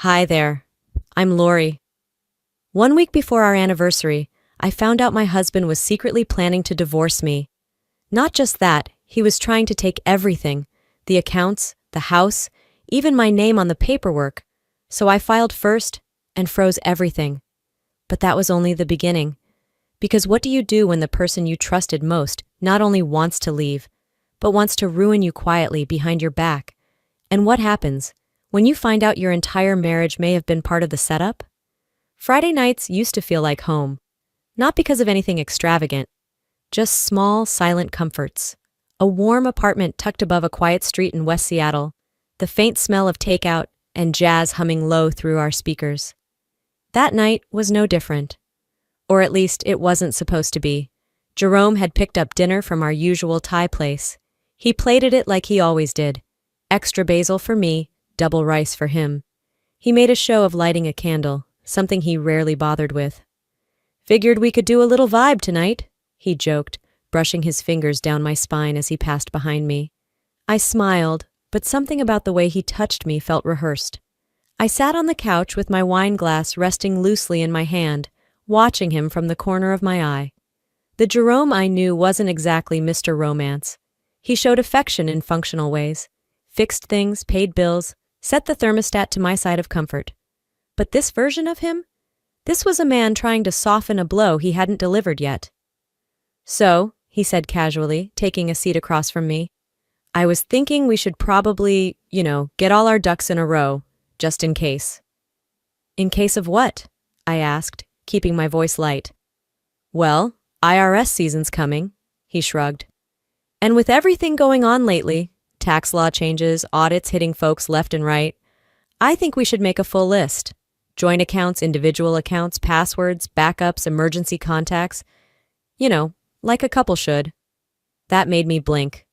Hi there. I'm Lori. 1 week before our anniversary, I found out my husband was secretly planning to divorce me. Not just that, he was trying to take everything, the accounts, the house, even my name on the paperwork. So I filed first and froze everything. But that was only the beginning. Because what do you do when the person you trusted most not only wants to leave, but wants to ruin you quietly behind your back? And what happens when you find out your entire marriage may have been part of the setup? Friday nights used to feel like home. Not because of anything extravagant, just small, silent comforts. A warm apartment tucked above a quiet street in West Seattle, the faint smell of takeout, and jazz humming low through our speakers. That night was no different. Or at least it wasn't supposed to be. Jerome had picked up dinner from our usual Thai place. He plated it like he always did. Extra basil for me, double rice for him. He made a show of lighting a candle, something he rarely bothered with. "Figured we could do a little vibe tonight," he joked, brushing his fingers down my spine as he passed behind me. I smiled, but something about the way he touched me felt rehearsed. I sat on the couch with my wine glass resting loosely in my hand, watching him from the corner of my eye. The Jerome I knew wasn't exactly Mr. Romance. He showed affection in functional ways, fixed things, paid bills, set the thermostat to my side of comfort. But this version of him? This was a man trying to soften a blow he hadn't delivered yet. "So," he said casually, taking a seat across from me, "I was thinking we should probably, get all our ducks in a row, just in case." "In case of what?" I asked, keeping my voice light. "Well, IRS season's coming," he shrugged. "And with everything going on lately, tax law changes, audits hitting folks left and right, I think we should make a full list. Joint accounts, individual accounts, passwords, backups, emergency contacts. Like a couple should." That made me blink.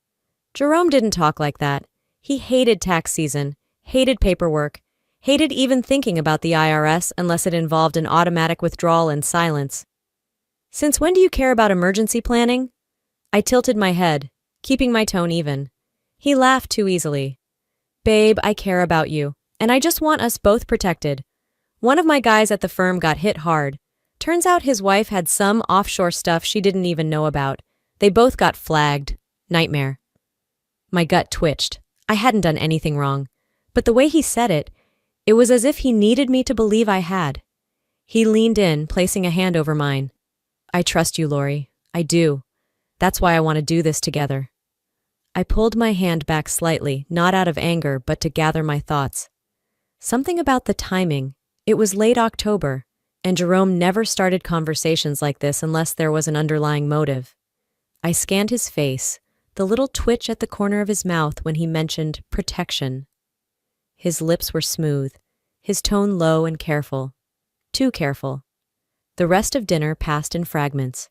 Jerome didn't talk like that. He hated tax season, hated paperwork, hated even thinking about the IRS unless it involved an automatic withdrawal and silence. "Since when do you care about emergency planning?" I tilted my head, keeping my tone even. He laughed too easily. "Babe, I care about you, and I just want us both protected. One of my guys at the firm got hit hard. Turns out his wife had some offshore stuff she didn't even know about. They both got flagged. Nightmare." My gut twitched. I hadn't done anything wrong. But the way he said it, it was as if he needed me to believe I had. He leaned in, placing a hand over mine. "I trust you, Lori. I do. That's why I want to do this together." I pulled my hand back slightly, not out of anger, but to gather my thoughts. Something about the timing. It was late October, and Jerome never started conversations like this unless there was an underlying motive. I scanned his face, the little twitch at the corner of his mouth when he mentioned protection. His lips were smooth, his tone low and careful. Too careful. The rest of dinner passed in fragments.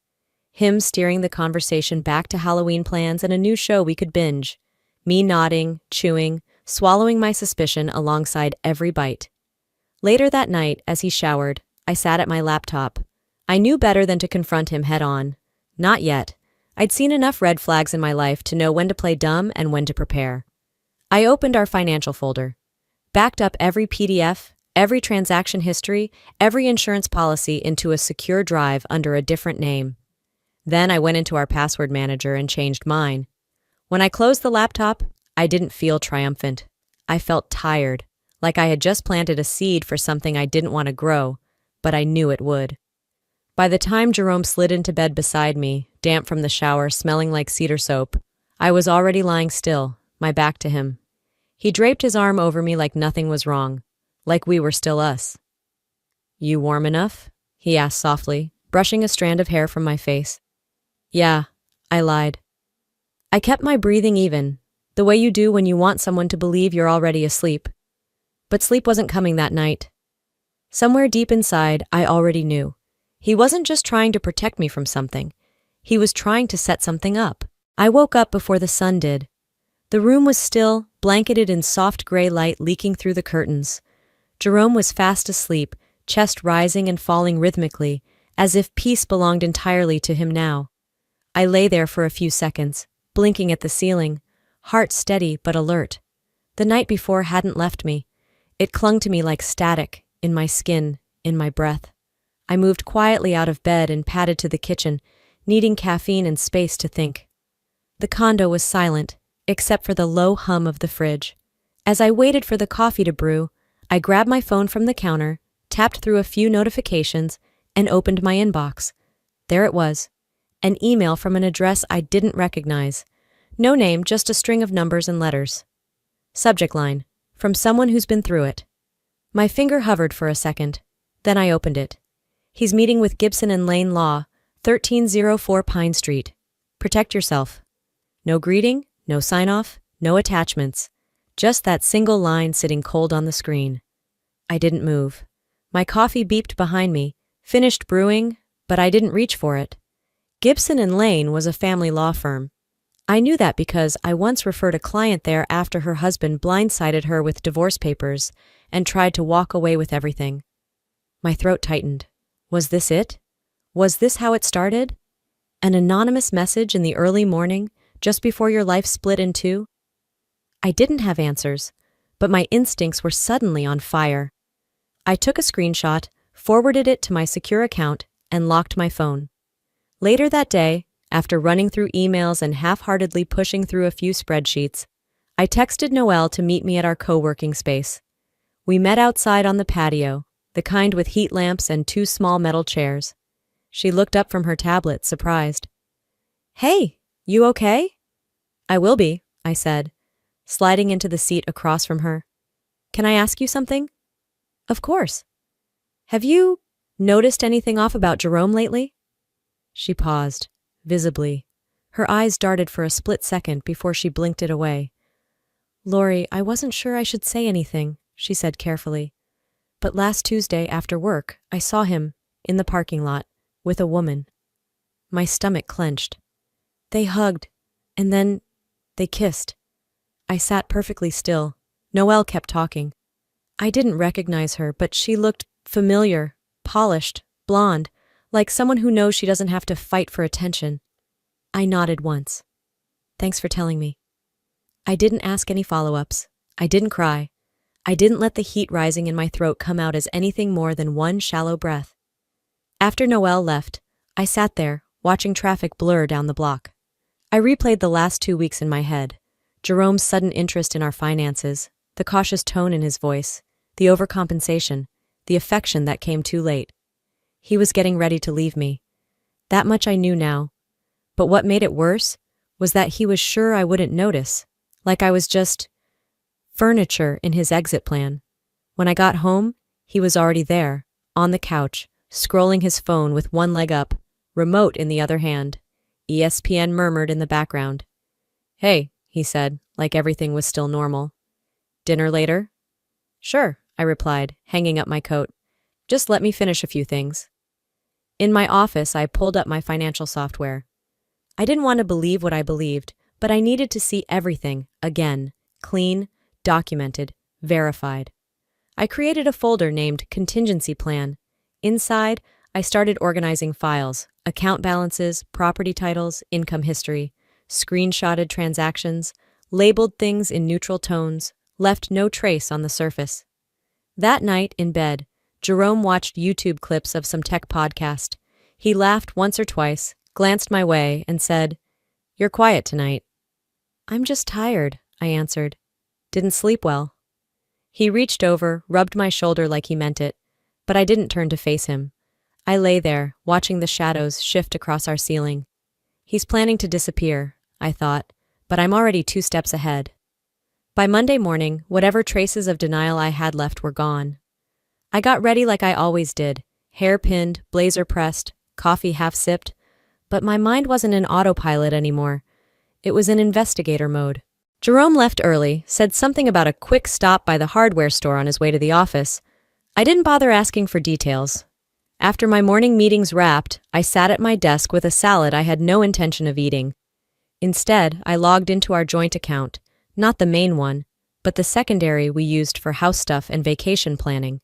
Him steering the conversation back to Halloween plans and a new show we could binge. Me nodding, chewing, swallowing my suspicion alongside every bite. Later that night, as he showered, I sat at my laptop. I knew better than to confront him head-on. Not yet. I'd seen enough red flags in my life to know when to play dumb and when to prepare. I opened our financial folder, backed up every PDF, every transaction history, every insurance policy into a secure drive under a different name. Then I went into our password manager and changed mine. When I closed the laptop, I didn't feel triumphant. I felt tired, like I had just planted a seed for something I didn't want to grow, but I knew it would. By the time Jerome slid into bed beside me, damp from the shower, smelling like cedar soap, I was already lying still, my back to him. He draped his arm over me like nothing was wrong, like we were still us. "You warm enough?" he asked softly, brushing a strand of hair from my face. "Yeah," I lied. I kept my breathing even, the way you do when you want someone to believe you're already asleep. But sleep wasn't coming that night. Somewhere deep inside, I already knew. He wasn't just trying to protect me from something. He was trying to set something up. I woke up before the sun did. The room was still, blanketed in soft gray light leaking through the curtains. Jerome was fast asleep, chest rising and falling rhythmically, as if peace belonged entirely to him now. I lay there for a few seconds, blinking at the ceiling, heart steady but alert. The night before hadn't left me. It clung to me like static, in my skin, in my breath. I moved quietly out of bed and padded to the kitchen, needing caffeine and space to think. The condo was silent, except for the low hum of the fridge. As I waited for the coffee to brew, I grabbed my phone from the counter, tapped through a few notifications, and opened my inbox. There it was, an email from an address I didn't recognize. No name, just a string of numbers and letters. Subject line, from someone who's been through it. My finger hovered for a second. Then I opened it. He's meeting with Gibson and Lane Law, 1304 Pine Street. Protect yourself. No greeting, no sign-off, no attachments. Just that single line sitting cold on the screen. I didn't move. My coffee beeped behind me, finished brewing, but I didn't reach for it. Gibson and Lane was a family law firm. I knew that because I once referred a client there after her husband blindsided her with divorce papers and tried to walk away with everything. My throat tightened. Was this it? Was this how it started? An anonymous message in the early morning, just before your life split in two? I didn't have answers, but my instincts were suddenly on fire. I took a screenshot, forwarded it to my secure account, and locked my phone. Later that day, after running through emails and half-heartedly pushing through a few spreadsheets, I texted Noelle to meet me at our co-working space. We met outside on the patio, the kind with heat lamps and two small metal chairs. She looked up from her tablet, surprised. "Hey, you okay?" "I will be," I said, sliding into the seat across from her. "Can I ask you something?" "Of course." "Have you noticed anything off about Jerome lately?" She paused, visibly. Her eyes darted for a split second before she blinked it away. "Lori, I wasn't sure I should say anything," she said carefully. "But last Tuesday after work, I saw him, in the parking lot, with a woman." My stomach clenched. They hugged, and then they kissed. I sat perfectly still. Noelle kept talking. I didn't recognize her, but she looked familiar, polished, blonde, like someone who knows she doesn't have to fight for attention. I nodded once. "Thanks for telling me." I didn't ask any follow-ups. I didn't cry. I didn't let the heat rising in my throat come out as anything more than one shallow breath. After Noelle left, I sat there, watching traffic blur down the block. I replayed the last 2 weeks in my head. Jerome's sudden interest in our finances, the cautious tone in his voice, the overcompensation, the affection that came too late. He was getting ready to leave me. That much I knew now. But what made it worse was that he was sure I wouldn't notice, like I was just furniture in his exit plan. When I got home, he was already there, on the couch, scrolling his phone with one leg up, remote in the other hand. ESPN murmured in the background. "Hey," he said, like everything was still normal. "Dinner later?" "Sure," I replied, hanging up my coat. "Just let me finish a few things." In my office, I pulled up my financial software. I didn't want to believe what I believed, but I needed to see everything, again, clean, documented, verified. I created a folder named Contingency Plan. Inside, I started organizing files, account balances, property titles, income history, screenshotted transactions, labeled things in neutral tones, left no trace on the surface. That night, in bed, Jerome watched YouTube clips of some tech podcast. He laughed once or twice, glanced my way, and said, "You're quiet tonight." "I'm just tired," I answered. "Didn't sleep well." He reached over, rubbed my shoulder like he meant it, but I didn't turn to face him. I lay there, watching the shadows shift across our ceiling. He's planning to disappear, I thought, but I'm already 2 steps ahead. By Monday morning, whatever traces of denial I had left were gone. I got ready like I always did, hair pinned, blazer pressed, coffee half sipped, but my mind wasn't in autopilot anymore. It was in investigator mode. Jerome left early, said something about a quick stop by the hardware store on his way to the office. I didn't bother asking for details. After my morning meetings wrapped, I sat at my desk with a salad I had no intention of eating. Instead, I logged into our joint account, not the main one, but the secondary we used for house stuff and vacation planning.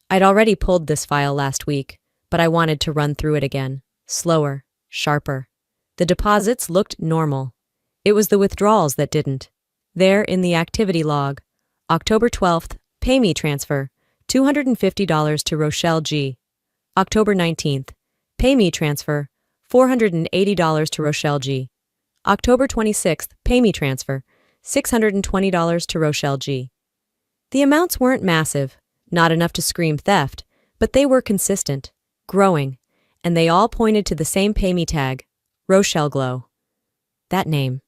I'd already pulled this file last week, but I wanted to run through it again, slower, sharper. The deposits looked normal. It was the withdrawals that didn't. There in the activity log, October 12th, Pay me transfer, $250 to Rochelle G. October 19th. Pay me transfer, $480 to Rochelle G. October 26th. Pay me transfer, $620 to Rochelle G. The amounts weren't massive, not enough to scream theft, but they were consistent, growing, and they all pointed to the same pay me tag, Rochelle Glow. That name.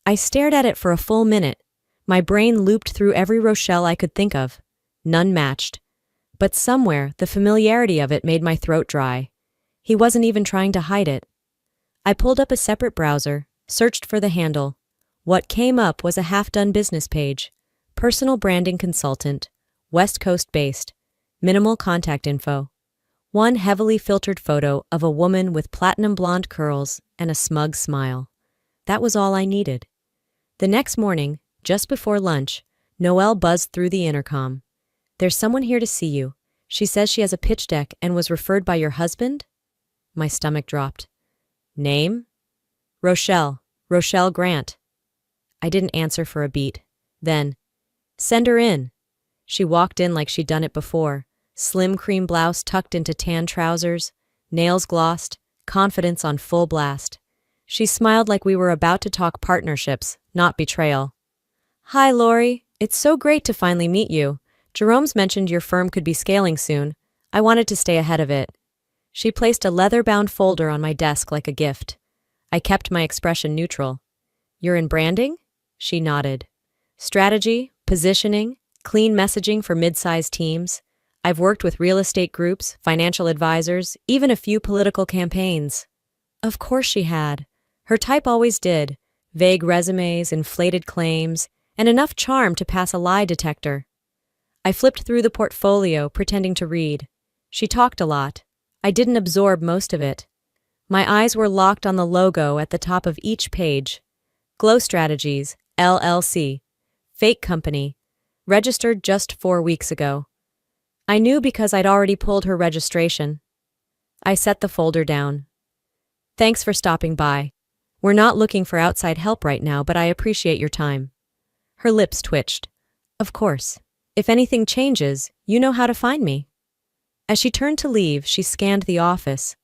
I stared at it for a full minute. My brain looped through every Rochelle I could think of. None matched. But somewhere, the familiarity of it made my throat dry. He wasn't even trying to hide it. I pulled up a separate browser, searched for the handle. What came up was a half-done business page. Personal branding consultant, West Coast based, minimal contact info. One heavily filtered photo of a woman with platinum blonde curls and a smug smile. That was all I needed. The next morning, just before lunch, Noelle buzzed through the intercom. "There's someone here to see you. She says she has a pitch deck and was referred by your husband?" My stomach dropped. "Name?" Rochelle Grant." I didn't answer for a beat. Then, "Send her in." She walked in like she'd done it before. Slim cream blouse tucked into tan trousers, nails glossed, confidence on full blast. She smiled like we were about to talk partnerships, not betrayal. "Hi, Lori. It's so great to finally meet you. Jerome's mentioned your firm could be scaling soon. I wanted to stay ahead of it." She placed a leather-bound folder on my desk like a gift. I kept my expression neutral. "You're in branding?" She nodded. "Strategy, positioning, clean messaging for mid-sized teams. I've worked with real estate groups, financial advisors, even a few political campaigns." Of course she had. Her type always did. Vague resumes, inflated claims, and enough charm to pass a lie detector. I flipped through the portfolio, pretending to read. She talked a lot. I didn't absorb most of it. My eyes were locked on the logo at the top of each page. Glow Strategies, LLC. Fake company. Registered just 4 weeks ago. I knew because I'd already pulled her registration. I set the folder down. "Thanks for stopping by. We're not looking for outside help right now, but I appreciate your time." Her lips twitched. "Of course. If anything changes, you know how to find me." As she turned to leave, she scanned the office.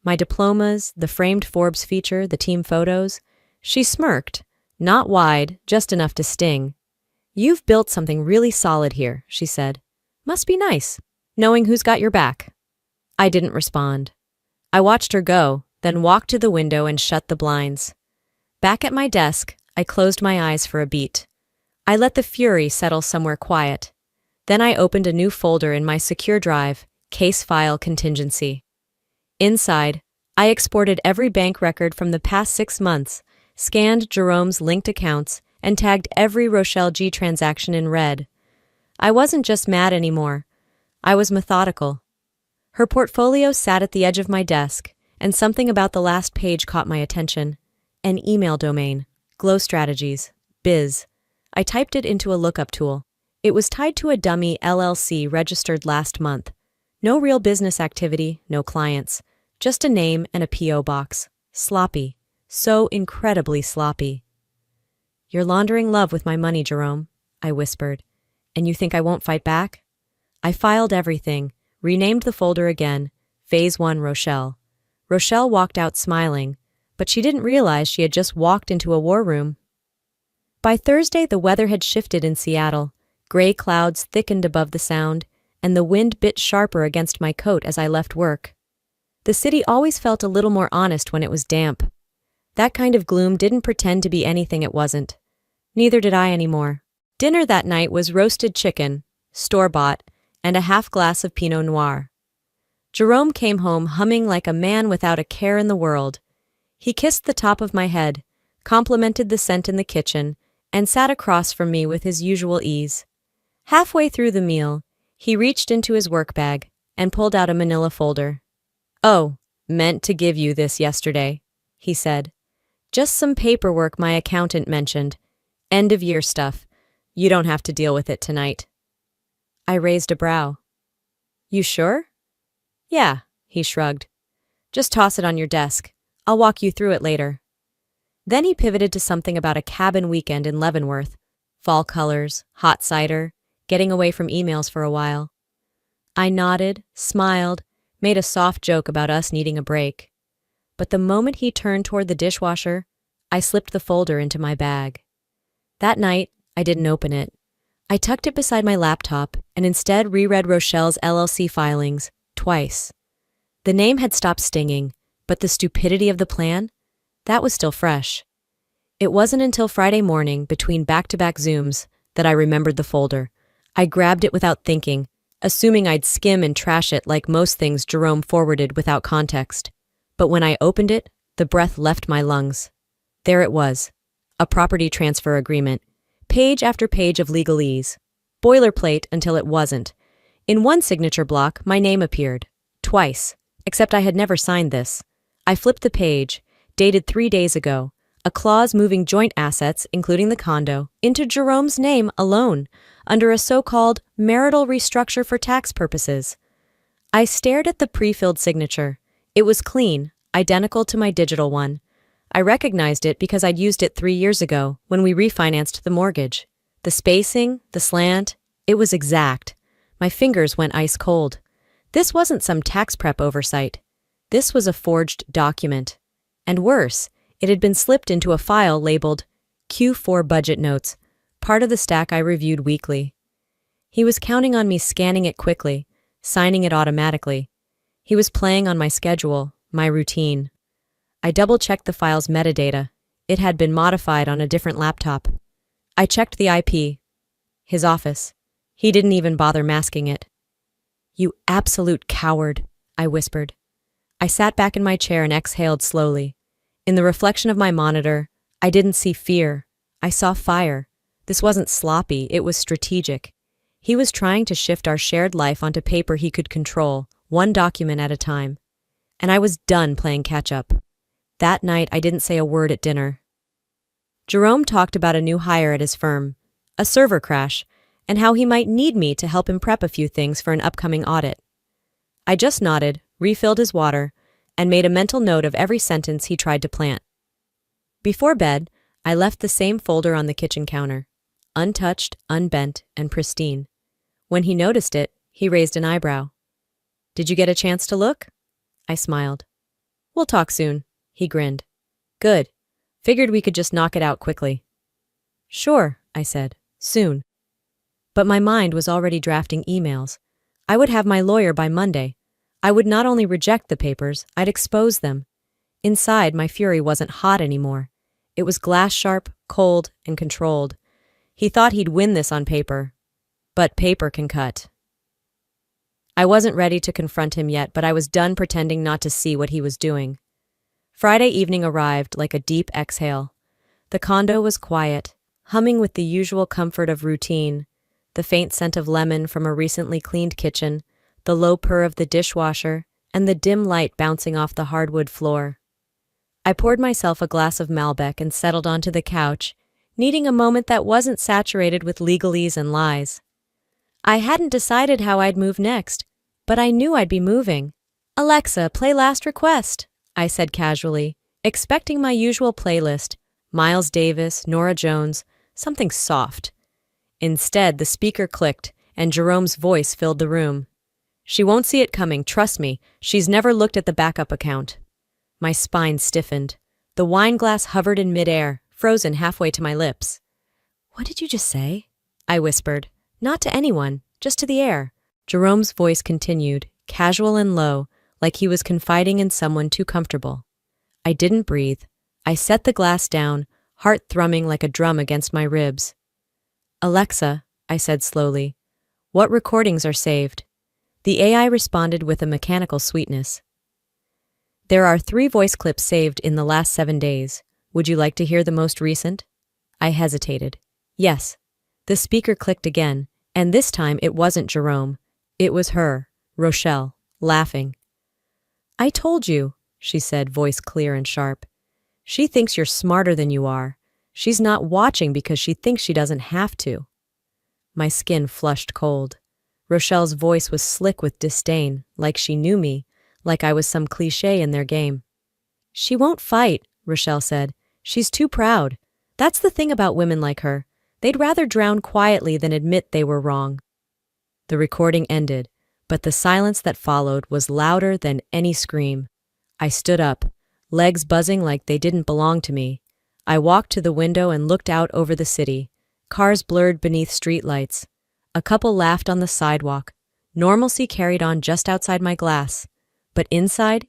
My diplomas, the framed Forbes feature, the team photos. She smirked. Not wide, just enough to sting. "You've built something really solid here," she said. "Must be nice, knowing who's got your back." I didn't respond. I watched her go, then walked to the window and shut the blinds. Back at my desk, I closed my eyes for a beat. I let the fury settle somewhere quiet. Then I opened a new folder in my secure drive, Case File Contingency. Inside, I exported every bank record from the past 6 months, scanned Jerome's linked accounts, and tagged every Rochelle G transaction in red. I wasn't just mad anymore. I was methodical. Her portfolio sat at the edge of my desk, and something about the last page caught my attention. An email domain, Glow Strategies, biz. I typed it into a lookup tool. It was tied to a dummy LLC registered last month. No real business activity, no clients. Just a name and a P.O. box. Sloppy. So incredibly sloppy. "You're laundering love with my money, Jerome," I whispered. "And you think I won't fight back?" I filed everything, renamed the folder again, Phase 1 Rochelle. Rochelle walked out smiling, but she didn't realize she had just walked into a war room. By Thursday, the weather had shifted in Seattle. Gray clouds thickened above the sound, and the wind bit sharper against my coat as I left work. The city always felt a little more honest when it was damp. That kind of gloom didn't pretend to be anything it wasn't. Neither did I anymore. Dinner that night was roasted chicken, store-bought, and a half glass of Pinot Noir. Jerome came home humming like a man without a care in the world. He kissed the top of my head, complimented the scent in the kitchen, and sat across from me with his usual ease. Halfway through the meal, he reached into his work bag and pulled out a manila folder. "Oh, meant to give you this yesterday," he said. "Just some paperwork my accountant mentioned. End-of-year stuff. You don't have to deal with it tonight." I raised a brow. "You sure?" "Yeah," he shrugged. "Just toss it on your desk. I'll walk you through it later." Then he pivoted to something about a cabin weekend in Leavenworth. Fall colors, hot cider, getting away from emails for a while. I nodded, smiled, made a soft joke about us needing a break. But the moment he turned toward the dishwasher, I slipped the folder into my bag. That night, I didn't open it. I tucked it beside my laptop and instead reread Rochelle's LLC filings twice. The name had stopped stinging, but the stupidity of the plan? That was still fresh. It wasn't until Friday morning, between back-to-back Zooms, that I remembered the folder. I grabbed it without thinking, assuming I'd skim and trash it like most things Jerome forwarded without context. But when I opened it, the breath left my lungs. There it was, a property transfer agreement, page after page of legalese, boilerplate until it wasn't. In one signature block, my name appeared, twice, except I had never signed this. I flipped the page, dated 3 days ago, a clause moving joint assets, including the condo, into Jerome's name alone, under a so-called marital restructure for tax purposes. I stared at the pre-filled signature. It was clean, identical to my digital one. I recognized it because I'd used it 3 years ago when we refinanced the mortgage. The spacing, the slant, it was exact. My fingers went ice cold. This wasn't some tax prep oversight. This was a forged document. And worse, it had been slipped into a file labeled Q4 Budget Notes, part of the stack I reviewed weekly. He was counting on me scanning it quickly, signing it automatically. He was playing on my schedule, my routine. I double-checked the file's metadata. It had been modified on a different laptop. I checked the IP. His office. He didn't even bother masking it. "You absolute coward," I whispered. I sat back in my chair and exhaled slowly. In the reflection of my monitor, I didn't see fear. I saw fire. This wasn't sloppy, it was strategic. He was trying to shift our shared life onto paper he could control, one document at a time. And I was done playing catch-up. That night, I didn't say a word at dinner. Jerome talked about a new hire at his firm, a server crash, and how he might need me to help him prep a few things for an upcoming audit. I just nodded, refilled his water, and made a mental note of every sentence he tried to plant. Before bed, I left the same folder on the kitchen counter, untouched, unbent, and pristine. When he noticed it, he raised an eyebrow. "Did you get a chance to look?" I smiled. "We'll talk soon," he grinned. "Good. Figured we could just knock it out quickly." "Sure," I said, "soon." But my mind was already drafting emails. I would have my lawyer by Monday. I would not only reject the papers, I'd expose them. Inside, my fury wasn't hot anymore. It was glass-sharp, cold, and controlled. He thought he'd win this on paper. But paper can cut. I wasn't ready to confront him yet, but I was done pretending not to see what he was doing. Friday evening arrived like a deep exhale. The condo was quiet, humming with the usual comfort of routine, the faint scent of lemon from a recently cleaned kitchen, the low purr of the dishwasher, and the dim light bouncing off the hardwood floor. I poured myself a glass of Malbec and settled onto the couch, needing a moment that wasn't saturated with legalese and lies. I hadn't decided how I'd move next, but I knew I'd be moving. "Alexa, play Last Request," I said casually, expecting my usual playlist, Miles Davis, Norah Jones, something soft. Instead, the speaker clicked, and Jerome's voice filled the room. "She won't see it coming, trust me. She's never looked at the backup account." My spine stiffened. The wine glass hovered in midair, frozen halfway to my lips. "What did you just say?" I whispered. Not to anyone, just to the air. Jerome's voice continued, casual and low, like he was confiding in someone too comfortable. I didn't breathe. I set the glass down, heart thrumming like a drum against my ribs. "Alexa," I said slowly, "what recordings are saved?" The AI responded with a mechanical sweetness. "There are 3 voice clips saved in the last 7 days. Would you like to hear the most recent?" I hesitated. "Yes." The speaker clicked again, and this time it wasn't Jerome. It was her, Rochelle, laughing. "I told you," she said, voice clear and sharp. "She thinks you're smarter than you are. She's not watching because she thinks she doesn't have to." My skin flushed cold. Rochelle's voice was slick with disdain, like she knew me, like I was some cliché in their game. "She won't fight," Rochelle said. "She's too proud. That's the thing about women like her. They'd rather drown quietly than admit they were wrong. The recording ended, but the silence that followed was louder than any scream. I stood up, legs buzzing like they didn't belong to me. I walked to the window and looked out over the city. Cars blurred beneath streetlights. A couple laughed on the sidewalk. Normalcy carried on just outside my glass. But inside,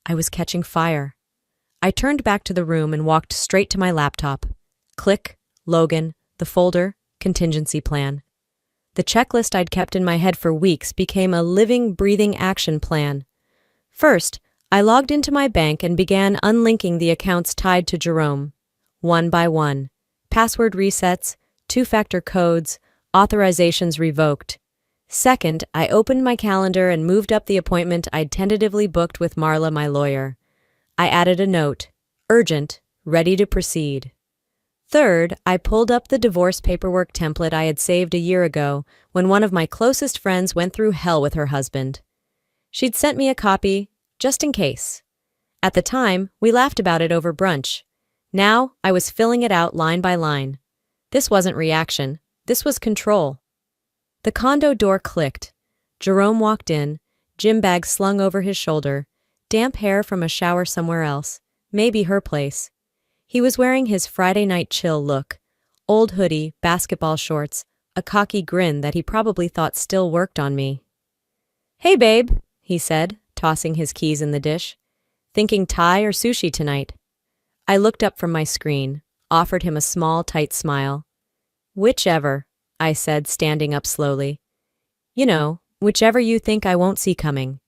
I was catching fire. I turned back to the room and walked straight to my laptop. Click, Logan, the folder, contingency plan. The checklist I'd kept in my head for weeks became a living, breathing action plan. First, I logged into my bank and began unlinking the accounts tied to Jerome. One by one. Password resets, two-factor codes, authorizations revoked. Second, I opened my calendar and moved up the appointment I'd tentatively booked with Marla, my lawyer. I added a note, urgent, ready to proceed. Third, I pulled up the divorce paperwork template I had saved a year ago when one of my closest friends went through hell with her husband. She'd sent me a copy, just in case. At the time, we laughed about it over brunch. Now, I was filling it out line by line. This wasn't reaction. This was control. The condo door clicked. Jerome walked in, gym bag slung over his shoulder, damp hair from a shower somewhere else, maybe her place. He was wearing his Friday night chill look, old hoodie, basketball shorts, a cocky grin that he probably thought still worked on me. "Hey, babe," he said, tossing his keys in the dish. "Thinking Thai or sushi tonight?" I looked up from my screen, offered him a small, tight smile. "Whichever," I said, standing up slowly. "You know, whichever you think I won't see coming."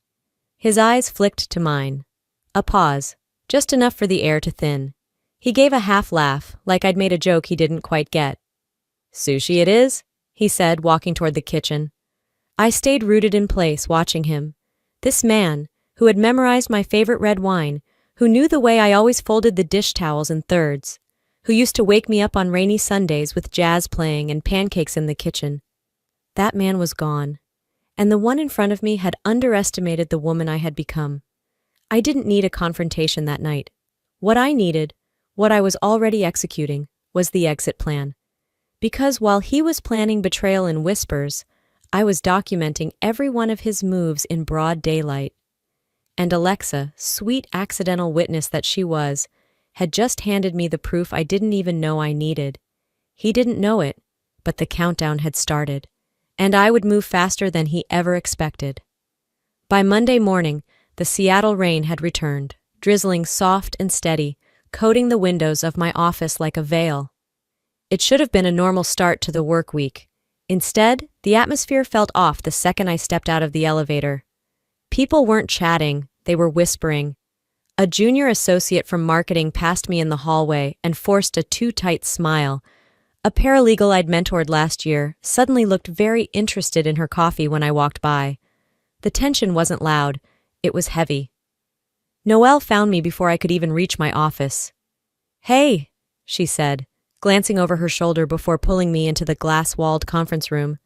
His eyes flicked to mine. A pause, just enough for the air to thin. He gave a half laugh, like I'd made a joke he didn't quite get. "Sushi it is," he said, walking toward the kitchen. I stayed rooted in place, watching him. This man, who had memorized my favorite red wine, who knew the way I always folded the dish towels in thirds, who used to wake me up on rainy Sundays with jazz playing and pancakes in the kitchen. That man was gone, and the one in front of me had underestimated the woman I had become. I didn't need a confrontation that night. What I needed, what I was already executing, was the exit plan. Because while he was planning betrayal in whispers, I was documenting every one of his moves in broad daylight. And Alexa, sweet accidental witness that she was, had just handed me the proof I didn't even know I needed. He didn't know it, but the countdown had started, and I would move faster than he ever expected. By Monday morning, the Seattle rain had returned, drizzling soft and steady, coating the windows of my office like a veil. It should have been a normal start to the work week. Instead, the atmosphere felt off the second I stepped out of the elevator. People weren't chatting, they were whispering. A junior associate from marketing passed me in the hallway and forced a too-tight smile. A paralegal I'd mentored last year suddenly looked very interested in her coffee when I walked by. The tension wasn't loud, it was heavy. Noelle found me before I could even reach my office. "Hey," she said, glancing over her shoulder before pulling me into the glass-walled conference room.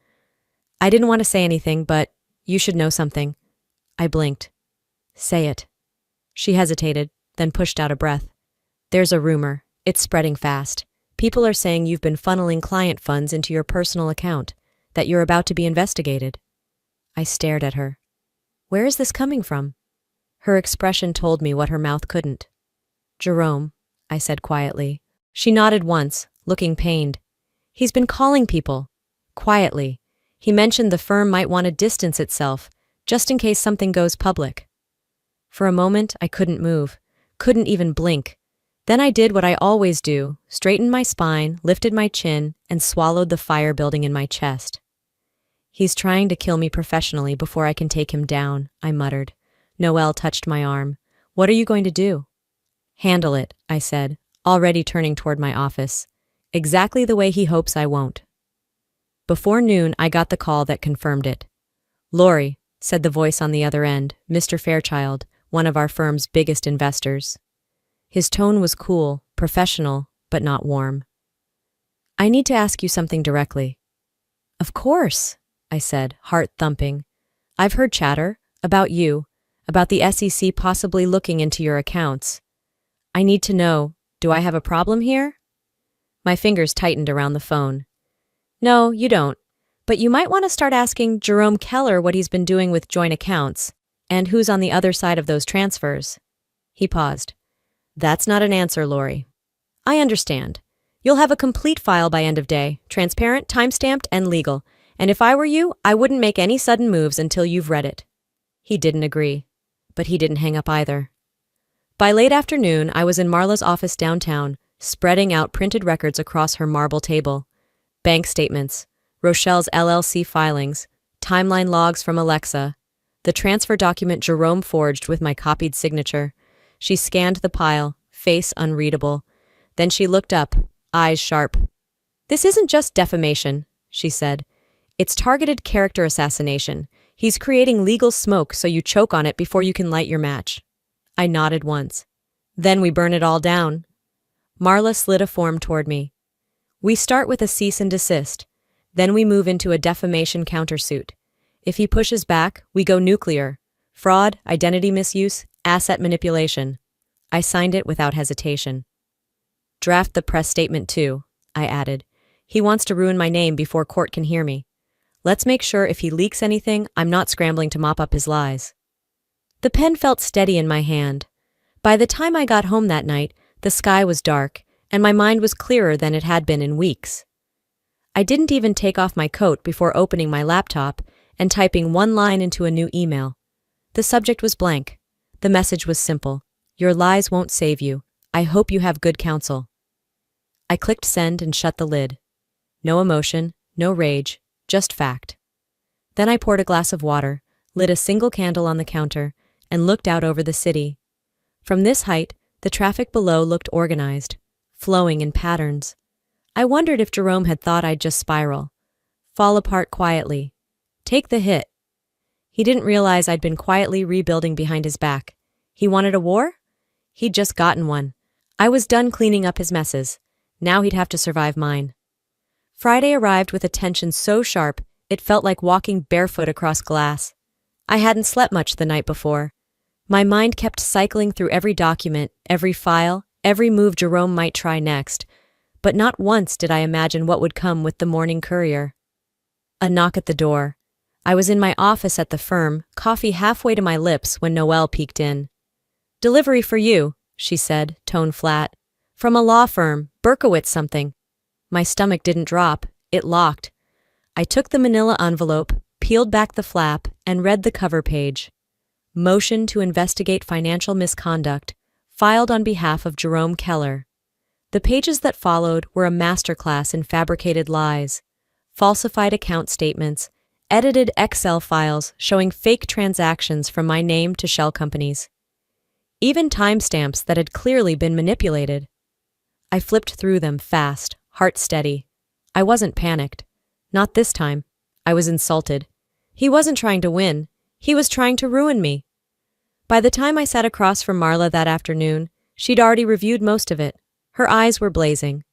"I didn't want to say anything, but you should know something." I blinked. "Say it." She hesitated, then pushed out a breath. "There's a rumor. It's spreading fast. People are saying you've been funneling client funds into your personal account, that you're about to be investigated." I stared at her. Where is this coming from? Her expression told me what her mouth couldn't. "Jerome," I said quietly. She nodded once, looking pained. "He's been calling people. Quietly. He mentioned the firm might want to distance itself, just in case something goes public." For a moment, I couldn't move, couldn't even blink. Then I did what I always do, straightened my spine, lifted my chin, and swallowed the fire building in my chest. "He's trying to kill me professionally before I can take him down," I muttered. Noelle touched my arm. "What are you going to do?" "Handle it," I said, already turning toward my office. "Exactly the way he hopes I won't." Before noon, I got the call that confirmed it. "Lori," said the voice on the other end, Mr. Fairchild, one of our firm's biggest investors. His tone was cool, professional, but not warm. "I need to ask you something directly." "Of course," I said, heart thumping. "I've heard chatter, about you, about the SEC possibly looking into your accounts. I need to know, do I have a problem here?" My fingers tightened around the phone. No, you don't. But you might want to start asking Jerome Keller what he's been doing with joint accounts, and who's on the other side of those transfers. He paused. That's not an answer, Lori. I understand. You'll have a complete file by end of day, transparent, time-stamped, and legal. And if I were you, I wouldn't make any sudden moves until you've read it. He didn't agree. But he didn't hang up either. By late afternoon, I was in Marla's office downtown, spreading out printed records across her marble table. Bank statements, Rochelle's LLC filings, timeline logs from Alexa, the transfer document Jerome forged with my copied signature. She scanned the pile, face unreadable. Then she looked up, eyes sharp. This isn't just defamation, she said. It's targeted character assassination. He's creating legal smoke so you choke on it before you can light your match. I nodded once. Then we burn it all down. Marla slid a form toward me. We start with a cease and desist. Then we move into a defamation countersuit. If he pushes back, we go nuclear. Fraud, identity misuse, asset manipulation. I signed it without hesitation. Draft the press statement too, I added. He wants to ruin my name before court can hear me. Let's make sure if he leaks anything, I'm not scrambling to mop up his lies. The pen felt steady in my hand. By the time I got home that night, the sky was dark, and my mind was clearer than it had been in weeks. I didn't even take off my coat before opening my laptop and typing one line into a new email. The subject was blank. The message was simple. Your lies won't save you. I hope you have good counsel. I clicked send and shut the lid. No emotion, no rage, just fact. Then I poured a glass of water, lit a single candle on the counter, and looked out over the city. From this height, the traffic below looked organized, flowing in patterns. I wondered if Jerome had thought I'd just spiral, fall apart quietly, take the hit. He didn't realize I'd been quietly rebuilding behind his back. He wanted a war? He'd just gotten one. I was done cleaning up his messes. Now he'd have to survive mine. Friday arrived with a tension so sharp, it felt like walking barefoot across glass. I hadn't slept much the night before. My mind kept cycling through every document, every file, every move Jerome might try next, but not once did I imagine what would come with the morning courier. A knock at the door. I was in my office at the firm, coffee halfway to my lips when Noelle peeked in. Delivery for you, she said, tone flat. From a law firm, Berkowitz something. My stomach didn't drop, it locked. I took the manila envelope, peeled back the flap, and read the cover page. Motion to investigate financial misconduct, filed on behalf of Jerome Keller. The pages that followed were a masterclass in fabricated lies, falsified account statements, edited Excel files showing fake transactions from my name to shell companies. Even timestamps that had clearly been manipulated. I flipped through them fast, heart steady. I wasn't panicked. Not this time. I was insulted. He wasn't trying to win. He was trying to ruin me. By the time I sat across from Marla that afternoon, she'd already reviewed most of it. Her eyes were blazing.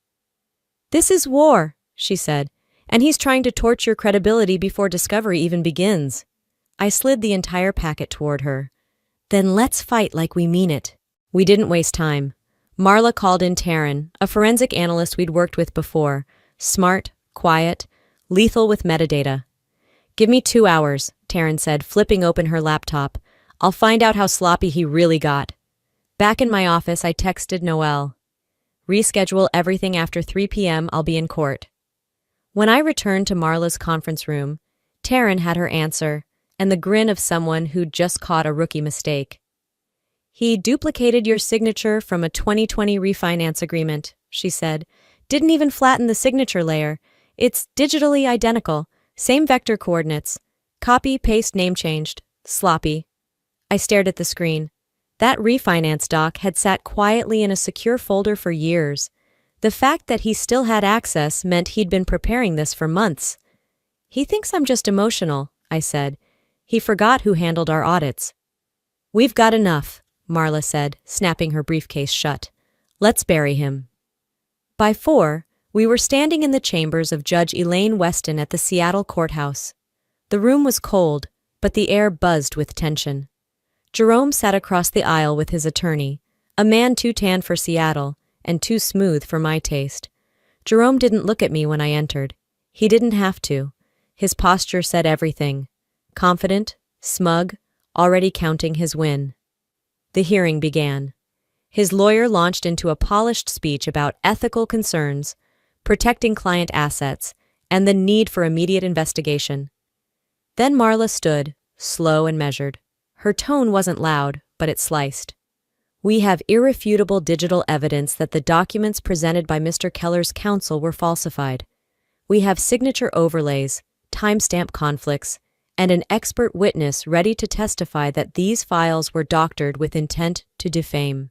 This is war, she said, and he's trying to torch your credibility before discovery even begins. I slid the entire packet toward her. Then let's fight like we mean it. We didn't waste time. Marla called in Taryn, a forensic analyst we'd worked with before. Smart, quiet, lethal with metadata. Give me 2 hours, Taryn said, flipping open her laptop. I'll find out how sloppy he really got. Back in my office, I texted Noelle. Reschedule everything after 3 p.m. I'll be in court. When I returned to Marla's conference room, Taryn had her answer, and the grin of someone who'd just caught a rookie mistake. He duplicated your signature from a 2020 refinance agreement, she said. Didn't even flatten the signature layer. It's digitally identical, same vector coordinates. Copy, paste, name changed. Sloppy. I stared at the screen. That refinance doc had sat quietly in a secure folder for years. The fact that he still had access meant he'd been preparing this for months. He thinks I'm just emotional, I said. He forgot who handled our audits. We've got enough, Marla said, snapping her briefcase shut. Let's bury him. By 4, we were standing in the chambers of Judge Elaine Weston at the Seattle courthouse. The room was cold, but the air buzzed with tension. Jerome sat across the aisle with his attorney, a man too tan for Seattle and too smooth for my taste. Jerome didn't look at me when I entered. He didn't have to. His posture said everything. Confident, smug, already counting his win. The hearing began. His lawyer launched into a polished speech about ethical concerns, protecting client assets, and the need for immediate investigation. Then Marla stood, slow and measured. Her tone wasn't loud, but it sliced. We have irrefutable digital evidence that the documents presented by Mr. Keller's counsel were falsified. We have signature overlays, timestamp conflicts, and an expert witness ready to testify that these files were doctored with intent to defame.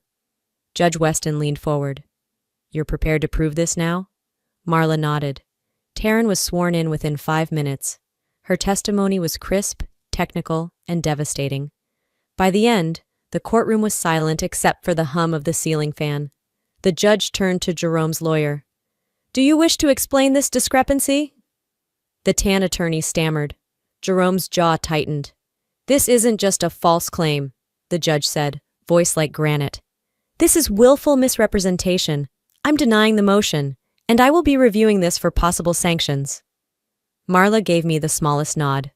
Judge Weston leaned forward. You're prepared to prove this now? Marla nodded. Taryn was sworn in within 5 minutes. Her testimony was crisp, technical, and devastating. By the end, the courtroom was silent except for the hum of the ceiling fan. The judge turned to Jerome's lawyer. Do you wish to explain this discrepancy? The TAN attorney stammered. Jerome's jaw tightened. This isn't just a false claim, the judge said, voice like granite. This is willful misrepresentation. I'm denying the motion, and I will be reviewing this for possible sanctions. Marla gave me the smallest nod.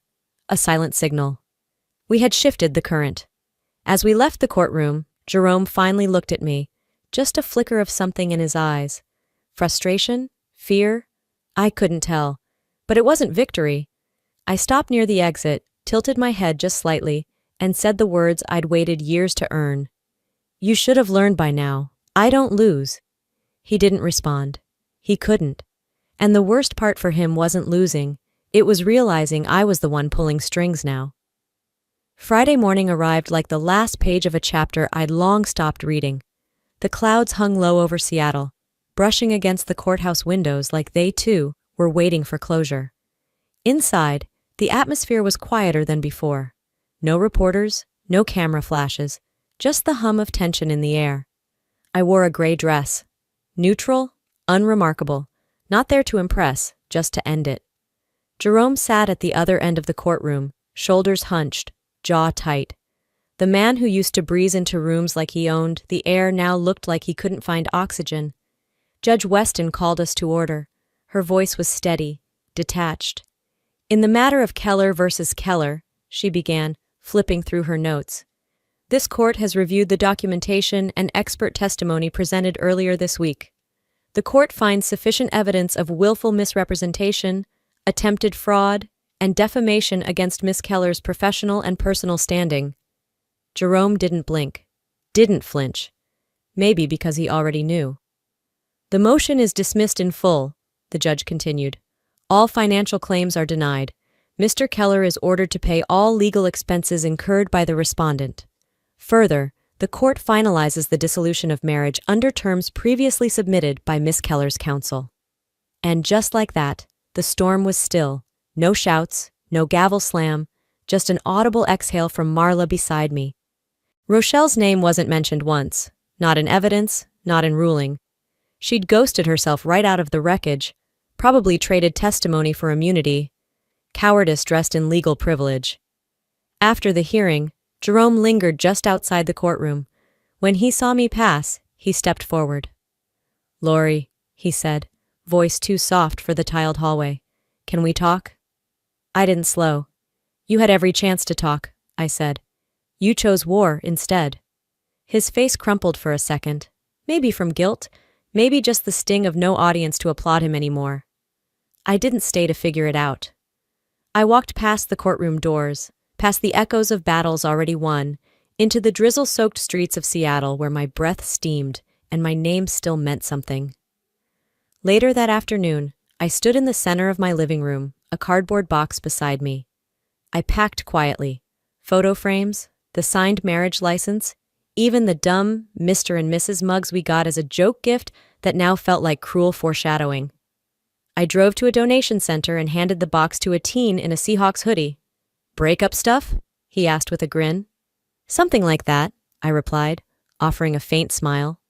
A silent signal. We had shifted the current. As we left the courtroom, Jerome finally looked at me, just a flicker of something in his eyes. Frustration? Fear? I couldn't tell. But it wasn't victory. I stopped near the exit, tilted my head just slightly, and said the words I'd waited years to earn. You should have learned by now. I don't lose. He didn't respond. He couldn't. And the worst part for him wasn't losing. It was realizing I was the one pulling strings now. Friday morning arrived like the last page of a chapter I'd long stopped reading. The clouds hung low over Seattle, brushing against the courthouse windows like they, too, were waiting for closure. Inside, the atmosphere was quieter than before. No reporters, no camera flashes, just the hum of tension in the air. I wore a gray dress. Neutral, unremarkable, not there to impress, just to end it. Jerome sat at the other end of the courtroom, shoulders hunched, jaw tight. The man who used to breeze into rooms like he owned the air now looked like he couldn't find oxygen. Judge Weston called us to order. Her voice was steady, detached. In the matter of Keller versus Keller, she began, flipping through her notes. This court has reviewed the documentation and expert testimony presented earlier this week. The court finds sufficient evidence of willful misrepresentation, attempted fraud, and defamation against Miss Keller's professional and personal standing. Jerome didn't blink, didn't flinch, maybe because he already knew. The motion is dismissed in full, the judge continued. All financial claims are denied. Mr. Keller is ordered to pay all legal expenses incurred by the respondent. Further, the court finalizes the dissolution of marriage under terms previously submitted by Miss Keller's counsel. And just like that, the storm was still. No shouts, no gavel slam, just an audible exhale from Marla beside me. Rochelle's name wasn't mentioned once, not in evidence, not in ruling. She'd ghosted herself right out of the wreckage, probably traded testimony for immunity, cowardice dressed in legal privilege. After the hearing, Jerome lingered just outside the courtroom. When he saw me pass, he stepped forward. Lori, he said, voice too soft for the tiled hallway. Can we talk? I didn't slow. You had every chance to talk, I said. You chose war instead. His face crumpled for a second, maybe from guilt, maybe just the sting of no audience to applaud him anymore. I didn't stay to figure it out. I walked past the courtroom doors, past the echoes of battles already won, into the drizzle-soaked streets of Seattle where my breath steamed and my name still meant something. Later that afternoon, I stood in the center of my living room, a cardboard box beside me. I packed quietly. Photo frames, the signed marriage license, even the dumb Mr. and Mrs. mugs we got as a joke gift that now felt like cruel foreshadowing. I drove to a donation center and handed the box to a teen in a Seahawks hoodie. Breakup stuff? He asked with a grin. Something like that, I replied, offering a faint smile.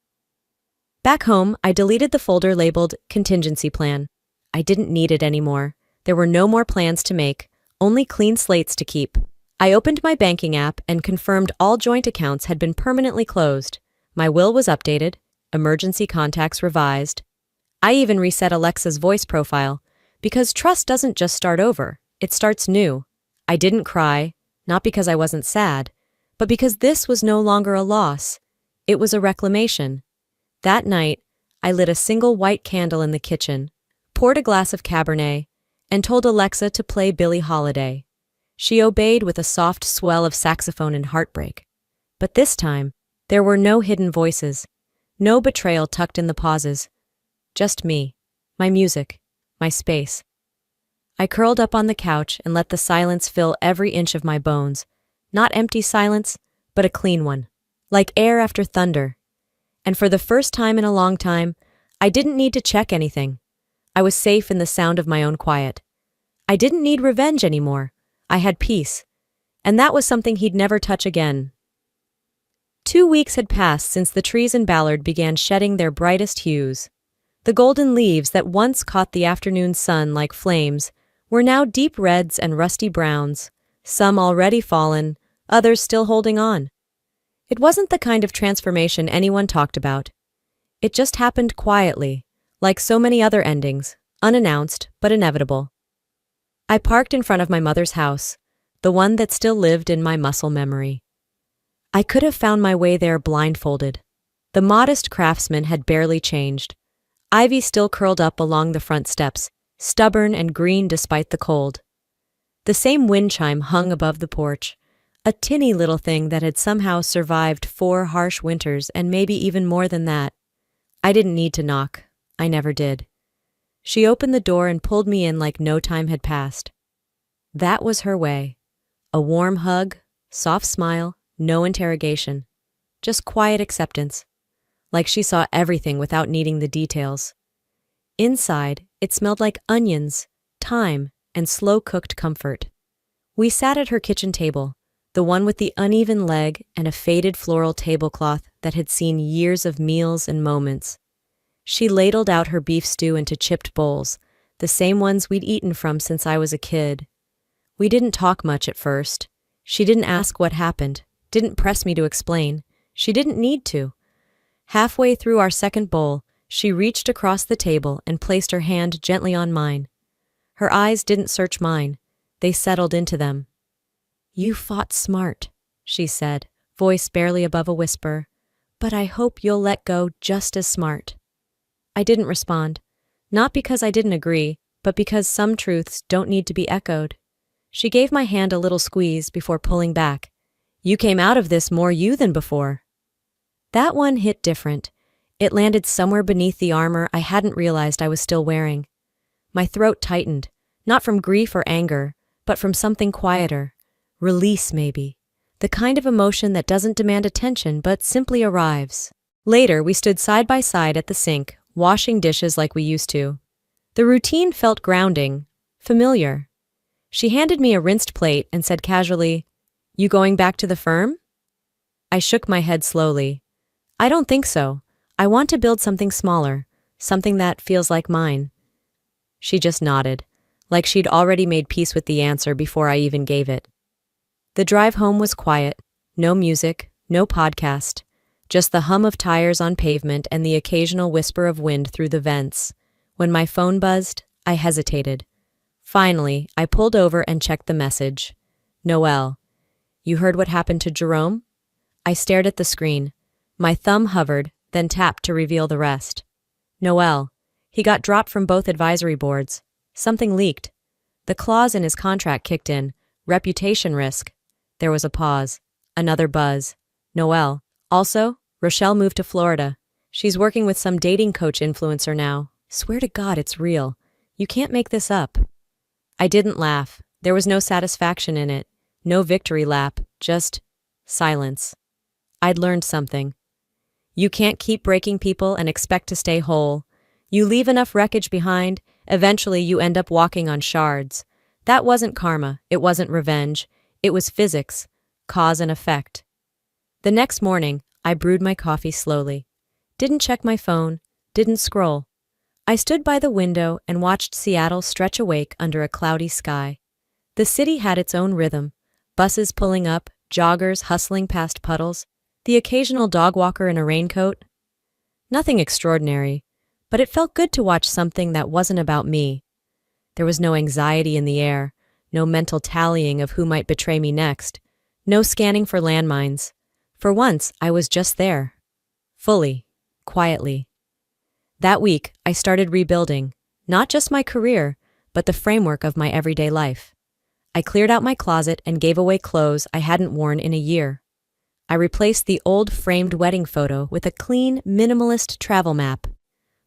Back home, I deleted the folder labeled Contingency Plan. I didn't need it anymore. There were no more plans to make, only clean slates to keep. I opened my banking app and confirmed all joint accounts had been permanently closed. My will was updated, emergency contacts revised. I even reset Alexa's voice profile, because trust doesn't just start over, it starts new. I didn't cry, not because I wasn't sad, but because this was no longer a loss. It was a reclamation. That night, I lit a single white candle in the kitchen, poured a glass of Cabernet, and told Alexa to play Billie Holiday. She obeyed with a soft swell of saxophone and heartbreak. But this time, there were no hidden voices, no betrayal tucked in the pauses. Just me, my music, my space. I curled up on the couch and let the silence fill every inch of my bones. Not empty silence, but a clean one, like air after thunder. And for the first time in a long time, I didn't need to check anything. I was safe in the sound of my own quiet. I didn't need revenge anymore. I had peace. And that was something he'd never touch again. 2 weeks had passed since the trees in Ballard began shedding their brightest hues. The golden leaves that once caught the afternoon sun like flames were now deep reds and rusty browns, some already fallen, others still holding on. It wasn't the kind of transformation anyone talked about. It just happened quietly, like so many other endings, unannounced but inevitable. I parked in front of my mother's house, the one that still lived in my muscle memory. I could have found my way there blindfolded. The modest craftsman had barely changed. Ivy still curled up along the front steps, stubborn and green despite the cold. The same wind chime hung above the porch, a tinny little thing that had somehow survived 4 harsh winters and maybe even more than that. I didn't need to knock. I never did. She opened the door and pulled me in like no time had passed. That was her way. A warm hug, soft smile, no interrogation. Just quiet acceptance. Like she saw everything without needing the details. Inside, it smelled like onions, thyme, and slow-cooked comfort. We sat at her kitchen table, the one with the uneven leg and a faded floral tablecloth that had seen years of meals and moments. She ladled out her beef stew into chipped bowls, the same ones we'd eaten from since I was a kid. We didn't talk much at first. She didn't ask what happened, didn't press me to explain. She didn't need to. Halfway through our second bowl, she reached across the table and placed her hand gently on mine. Her eyes didn't search mine. They settled into them. "You fought smart," she said, voice barely above a whisper. "But I hope you'll let go just as smart." I didn't respond. Not because I didn't agree, but because some truths don't need to be echoed. She gave my hand a little squeeze before pulling back. "You came out of this more you than before." That one hit different. It landed somewhere beneath the armor I hadn't realized I was still wearing. My throat tightened, not from grief or anger, but from something quieter. Release, maybe. The kind of emotion that doesn't demand attention but simply arrives. Later, we stood side by side at the sink, washing dishes like we used to. The routine felt grounding, familiar. She handed me a rinsed plate and said casually, "You going back to the firm?" I shook my head slowly. "I don't think so. I want to build something smaller, something that feels like mine." She just nodded, like she'd already made peace with the answer before I even gave it. The drive home was quiet, no music, no podcast, just the hum of tires on pavement and the occasional whisper of wind through the vents. When my phone buzzed, I hesitated. Finally, I pulled over and checked the message. "Noelle, you heard what happened to Jerome?" I stared at the screen. My thumb hovered, then tapped to reveal the rest. "Noelle, he got dropped from both advisory boards. Something leaked. The clause in his contract kicked in. Reputation risk." There was a pause. Another buzz. "Noelle, also, Rochelle moved to Florida. She's working with some dating coach influencer now. Swear to God it's real. You can't make this up." I didn't laugh. There was no satisfaction in it. No victory lap. Just silence. I'd learned something. You can't keep breaking people and expect to stay whole. You leave enough wreckage behind, eventually you end up walking on shards. That wasn't karma, it wasn't revenge. It was physics, cause and effect. The next morning, I brewed my coffee slowly. Didn't check my phone, didn't scroll. I stood by the window and watched Seattle stretch awake under a cloudy sky. The city had its own rhythm. Buses pulling up, joggers hustling past puddles, the occasional dog walker in a raincoat. Nothing extraordinary, But it felt good to watch something that wasn't about me. There was no anxiety in the air, no mental tallying of who might betray me next, no scanning for landmines. For once, I was just there. Fully. Quietly. That week, I started rebuilding, not just my career, but the framework of my everyday life. I cleared out my closet and gave away clothes I hadn't worn in a year. I replaced the old framed wedding photo with a clean, minimalist travel map.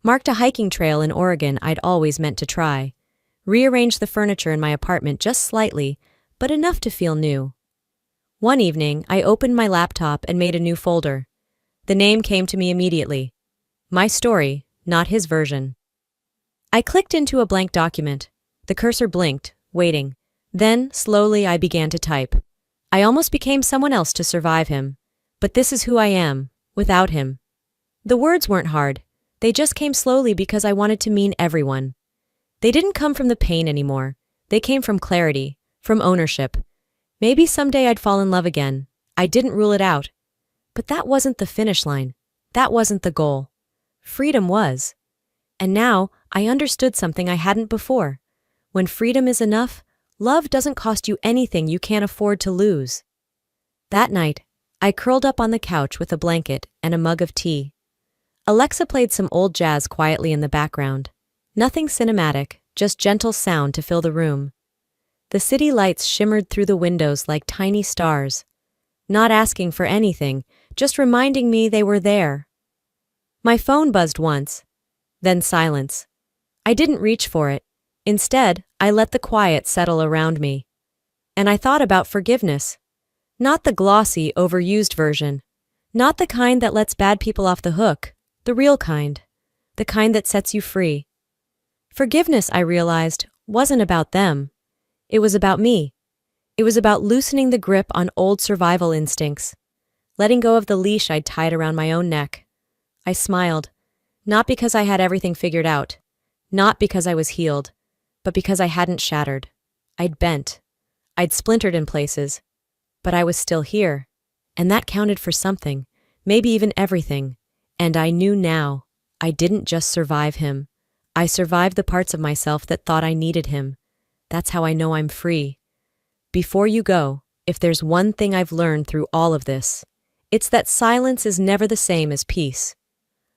Marked a hiking trail in Oregon I'd always meant to try. Rearranged the furniture in my apartment just slightly, but enough to feel new. One evening, I opened my laptop and made a new folder. The name came to me immediately. My story, not his version. I clicked into a blank document. The cursor blinked, waiting. Then, slowly, I began to type. I almost became someone else to survive him. But this is who I am, without him. The words weren't hard. They just came slowly because I wanted to mean everyone. They didn't come from the pain anymore. They came from clarity, from ownership. Maybe someday I'd fall in love again. I didn't rule it out. But that wasn't the finish line. That wasn't the goal. Freedom was. And now, I understood something I hadn't before. When freedom is enough, love doesn't cost you anything you can't afford to lose. That night, I curled up on the couch with a blanket and a mug of tea. Alexa played some old jazz quietly in the background. Nothing cinematic, just gentle sound to fill the room. The city lights shimmered through the windows like tiny stars. Not asking for anything, just reminding me they were there. My phone buzzed once, then silence. I didn't reach for it. Instead, I let the quiet settle around me. And I thought about forgiveness. Not the glossy, overused version. Not the kind that lets bad people off the hook. The real kind. The kind that sets you free. Forgiveness, I realized, wasn't about them. It was about me. It was about loosening the grip on old survival instincts. Letting go of the leash I'd tied around my own neck. I smiled. Not because I had everything figured out. Not because I was healed. But because I hadn't shattered. I'd bent. I'd splintered in places. But I was still here. And that counted for something. Maybe even everything. And I knew now. I didn't just survive him. I survived the parts of myself that thought I needed him. That's how I know I'm free. Before you go, if there's one thing I've learned through all of this, it's that silence is never the same as peace.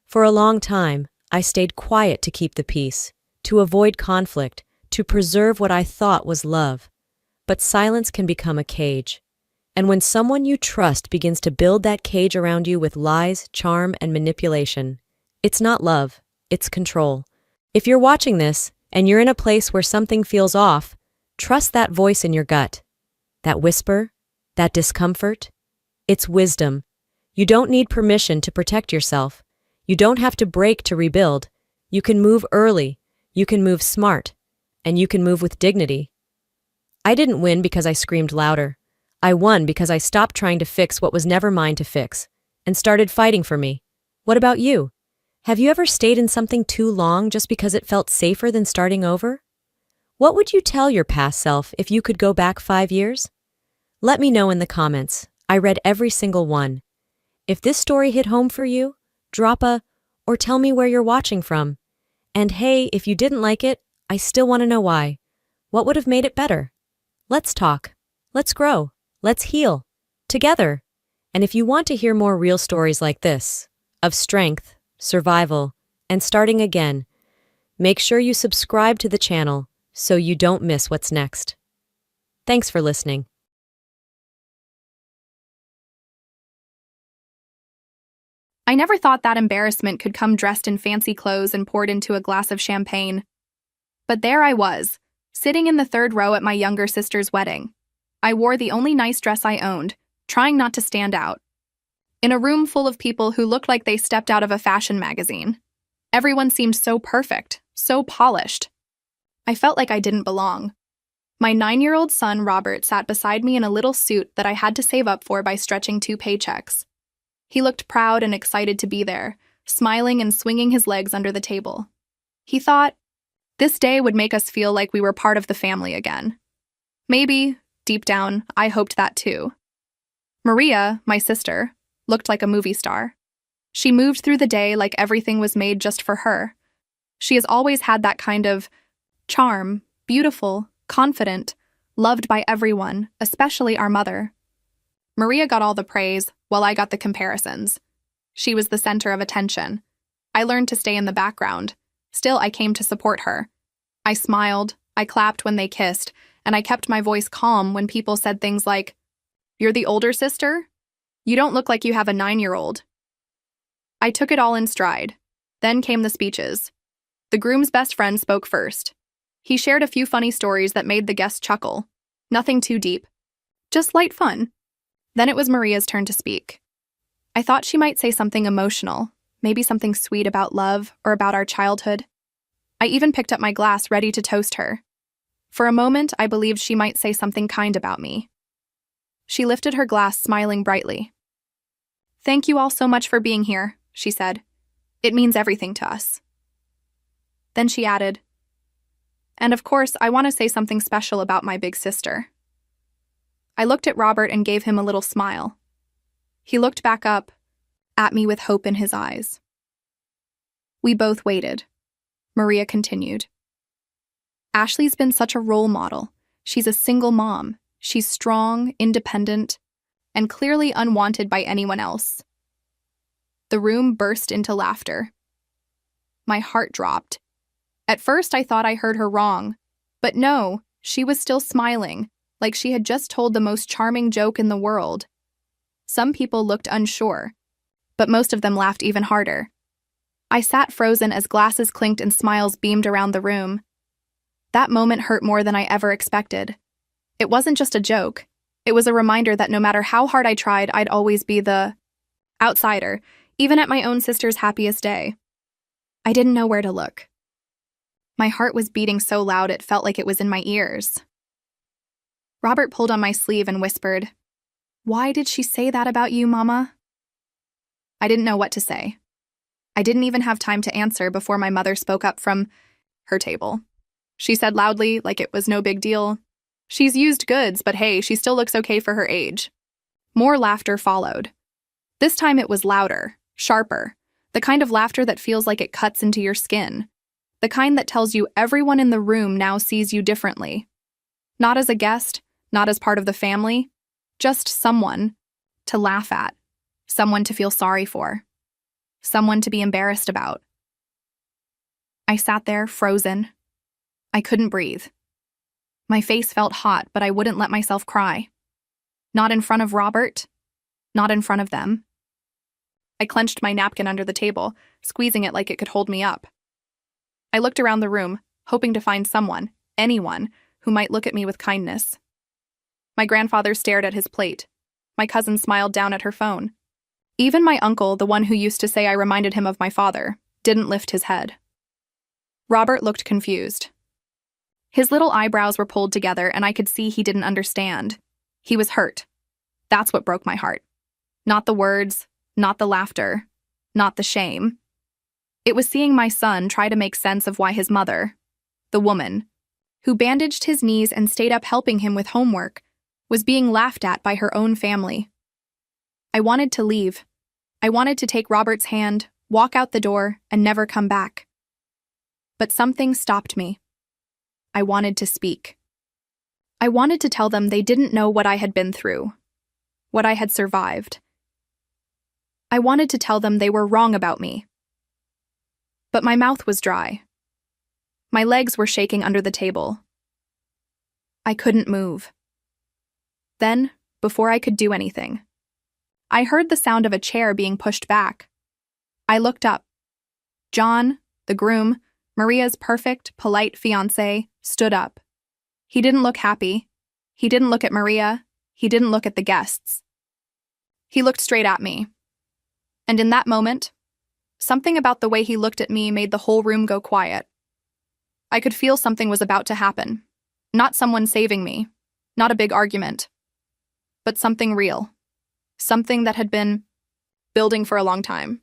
For a long time, I stayed quiet to keep the peace, to avoid conflict, to preserve what I thought was love. But silence can become a cage. And when someone you trust begins to build that cage around you with lies, charm, and manipulation, it's not love, it's control. If you're watching this, and you're in a place where something feels off, trust that voice in your gut. That whisper, that discomfort, it's wisdom. You don't need permission to protect yourself. You don't have to break to rebuild. You can move early, you can move smart, and you can move with dignity. I didn't win because I screamed louder. I won because I stopped trying to fix what was never mine to fix, and started fighting for me. What about you? Have you ever stayed in something too long just because it felt safer than starting over? What would you tell your past self if you could go back 5 years? Let me know in the comments. I read every single one. If this story hit home for you, drop a, or tell me where you're watching from. And hey, if you didn't like it, I still want to know why. What would have made it better? Let's talk. Let's grow. Let's heal. Together. And if you want to hear more real stories like this, of strength, survival, and starting again, make sure you subscribe to the channel so you don't miss what's next. Thanks for listening. I never thought that embarrassment could come dressed in fancy clothes and poured into a glass of champagne. But there I was, sitting in the third row at my younger sister's wedding. I wore the only nice dress I owned, trying not to stand out. In a room full of people who looked like they stepped out of a fashion magazine. Everyone seemed so perfect, so polished. I felt like I didn't belong. My 9-year-old son, Robert, sat beside me in a little suit that I had to save up for by stretching 2 paychecks. He looked proud and excited to be there, smiling and swinging his legs under the table. He thought, this day would make us feel like we were part of the family again. Maybe, deep down, I hoped that too. Maria, my sister, looked like a movie star. She moved through the day like everything was made just for her, She has always had that kind of charm, beautiful, confident, loved by everyone, especially our mother. Maria got all the praise, while I got the comparisons. She was the center of attention. I learned to stay in the background. Still, I came to support her. I smiled, I clapped when they kissed, and I kept my voice calm when people said things like, "You're the older sister? You don't look like you have a 9-year-old." I took it all in stride. Then came the speeches. The groom's best friend spoke first. He shared a few funny stories that made the guests chuckle. Nothing too deep. Just light fun. Then it was Maria's turn to speak. I thought she might say something emotional, maybe something sweet about love or about our childhood. I even picked up my glass ready to toast her. For a moment, I believed she might say something kind about me. She lifted her glass, smiling brightly. "Thank you all so much for being here," she said. "It means everything to us." Then she added, "And of course, I want to say something special about my big sister." I looked at Robert and gave him a little smile. He looked back up at me with hope in his eyes. We both waited. Maria continued. "Ashley's been such a role model. She's a single mom. She's strong, independent, and clearly unwanted by anyone else." The room burst into laughter. My heart dropped. At first, I thought I heard her wrong. But no, she was still smiling, like she had just told the most charming joke in the world. Some people looked unsure, but most of them laughed even harder. I sat frozen as glasses clinked and smiles beamed around the room. That moment hurt more than I ever expected. It wasn't just a joke. It was a reminder that no matter how hard I tried, I'd always be the outsider, even at my own sister's happiest day. I didn't know where to look. My heart was beating so loud it felt like it was in my ears. Robert pulled on my sleeve and whispered, "Why did she say that about you, Mama?" I didn't know what to say. I didn't even have time to answer before my mother spoke up from her table. She said loudly, like it was no big deal, "She's used goods, but hey, she still looks okay for her age." More laughter followed. This time it was louder, sharper, the kind of laughter that feels like it cuts into your skin, the kind that tells you everyone in the room now sees you differently. Not as a guest, not as part of the family, just someone to laugh at, someone to feel sorry for, someone to be embarrassed about. I sat there, frozen. I couldn't breathe. My face felt hot, but I wouldn't let myself cry. Not in front of Robert, not in front of them. I clenched my napkin under the table, squeezing it like it could hold me up. I looked around the room, hoping to find someone, anyone, who might look at me with kindness. My grandfather stared at his plate. My cousin smiled down at her phone. Even my uncle, the one who used to say I reminded him of my father, didn't lift his head. Robert looked confused. His little eyebrows were pulled together, and I could see he didn't understand. He was hurt. That's what broke my heart. Not the words, not the laughter, not the shame. It was seeing my son try to make sense of why his mother, the woman, who bandaged his knees and stayed up helping him with homework, was being laughed at by her own family. I wanted to leave. I wanted to take Robert's hand, walk out the door, and never come back. But something stopped me. I wanted to speak. I wanted to tell them they didn't know what I had been through, what I had survived. I wanted to tell them they were wrong about me. But my mouth was dry. My legs were shaking under the table. I couldn't move. Then, before I could do anything, I heard the sound of a chair being pushed back. I looked up. John, the groom, Maria's perfect, polite fiancé, stood up. He didn't look happy. He didn't look at Maria. He didn't look at the guests. He looked straight at me. And in that moment, something about the way he looked at me made the whole room go quiet. I could feel something was about to happen. Not someone saving me, not a big argument, but something real. Something that had been building for a long time.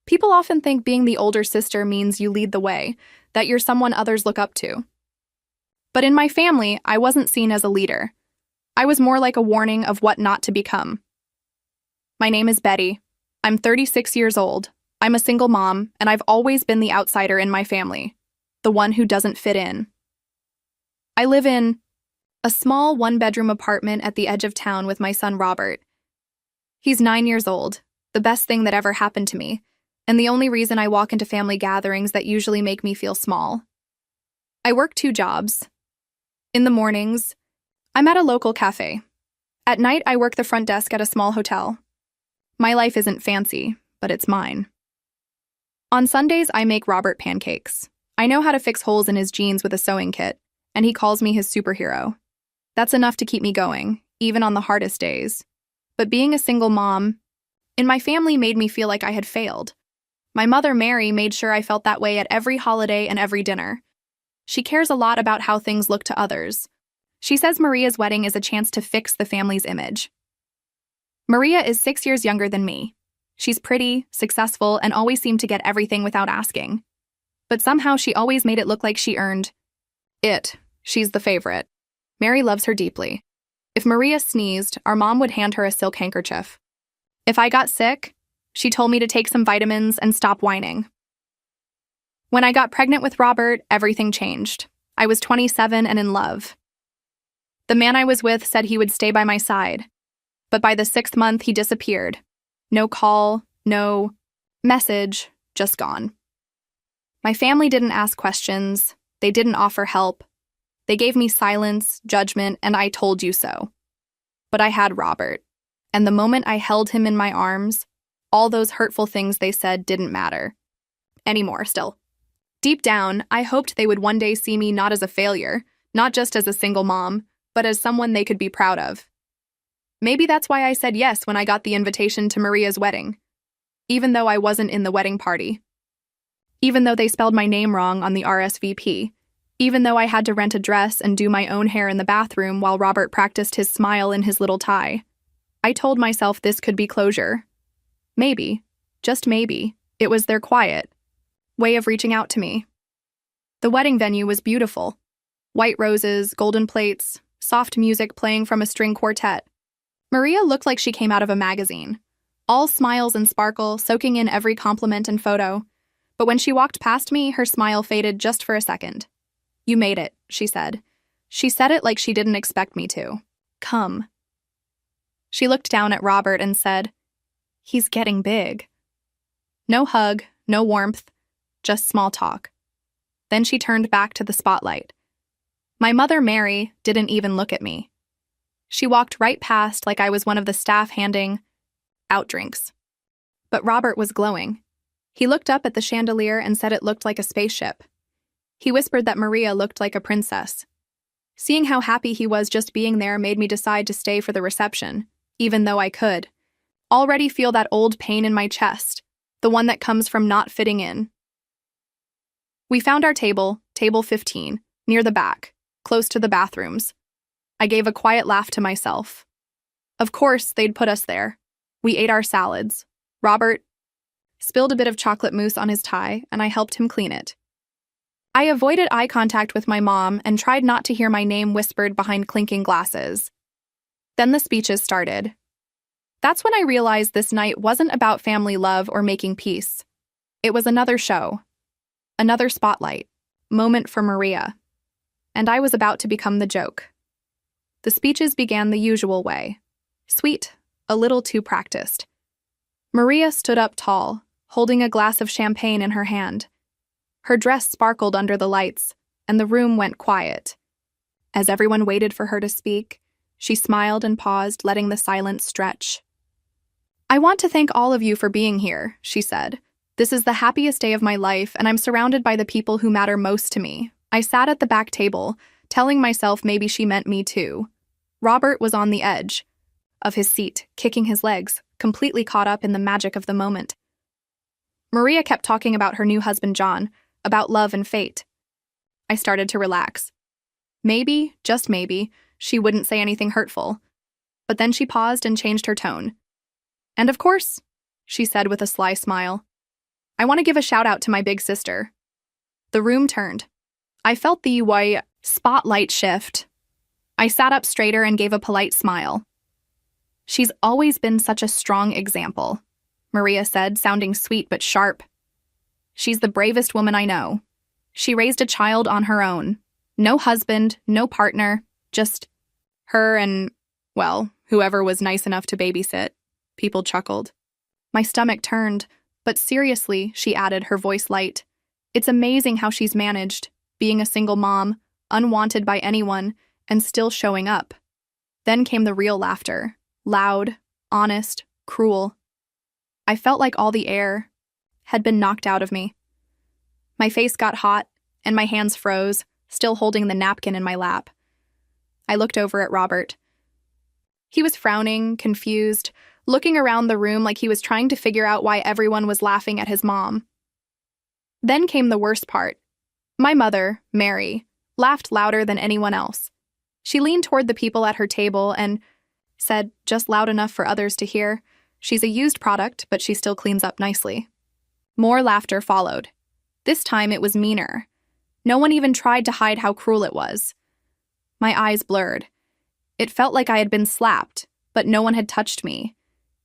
People often think being the older sister means you lead the way, that you're someone others look up to. But in my family, I wasn't seen as a leader. I was more like a warning of what not to become. My name is Betty. I'm 36 years old. I'm a single mom, and I've always been the outsider in my family, the one who doesn't fit in. I live in a small one-bedroom apartment at the edge of town with my son Robert. He's 9 years old, the best thing that ever happened to me, and the only reason I walk into family gatherings that usually make me feel small. I work 2 jobs. In the mornings, I'm at a local cafe. At night, I work the front desk at a small hotel. My life isn't fancy, but it's mine. On Sundays, I make Robert pancakes. I know how to fix holes in his jeans with a sewing kit, and he calls me his superhero. That's enough to keep me going, even on the hardest days. But being a single mom in my family made me feel like I had failed. My mother, Mary, made sure I felt that way at every holiday and every dinner. She cares a lot about how things look to others. She says Maria's wedding is a chance to fix the family's image. Maria is 6 years younger than me. She's pretty, successful, and always seemed to get everything without asking. But somehow she always made it look like she earned it. She's the favorite. Mary loves her deeply. If Maria sneezed, our mom would hand her a silk handkerchief. If I got sick, she told me to take some vitamins and stop whining. When I got pregnant with Robert, everything changed. I was 27 and in love. The man I was with said he would stay by my side. But by the 6th month, he disappeared. No call, no message, just gone. My family didn't ask questions. They didn't offer help. They gave me silence, judgment, and I told you so. But I had Robert, and the moment I held him in my arms, all those hurtful things they said didn't matter. Anymore, still. Deep down, I hoped they would one day see me not as a failure, not just as a single mom, but as someone they could be proud of. Maybe that's why I said yes when I got the invitation to Maria's wedding, even though I wasn't in the wedding party. Even though they spelled my name wrong on the RSVP. Even though I had to rent a dress and do my own hair in the bathroom while Robert practiced his smile in his little tie. I told myself this could be closure. Maybe, just maybe, it was their quiet way of reaching out to me. The wedding venue was beautiful. White roses, golden plates, soft music playing from a string quartet. Maria looked like she came out of a magazine. All smiles and sparkle, soaking in every compliment and photo. But when she walked past me, her smile faded just for a second. "You made it," she said. She said it like she didn't expect me to. "Come." She looked down at Robert and said, "He's getting big." No hug, no warmth, just small talk. Then she turned back to the spotlight. My mother, Mary, didn't even look at me. She walked right past like I was one of the staff handing out drinks. But Robert was glowing. He looked up at the chandelier and said it looked like a spaceship. He whispered that Maria looked like a princess. Seeing how happy he was just being there made me decide to stay for the reception, even though I could already feel that old pain in my chest, the one that comes from not fitting in. We found our table, table 15, near the back, close to the bathrooms. I gave a quiet laugh to myself. Of course, they'd put us there. We ate our salads. Robert spilled a bit of chocolate mousse on his tie, and I helped him clean it. I avoided eye contact with my mom and tried not to hear my name whispered behind clinking glasses. Then the speeches started. That's when I realized this night wasn't about family love or making peace. It was another show. Another spotlight. Moment for Maria. And I was about to become the joke. The speeches began the usual way. Sweet, a little too practiced. Maria stood up tall, holding a glass of champagne in her hand. Her dress sparkled under the lights, and the room went quiet. As everyone waited for her to speak, she smiled and paused, letting the silence stretch. "I want to thank all of you for being here," she said. "This is the happiest day of my life, and I'm surrounded by the people who matter most to me." I sat at the back table, telling myself maybe she meant me too. Robert was on the edge of his seat, kicking his legs, completely caught up in the magic of the moment. Maria kept talking about her new husband, John, about love and fate. I started to relax. Maybe, just maybe, she wouldn't say anything hurtful. But then she paused and changed her tone. "And of course," she said with a sly smile, "I want to give a shout out to my big sister." The room turned. I felt the spotlight shift. I sat up straighter and gave a polite smile. "She's always been such a strong example," Maria said, sounding sweet but sharp. She's the bravest woman I know. She raised a child on her own. No husband, no partner, just her and, well, whoever was nice enough to babysit. People chuckled. My stomach turned, but seriously, she added, her voice light. It's amazing how she's managed, being a single mom, unwanted by anyone, and still showing up. Then came the real laughter. Loud, honest, cruel. I felt like all the air had been knocked out of me. My face got hot, and my hands froze, still holding the napkin in my lap. I looked over at Robert. He was frowning, confused, looking around the room like he was trying to figure out why everyone was laughing at his mom. Then came the worst part. My mother, Mary, laughed louder than anyone else. She leaned toward the people at her table and said, just loud enough for others to hear, "She's a used product, but she still cleans up nicely." More laughter followed. This time it was meaner. No one even tried to hide how cruel it was. My eyes blurred. It felt like I had been slapped, but no one had touched me.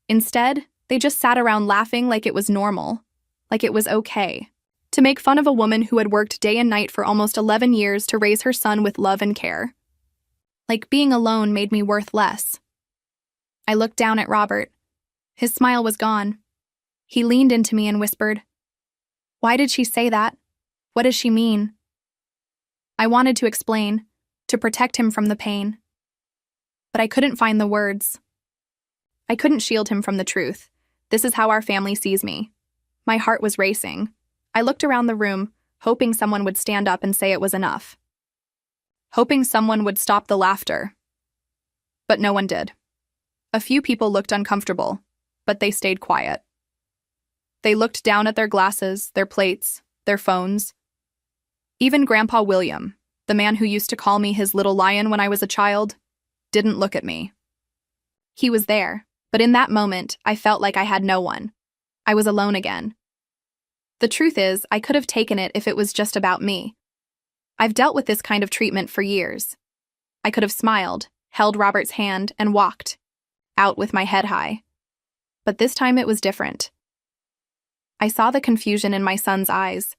Instead, they just sat around laughing like it was normal, like it was okay, to make fun of a woman who had worked day and night for almost 11 years to raise her son with love and care. Like being alone made me worth less. I looked down at Robert. His smile was gone. He leaned into me and whispered, "Why did she say that? What does she mean?" I wanted to explain, to protect him from the pain. But I couldn't find the words. I couldn't shield him from the truth. This is how our family sees me. My heart was racing. I looked around the room, hoping someone would stand up and say it was enough. Hoping someone would stop the laughter. But no one did. A few people looked uncomfortable, but they stayed quiet. They looked down at their glasses, their plates, their phones. Even Grandpa William, the man who used to call me his little lion when I was a child, didn't look at me. He was there, but in that moment, I felt like I had no one. I was alone again. The truth is, I could have taken it if it was just about me. I've dealt with this kind of treatment for years. I could have smiled, held Robert's hand, and walked out with my head high. But this time it was different. I saw the confusion in my son's eyes.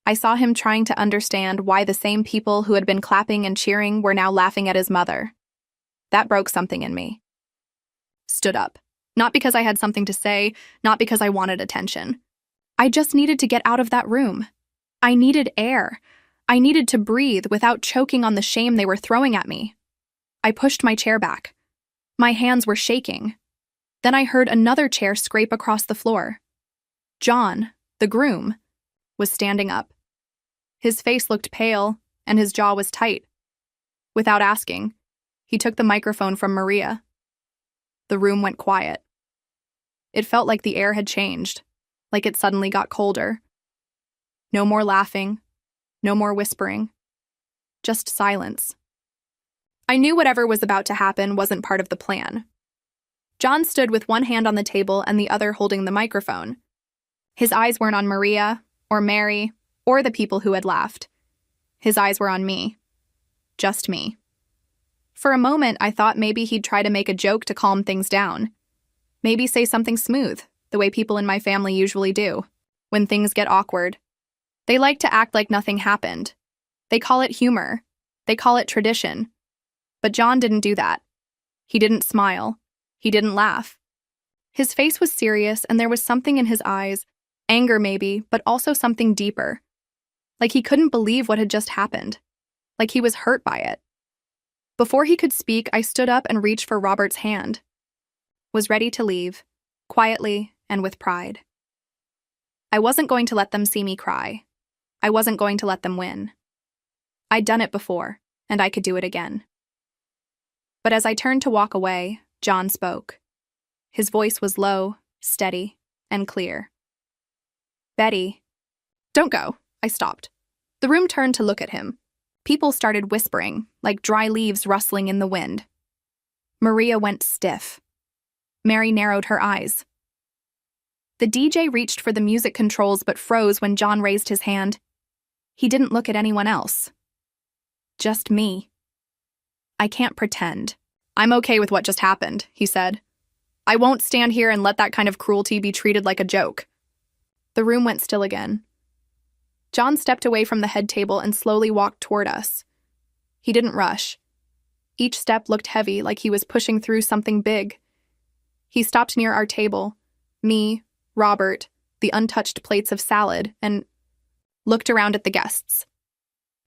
I saw him trying to understand why the same people who had been clapping and cheering were now laughing at his mother. That broke something in me. Stood up. Not because I had something to say, not because I wanted attention. I just needed to get out of that room. I needed air. I needed to breathe without choking on the shame they were throwing at me. I pushed my chair back. My hands were shaking. Then I heard another chair scrape across the floor. John, the groom, was standing up. His face looked pale, and his jaw was tight. Without asking, he took the microphone from Maria. The room went quiet. It felt like the air had changed, like it suddenly got colder. No more laughing, no more whispering, just silence. I knew whatever was about to happen wasn't part of the plan. John stood with one hand on the table and the other holding the microphone. His eyes weren't on Maria, or Mary, or the people who had laughed. His eyes were on me. Just me. For a moment, I thought maybe he'd try to make a joke to calm things down. Maybe say something smooth, the way people in my family usually do, when things get awkward. They like to act like nothing happened. They call it humor. They call it tradition. But John didn't do that. He didn't smile. He didn't laugh. His face was serious, and there was something in his eyes, anger maybe, but also something deeper. Like he couldn't believe what had just happened. Like he was hurt by it. Before he could speak, I stood up and reached for Robert's hand. Was ready to leave, quietly and with pride. I wasn't going to let them see me cry. I wasn't going to let them win. I'd done it before, and I could do it again. But as I turned to walk away, John spoke. His voice was low, steady, and clear. "Betty." "Don't go." I stopped. The room turned to look at him. People started whispering, like dry leaves rustling in the wind. Maria went stiff. Mary narrowed her eyes. The DJ reached for the music controls but froze when John raised his hand. He didn't look at anyone else. Just me. "I can't pretend. I'm okay with what just happened," he said. I won't stand here and let that kind of cruelty be treated like a joke. The room went still again. John stepped away from the head table and slowly walked toward us. He didn't rush. Each step looked heavy, like he was pushing through something big. He stopped near our table, me, Robert, the untouched plates of salad, and looked around at the guests.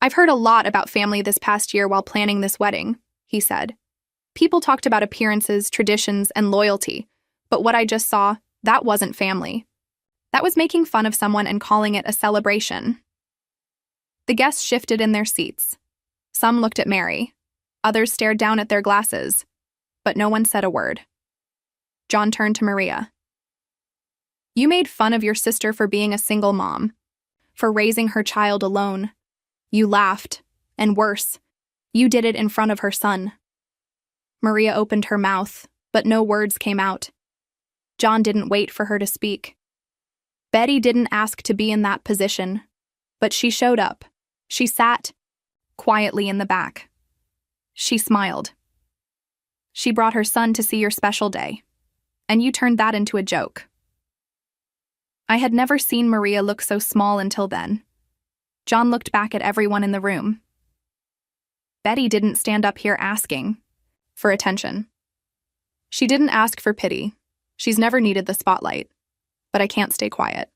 I've heard a lot about family this past year while planning this wedding, he said. People talked about appearances, traditions, and loyalty, but what I just saw, that wasn't family. That was making fun of someone and calling it a celebration. The guests shifted in their seats. Some looked at Mary. Others stared down at their glasses, but no one said a word. John turned to Maria. You made fun of your sister for being a single mom, for raising her child alone. You laughed, and worse, you did it in front of her son. Maria opened her mouth, but no words came out. John didn't wait for her to speak. Betty didn't ask to be in that position, but she showed up. She sat quietly in the back. She smiled. She brought her son to see your special day, and you turned that into a joke. I had never seen Maria look so small until then. John looked back at everyone in the room. Betty didn't stand up here asking for attention. She didn't ask for pity. She's never needed the spotlight. But I can't stay quiet.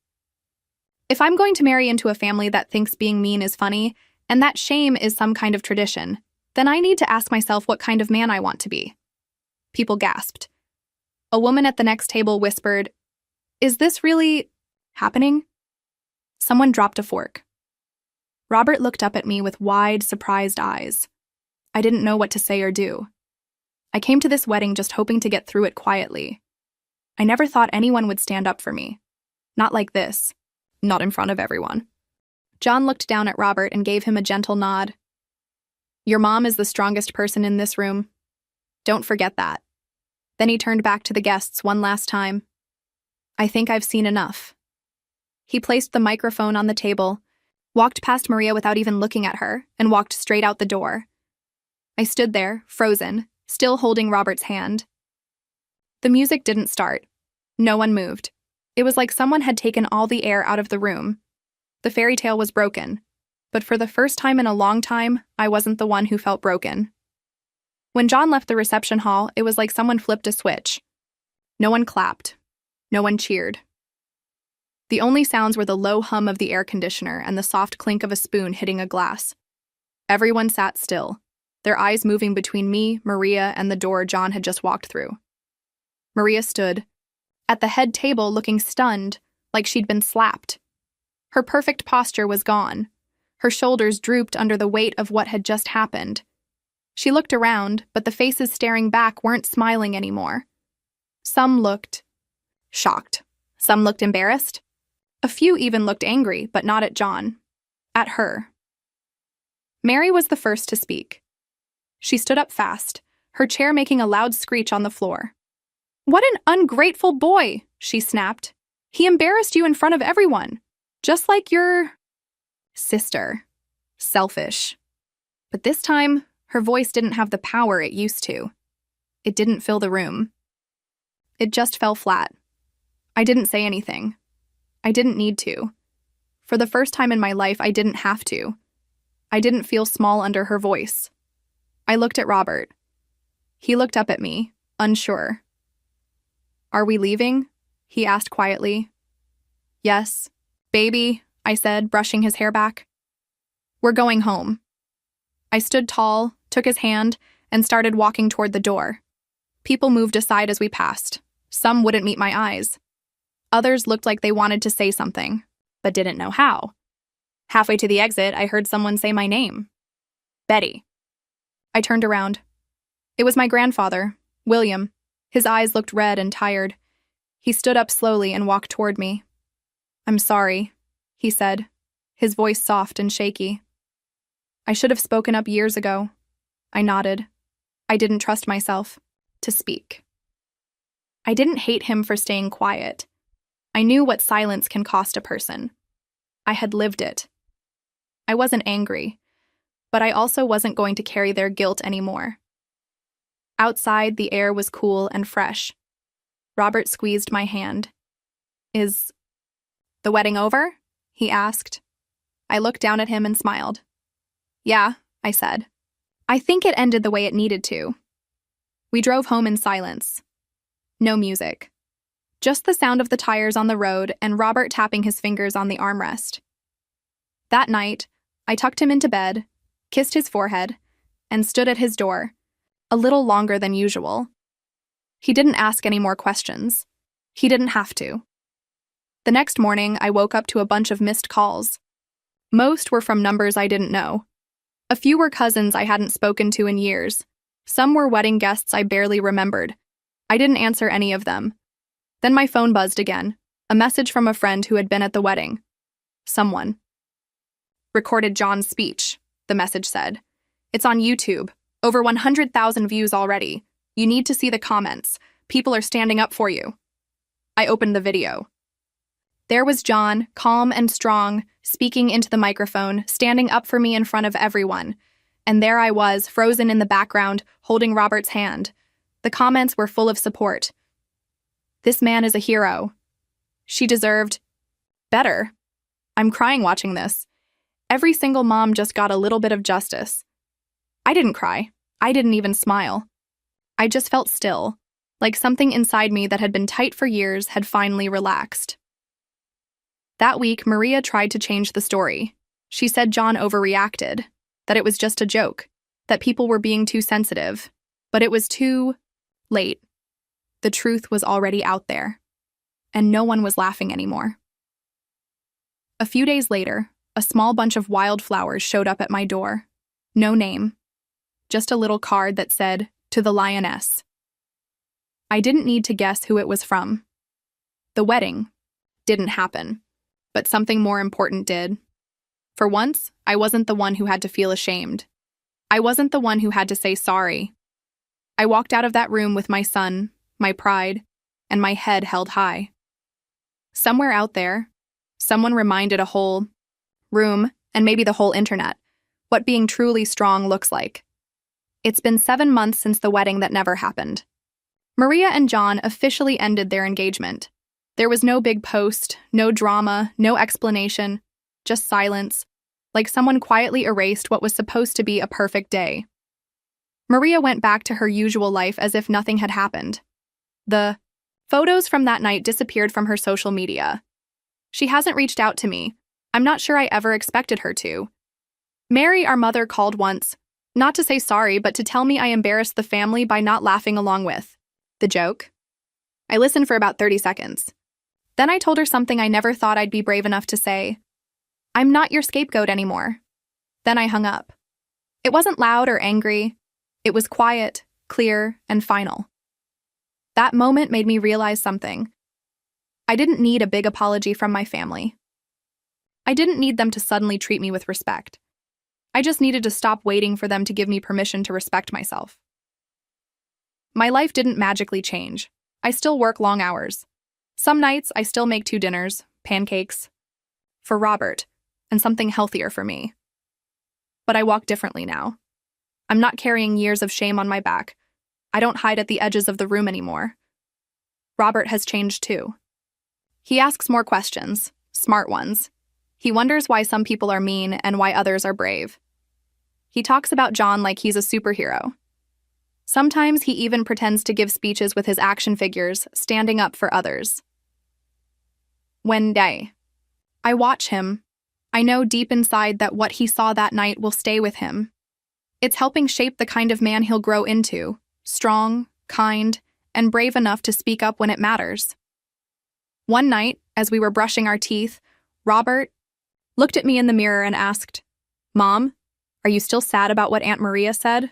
If I'm going to marry into a family that thinks being mean is funny, and that shame is some kind of tradition, then I need to ask myself what kind of man I want to be. People gasped. A woman at the next table whispered, "Is this really happening?" Someone dropped a fork. Robert looked up at me with wide, surprised eyes. I didn't know what to say or do. I came to this wedding just hoping to get through it quietly. I never thought anyone would stand up for me. Not like this. Not in front of everyone. John looked down at Robert and gave him a gentle nod. Your mom is the strongest person in this room. Don't forget that. Then he turned back to the guests one last time. I think I've seen enough. He placed the microphone on the table, walked past Maria without even looking at her, and walked straight out the door. I stood there, frozen, still holding Robert's hand. The music didn't start. No one moved. It was like someone had taken all the air out of the room. The fairy tale was broken. But for the first time in a long time, I wasn't the one who felt broken. When John left the reception hall, it was like someone flipped a switch. No one clapped. No one cheered. The only sounds were the low hum of the air conditioner and the soft clink of a spoon hitting a glass. Everyone sat still, their eyes moving between me, Maria, and the door John had just walked through. Maria stood at the head table looking stunned, like she'd been slapped. Her perfect posture was gone. Her shoulders drooped under the weight of what had just happened. She looked around, but the faces staring back weren't smiling anymore. Some looked shocked. Some looked embarrassed. A few even looked angry, but not at John. At her. Mary was the first to speak. She stood up fast, her chair making a loud screech on the floor. What an ungrateful boy, she snapped. He embarrassed you in front of everyone, just like your sister. Selfish. But this time, her voice didn't have the power it used to. It didn't fill the room. It just fell flat. I didn't say anything. I didn't need to. For the first time in my life, I didn't have to. I didn't feel small under her voice. I looked at Robert. He looked up at me, unsure. Are we leaving? He asked quietly. Yes. Baby, I said, brushing his hair back. We're going home. I stood tall, took his hand, and started walking toward the door. People moved aside as we passed. Some wouldn't meet my eyes. Others looked like they wanted to say something, but didn't know how. Halfway to the exit, I heard someone say my name. Betty. I turned around. It was my grandfather, William. His eyes looked red and tired. He stood up slowly and walked toward me. I'm sorry, he said, his voice soft and shaky. I should have spoken up years ago. I nodded. I didn't trust myself to speak. I didn't hate him for staying quiet. I knew what silence can cost a person. I had lived it. I wasn't angry, but I also wasn't going to carry their guilt anymore. Outside, the air was cool and fresh. Robert squeezed my hand. Is the wedding over? He asked. I looked down at him and smiled. Yeah, I said. I think it ended the way it needed to. We drove home in silence. No music. Just the sound of the tires on the road and Robert tapping his fingers on the armrest. That night, I tucked him into bed, kissed his forehead, and stood at his door, a little longer than usual. He didn't ask any more questions. He didn't have to. The next morning, I woke up to a bunch of missed calls. Most were from numbers I didn't know. A few were cousins I hadn't spoken to in years. Some were wedding guests I barely remembered. I didn't answer any of them. Then my phone buzzed again, a message from a friend who had been at the wedding. Someone recorded John's speech, the message said. It's on YouTube. Over 100,000 views already. You need to see the comments. People are standing up for you. I opened the video. There was John, calm and strong, speaking into the microphone, standing up for me in front of everyone. And there I was, frozen in the background, holding Robert's hand. The comments were full of support. This man is a hero. She deserved better. I'm crying watching this. Every single mom just got a little bit of justice. I didn't cry. I didn't even smile. I just felt still, like something inside me that had been tight for years had finally relaxed. That week, Maria tried to change the story. She said John overreacted, that it was just a joke, that people were being too sensitive. But it was too late. The truth was already out there, and no one was laughing anymore. A few days later, a small bunch of wildflowers showed up at my door. No name, just a little card that said, "To the Lioness." I didn't need to guess who it was from. The wedding didn't happen, but something more important did. For once, I wasn't the one who had to feel ashamed. I wasn't the one who had to say sorry. I walked out of that room with my son, my pride, and my head held high. Somewhere out there, someone reminded a whole room, and maybe the whole internet, what being truly strong looks like. It's been 7 months since the wedding that never happened. Maria and John officially ended their engagement. There was no big post, no drama, no explanation, just silence, like someone quietly erased what was supposed to be a perfect day. Maria went back to her usual life as if nothing had happened. The photos from that night disappeared from her social media. She hasn't reached out to me. I'm not sure I ever expected her to. Mary, our mother, called once, not to say sorry, but to tell me I embarrassed the family by not laughing along with the joke. I listened for about 30 seconds. Then I told her something I never thought I'd be brave enough to say. I'm not your scapegoat anymore. Then I hung up. It wasn't loud or angry. It was quiet, clear, and final. That moment made me realize something. I didn't need a big apology from my family. I didn't need them to suddenly treat me with respect. I just needed to stop waiting for them to give me permission to respect myself. My life didn't magically change. I still work long hours. Some nights, I still make 2 dinners, pancakes, for Robert, and something healthier for me. But I walk differently now. I'm not carrying years of shame on my back. I don't hide at the edges of the room anymore. Robert has changed too. He asks more questions, smart ones. He wonders why some people are mean and why others are brave. He talks about John like he's a superhero. Sometimes he even pretends to give speeches with his action figures, standing up for others. One day, I watch him. I know deep inside that what he saw that night will stay with him. It's helping shape the kind of man he'll grow into, strong, kind, and brave enough to speak up when it matters. One night, as we were brushing our teeth, Robert looked at me in the mirror and asked, "Mom, are you still sad about what Aunt Maria said?"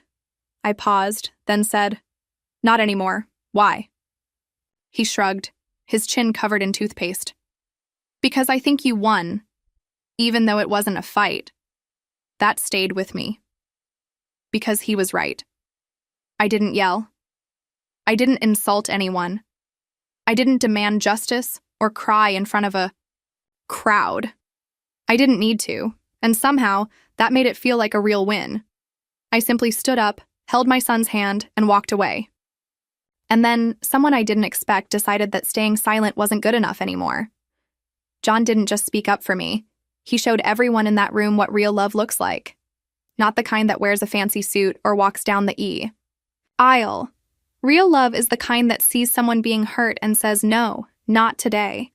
I paused, then said, "Not anymore. Why?" He shrugged, his chin covered in toothpaste. "Because I think you won, even though it wasn't a fight." That stayed with me. Because he was right. I didn't yell. I didn't insult anyone. I didn't demand justice or cry in front of a crowd. I didn't need to, and somehow that made it feel like a real win. I simply stood up, held my son's hand, and walked away. And then someone I didn't expect decided that staying silent wasn't good enough anymore. John didn't just speak up for me. He showed everyone in that room what real love looks like. Not the kind that wears a fancy suit or walks down the aisle. Real love is the kind that sees someone being hurt and says, "No, not today."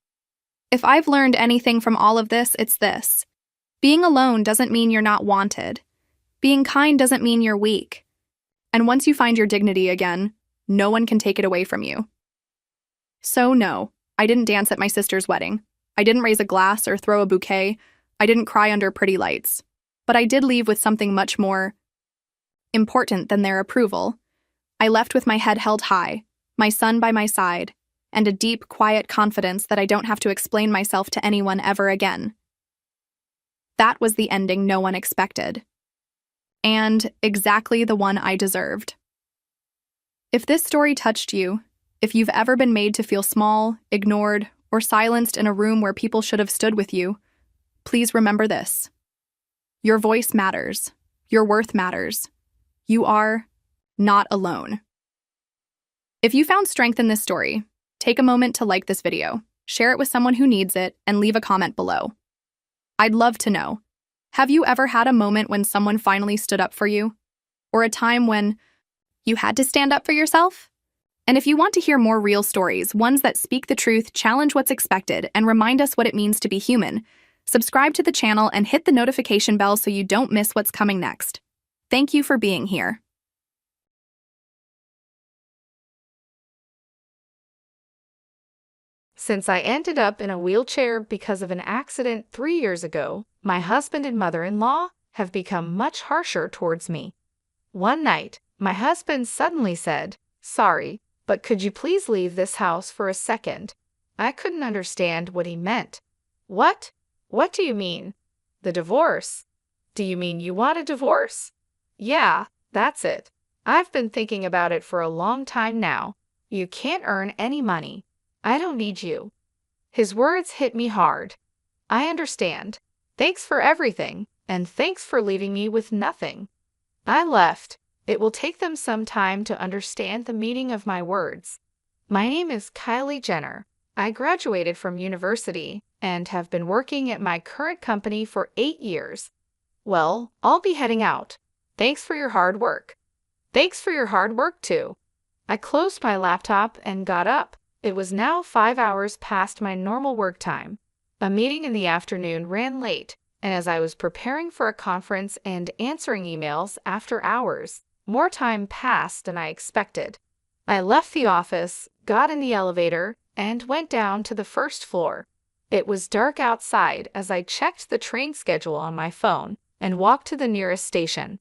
If I've learned anything from all of this, it's this. Being alone doesn't mean you're not wanted. Being kind doesn't mean you're weak. And once you find your dignity again, no one can take it away from you. So no, I didn't dance at my sister's wedding. I didn't raise a glass or throw a bouquet. I didn't cry under pretty lights. But I did leave with something much more important than their approval. I left with my head held high, my son by my side, and a deep, quiet confidence that I don't have to explain myself to anyone ever again. That was the ending no one expected. And exactly the one I deserved. If this story touched you, if you've ever been made to feel small, ignored, or silenced in a room where people should have stood with you, please remember this. Your voice matters. Your worth matters. You are not alone. If you found strength in this story, take a moment to like this video, share it with someone who needs it, and leave a comment below. I'd love to know, have you ever had a moment when someone finally stood up for you? Or a time when you had to stand up for yourself? And if you want to hear more real stories, ones that speak the truth, challenge what's expected, and remind us what it means to be human, subscribe to the channel and hit the notification bell so you don't miss what's coming next. Thank you for being here. Since I ended up in a wheelchair because of an accident 3 years ago, my husband and mother-in-law have become much harsher towards me. One night, my husband suddenly said, "Sorry, but could you please leave this house for a second?" I couldn't understand what he meant. What? What do you mean? The divorce? Do you mean you want a divorce? Yeah, that's it. I've been thinking about it for a long time now. You can't earn any money. I don't need you. His words hit me hard. I understand. Thanks for everything, and thanks for leaving me with nothing. I left. It will take them some time to understand the meaning of my words. My name is Kylie Jenner. I graduated from university and have been working at my current company for 8 years. Well, I'll be heading out. Thanks for your hard work. Thanks for your hard work, too. I closed my laptop and got up. It was now 5 hours past my normal work time. A meeting in the afternoon ran late, and as I was preparing for a conference and answering emails after hours, more time passed than I expected. I left the office, got in the elevator, and went down to the first floor. It was dark outside as I checked the train schedule on my phone and walked to the nearest station.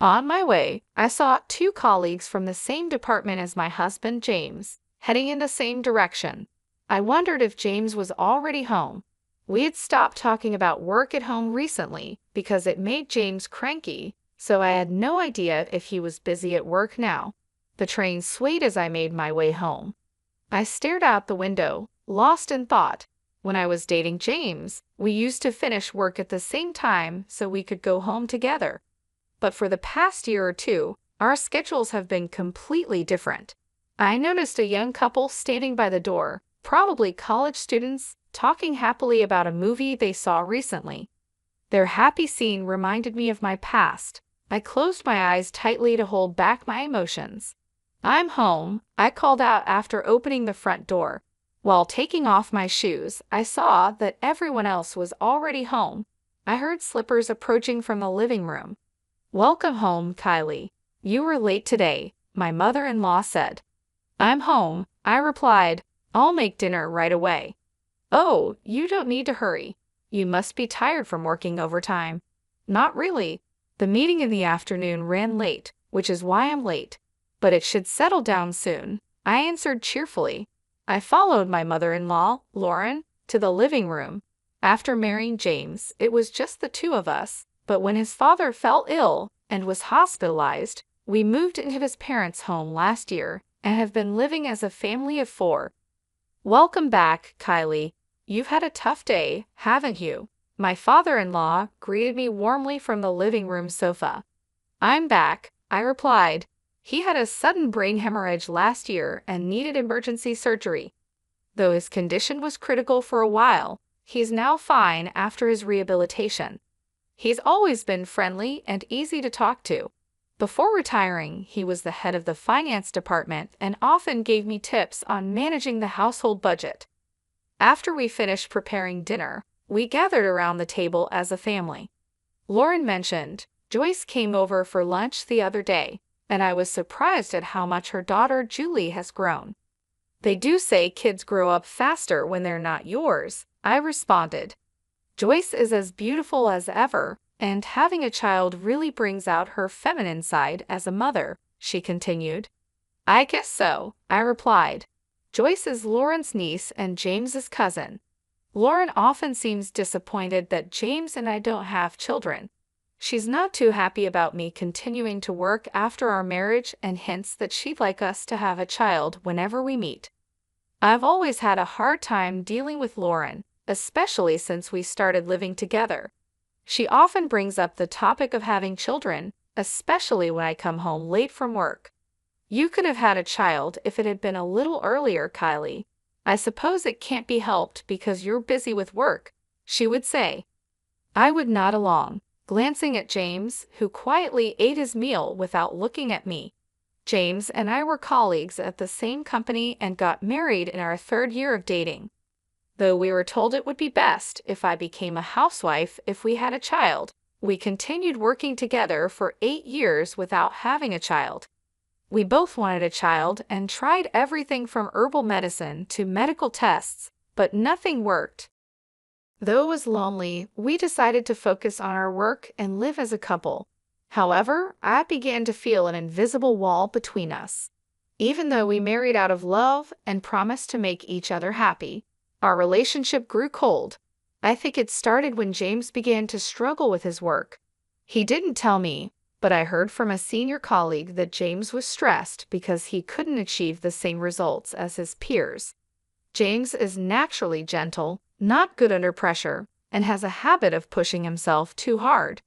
On my way, I saw 2 colleagues from the same department as my husband, James, heading in the same direction. I wondered if James was already home. We had stopped talking about work at home recently because it made James cranky, so I had no idea if he was busy at work now. The train swayed as I made my way home. I stared out the window, lost in thought. When I was dating James, we used to finish work at the same time so we could go home together. But for the past year or two, our schedules have been completely different. I noticed a young couple standing by the door, probably college students, talking happily about a movie they saw recently. Their happy scene reminded me of my past. I closed my eyes tightly to hold back my emotions. "I'm home," I called out after opening the front door. While taking off my shoes, I saw that everyone else was already home. I heard slippers approaching from the living room. "Welcome home, Kylie. You were late today," my mother-in-law said. "I'm home," I replied. "I'll make dinner right away." "Oh, you don't need to hurry. You must be tired from working overtime." "Not really. The meeting in the afternoon ran late, which is why I'm late. But it should settle down soon," I answered cheerfully. I followed my mother-in-law, Lauren, to the living room. After marrying James, it was just the 2 of us, but when his father fell ill and was hospitalized, we moved into his parents' home last year and have been living as a family of 4. "Welcome back, Kylie. You've had a tough day, haven't you?" My father-in-law greeted me warmly from the living room sofa. "I'm back," I replied. He had a sudden brain hemorrhage last year and needed emergency surgery. Though his condition was critical for a while, he's now fine after his rehabilitation. He's always been friendly and easy to talk to. Before retiring, he was the head of the finance department and often gave me tips on managing the household budget. After we finished preparing dinner, we gathered around the table as a family. Lauren mentioned, Joyce came over for lunch the other day, and I was surprised at how much her daughter Julie has grown. They do say kids grow up faster when they're not yours, I responded. Joyce is as beautiful as ever, and having a child really brings out her feminine side as a mother, she continued. I guess so, I replied. Joyce is Lauren's niece and James's cousin. Lauren often seems disappointed that James and I don't have children. She's not too happy about me continuing to work after our marriage and hints that she'd like us to have a child whenever we meet. I've always had a hard time dealing with Lauren, especially since we started living together. She often brings up the topic of having children, especially when I come home late from work. You could have had a child if it had been a little earlier, Kylie. I suppose it can't be helped because you're busy with work, she would say. I would nod along, glancing at James, who quietly ate his meal without looking at me. James and I were colleagues at the same company and got married in our 3rd year of dating. Though we were told it would be best if I became a housewife if we had a child, we continued working together for 8 years without having a child. We both wanted a child and tried everything from herbal medicine to medical tests, but nothing worked. Though it was lonely, we decided to focus on our work and live as a couple. However, I began to feel an invisible wall between us. Even though we married out of love and promised to make each other happy, our relationship grew cold. I think it started when James began to struggle with his work. He didn't tell me, but I heard from a senior colleague that James was stressed because he couldn't achieve the same results as his peers. James is naturally gentle, not good under pressure, and has a habit of pushing himself too hard.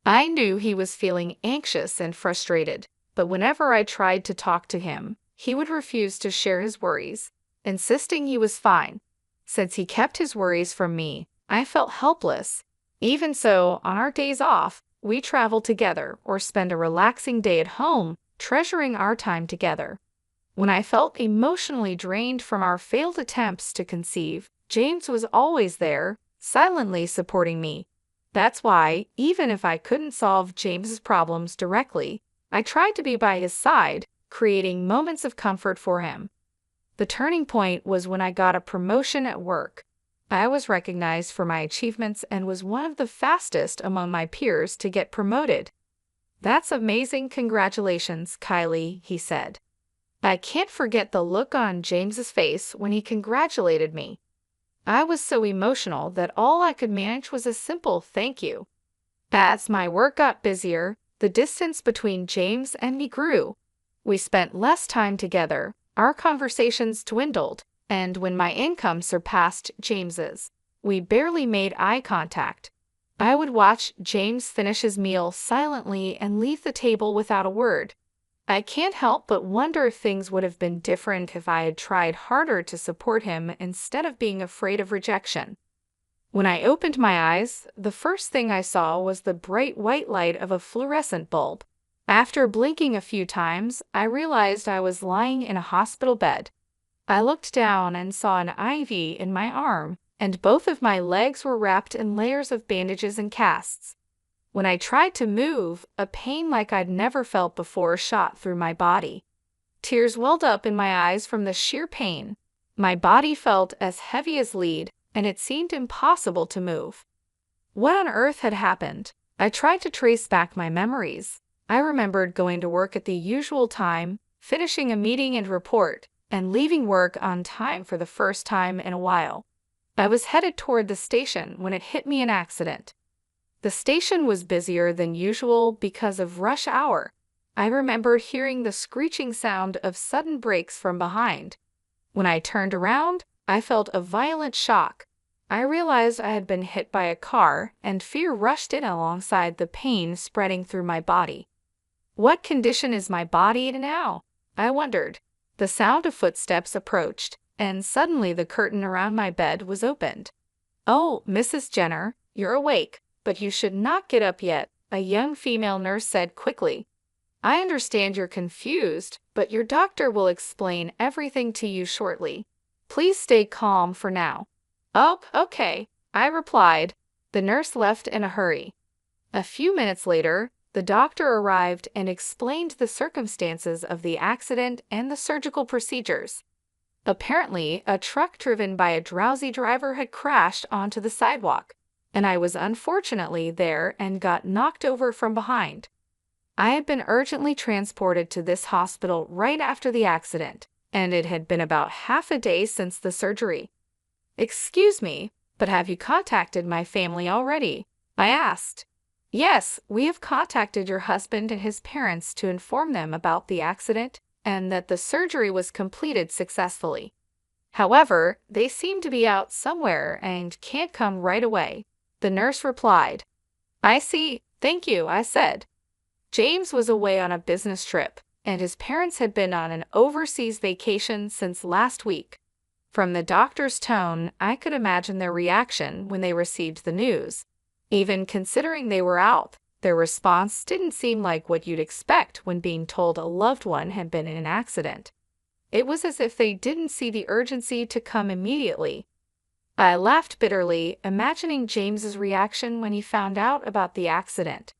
I knew he was feeling anxious and frustrated, but whenever I tried to talk to him, he would refuse to share his worries, insisting he was fine. Since he kept his worries from me, I felt helpless. Even so, on our days off, we travel together or spend a relaxing day at home, treasuring our time together. When I felt emotionally drained from our failed attempts to conceive, James was always there, silently supporting me. That's why, even if I couldn't solve James's problems directly, I tried to be by his side, creating moments of comfort for him. The turning point was when I got a promotion at work. I was recognized for my achievements and was one of the fastest among my peers to get promoted. That's amazing, congratulations, Kylie, he said. I can't forget the look on James's face when he congratulated me. I was so emotional that all I could manage was a simple thank you. As my work got busier, the distance between James and me grew. We spent less time together, our conversations dwindled, and when my income surpassed James's, we barely made eye contact. I would watch James finish his meal silently and leave the table without a word. I can't help but wonder if things would have been different if I had tried harder to support him instead of being afraid of rejection. When I opened my eyes, the first thing I saw was the bright white light of a fluorescent bulb. After blinking a few times, I realized I was lying in a hospital bed. I looked down and saw an IV in my arm, and both of my legs were wrapped in layers of bandages and casts. When I tried to move, a pain like I'd never felt before shot through my body. Tears welled up in my eyes from the sheer pain. My body felt as heavy as lead, and it seemed impossible to move. What on earth had happened? I tried to trace back my memories. I remembered going to work at the usual time, finishing a meeting and report, and leaving work on time for the first time in a while. I was headed toward the station when it hit me an accident. The station was busier than usual because of rush hour. I remembered hearing the screeching sound of sudden brakes from behind. When I turned around, I felt a violent shock. I realized I had been hit by a car, and fear rushed in alongside the pain spreading through my body. What condition is my body in now? I wondered. The sound of footsteps approached, and suddenly the curtain around my bed was opened. "Oh, Mrs. Jenner, you're awake, but you should not get up yet," a young female nurse said quickly. "I understand you're confused, but your doctor will explain everything to you shortly. Please stay calm for now." "Oh, okay," I replied. The nurse left in a hurry. A few minutes later, the doctor arrived and explained the circumstances of the accident and the surgical procedures. Apparently, a truck driven by a drowsy driver had crashed onto the sidewalk, and I was unfortunately there and got knocked over from behind. I had been urgently transported to this hospital right after the accident, and it had been about half a day since the surgery. "Excuse me, but have you contacted my family already?" I asked. "Yes, we have contacted your husband and his parents to inform them about the accident and that the surgery was completed successfully. However, they seem to be out somewhere and can't come right away," the nurse replied. "I see, thank you," I said. James was away on a business trip, and his parents had been on an overseas vacation since last week. From the doctor's tone, I could imagine their reaction when they received the news. Even considering they were out, their response didn't seem like what you'd expect when being told a loved one had been in an accident. It was as if they didn't see the urgency to come immediately. I laughed bitterly, imagining James's reaction when he found out about the accident.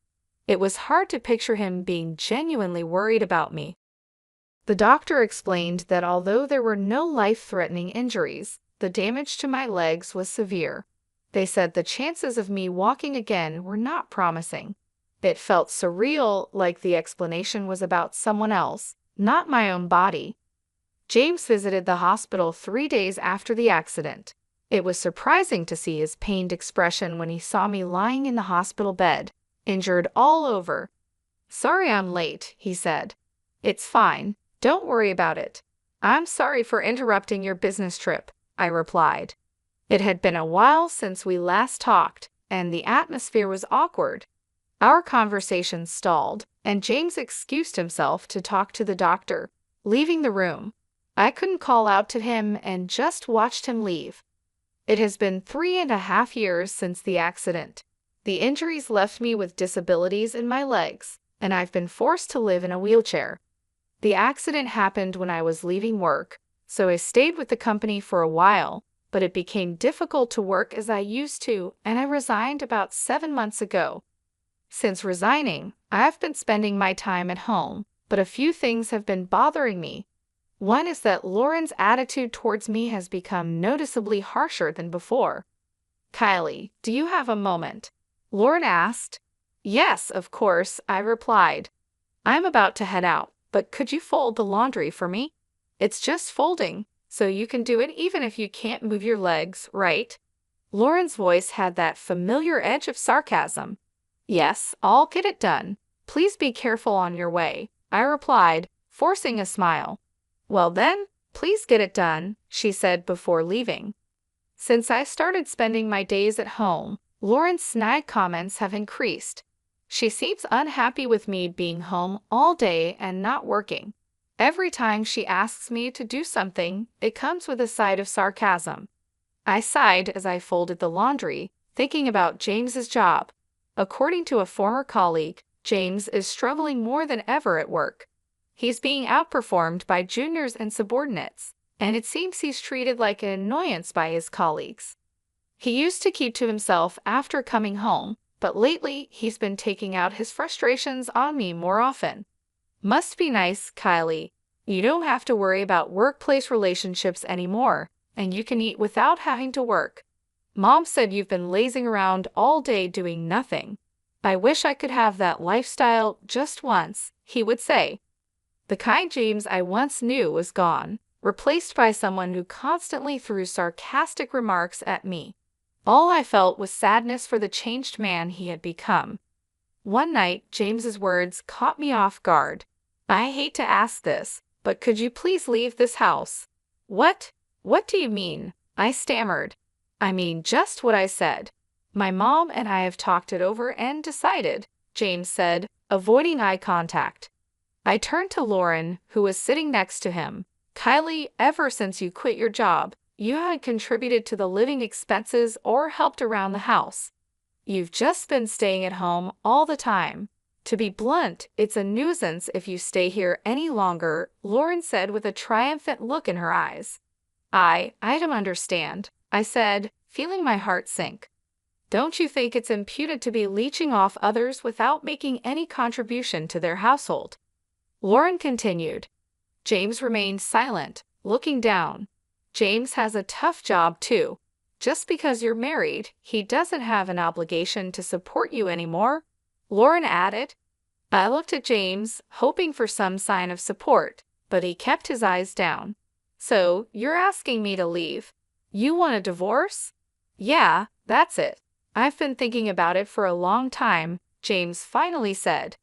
It was hard to picture him being genuinely worried about me. The doctor explained that although there were no life-threatening injuries, the damage to my legs was severe. They said the chances of me walking again were not promising. It felt surreal, like the explanation was about someone else, not my own body. James visited the hospital 3 days after the accident. It was surprising to see his pained expression when he saw me lying in the hospital bed, injured all over. "Sorry I'm late," he said. "It's fine. Don't worry about it." "I'm sorry for interrupting your business trip," I replied. It had been a while since we last talked, and the atmosphere was awkward. Our conversation stalled, and James excused himself to talk to the doctor, leaving the room. I couldn't call out to him and just watched him leave. It has been 3.5 years since the accident. The injuries left me with disabilities in my legs, and I've been forced to live in a wheelchair. The accident happened when I was leaving work, so I stayed with the company for a while, but it became difficult to work as I used to, and I resigned about 7 months ago. Since resigning, I've been spending my time at home, but a few things have been bothering me. One is that Lauren's attitude towards me has become noticeably harsher than before. "Kylie, do you have a moment?" Lauren asked. "Yes, of course," I replied. "I'm about to head out, but could you fold the laundry for me? It's just folding, so you can do it even if you can't move your legs, right?" Lauren's voice had that familiar edge of sarcasm. "Yes, I'll get it done. Please be careful on your way," I replied, forcing a smile. "Well then, please get it done," she said before leaving. Since I started spending my days at home, Lauren's snide comments have increased. She seems unhappy with me being home all day and not working. Every time she asks me to do something, it comes with a side of sarcasm. I sighed as I folded the laundry, thinking about James's job. According to a former colleague, James is struggling more than ever at work. He's being outperformed by juniors and subordinates, and it seems he's treated like an annoyance by his colleagues. He used to keep to himself after coming home, but lately he's been taking out his frustrations on me more often. Must be nice, Kylie. You don't have to worry about workplace relationships anymore, and you can eat without having to work. Mom said you've been lazing around all day doing nothing. I wish I could have that lifestyle just once, he would say. The kind James I once knew was gone, replaced by someone who constantly threw sarcastic remarks at me. All I felt was sadness for the changed man he had become. One night, James's words caught me off guard. "I hate to ask this, but could you please leave this house?" "What? What do you mean?" I stammered. "I mean just what I said. My mom and I have talked it over and decided. James said, avoiding eye contact. I turned to Lauren, who was sitting next to him. Kylie, ever since you quit your job, you haven't contributed to the living expenses or helped around the house. You've just been staying at home all the time. To be blunt, it's a nuisance if you stay here any longer, Lauren said with a triumphant look in her eyes. I don't understand, I said, feeling my heart sink. Don't you think it's imputed to be leeching off others without making any contribution to their household? Lauren continued. James remained silent, looking down. James has a tough job too. Just because you're married, he doesn't have an obligation to support you anymore, Lauren added. I looked at James, hoping for some sign of support, but he kept his eyes down. So, you're asking me to leave? You want a divorce? Yeah, that's it. I've been thinking about it for a long time, James finally said.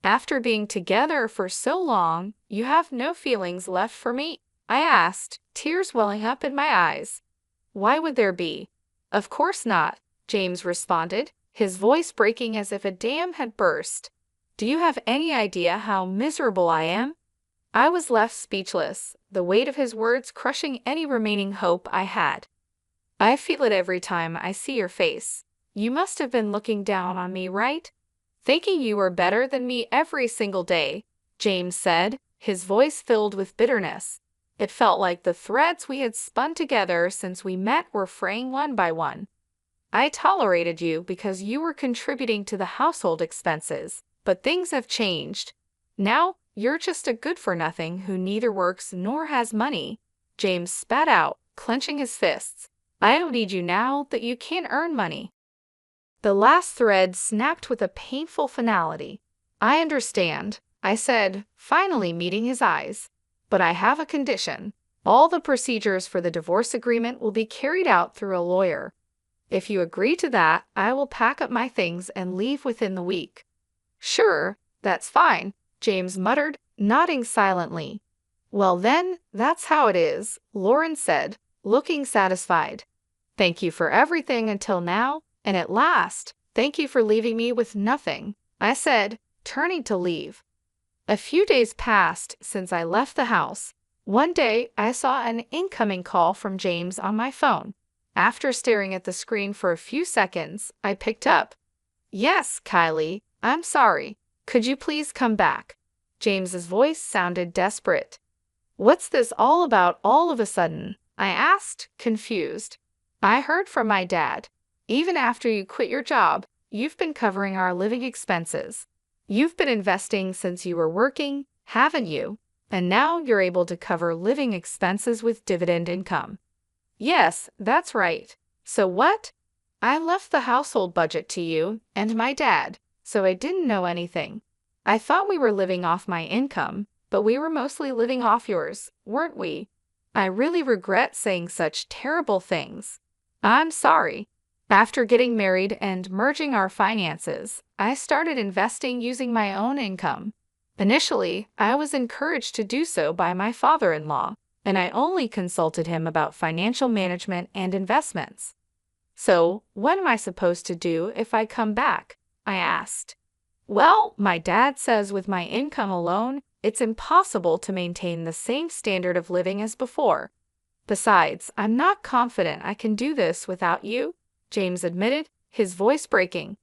After being together for so long, you have no feelings left for me? I asked, tears welling up in my eyes. Why would there be? Of course not, James responded, his voice breaking as if a dam had burst. Do you have any idea how miserable I am? I was left speechless, the weight of his words crushing any remaining hope I had. I feel it every time I see your face. You must have been looking down on me, right? Thinking you were better than me every single day, James said, his voice filled with bitterness. It felt like the threads we had spun together since we met were fraying one by one. I tolerated you because you were contributing to the household expenses, but things have changed. Now, you're just a good-for-nothing who neither works nor has money, James spat out, clenching his fists. I don't need you now that you can't earn money. The last thread snapped with a painful finality. I understand, I said, finally meeting his eyes. But I have a condition. All the procedures for the divorce agreement will be carried out through a lawyer. If you agree to that, I will pack up my things and leave within the week. Sure, that's fine, James muttered, nodding silently. Well then, that's how it is, Lauren said, looking satisfied. Thank you for everything until now, and at last, thank you for leaving me with nothing, I said, turning to leave. A few days passed since I left the house. One day, I saw an incoming call from James on my phone. After staring at the screen for a few seconds, I picked up. Yes, Kylie, I'm sorry. Could you please come back? James's voice sounded desperate. What's this all about all of a sudden? I asked, confused. I heard from my dad. Even after you quit your job, you've been covering our living expenses. You've been investing since you were working, haven't you? And now you're able to cover living expenses with dividend income. Yes, that's right. So what? I left the household budget to you and my dad, so I didn't know anything. I thought we were living off my income, but we were mostly living off yours, weren't we? I really regret saying such terrible things. I'm sorry. After getting married and merging our finances, I started investing using my own income. Initially, I was encouraged to do so by my father-in-law, and I only consulted him about financial management and investments. So, what am I supposed to do if I come back? I asked. Well, my dad says with my income alone, it's impossible to maintain the same standard of living as before. Besides, I'm not confident I can do this without you, James admitted, his voice breaking.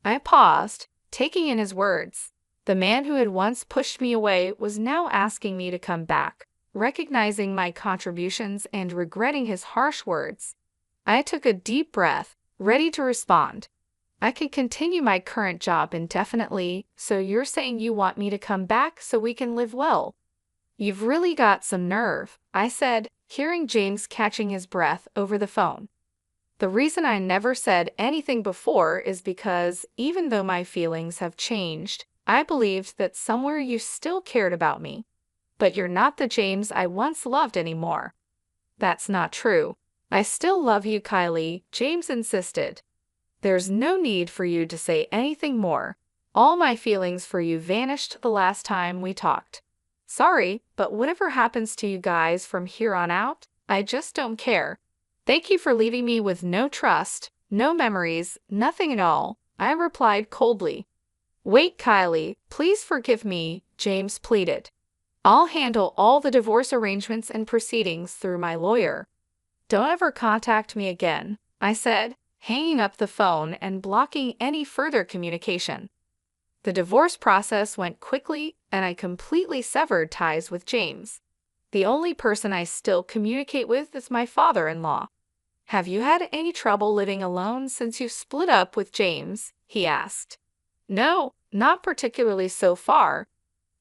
I paused, taking in his words. The man who had once pushed me away was now asking me to come back, recognizing my contributions and regretting his harsh words. I took a deep breath, ready to respond. I can continue my current job indefinitely, so you're saying you want me to come back so we can live well? You've really got some nerve, I said, hearing James catching his breath over the phone. The reason I never said anything before is because, even though my feelings have changed, I believed that somewhere you still cared about me. But you're not the James I once loved anymore. That's not true. I still love you, Kylie, James insisted. There's no need for you to say anything more. All my feelings for you vanished the last time we talked. Sorry, but whatever happens to you guys from here on out, I just don't care. Thank you for leaving me with no trust, no memories, nothing at all, I replied coldly. Wait, Kylie, please forgive me, James pleaded. I'll handle all the divorce arrangements and proceedings through my lawyer. Don't ever contact me again, I said, hanging up the phone and blocking any further communication. The divorce process went quickly, and I completely severed ties with James. The only person I still communicate with is my father-in-law. Have you had any trouble living alone since you split up with James? He asked. No, not particularly so far.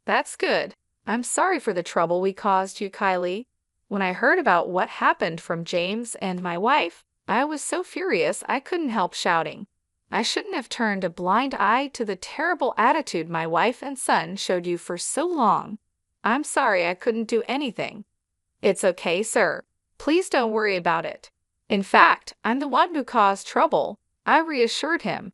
That's good. I'm sorry for the trouble we caused you, Kylie. When I heard about what happened from James and my wife, I was so furious I couldn't help shouting. I shouldn't have turned a blind eye to the terrible attitude my wife and son showed you for so long. I'm sorry I couldn't do anything. It's okay, sir. Please don't worry about it. In fact, I'm the one who caused trouble, I reassured him.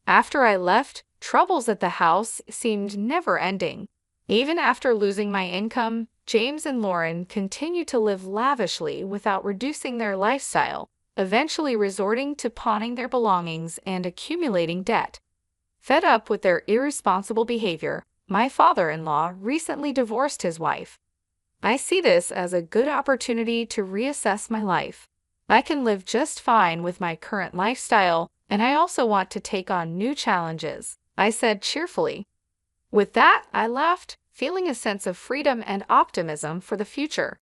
After I left, troubles at the house seemed never-ending. Even after losing my income, James and Lauren continued to live lavishly without reducing their lifestyle, eventually resorting to pawning their belongings and accumulating debt. Fed up with their irresponsible behavior, my father-in-law recently divorced his wife. I see this as a good opportunity to reassess my life. I can live just fine with my current lifestyle, and I also want to take on new challenges, I said cheerfully. With that, I laughed, feeling a sense of freedom and optimism for the future.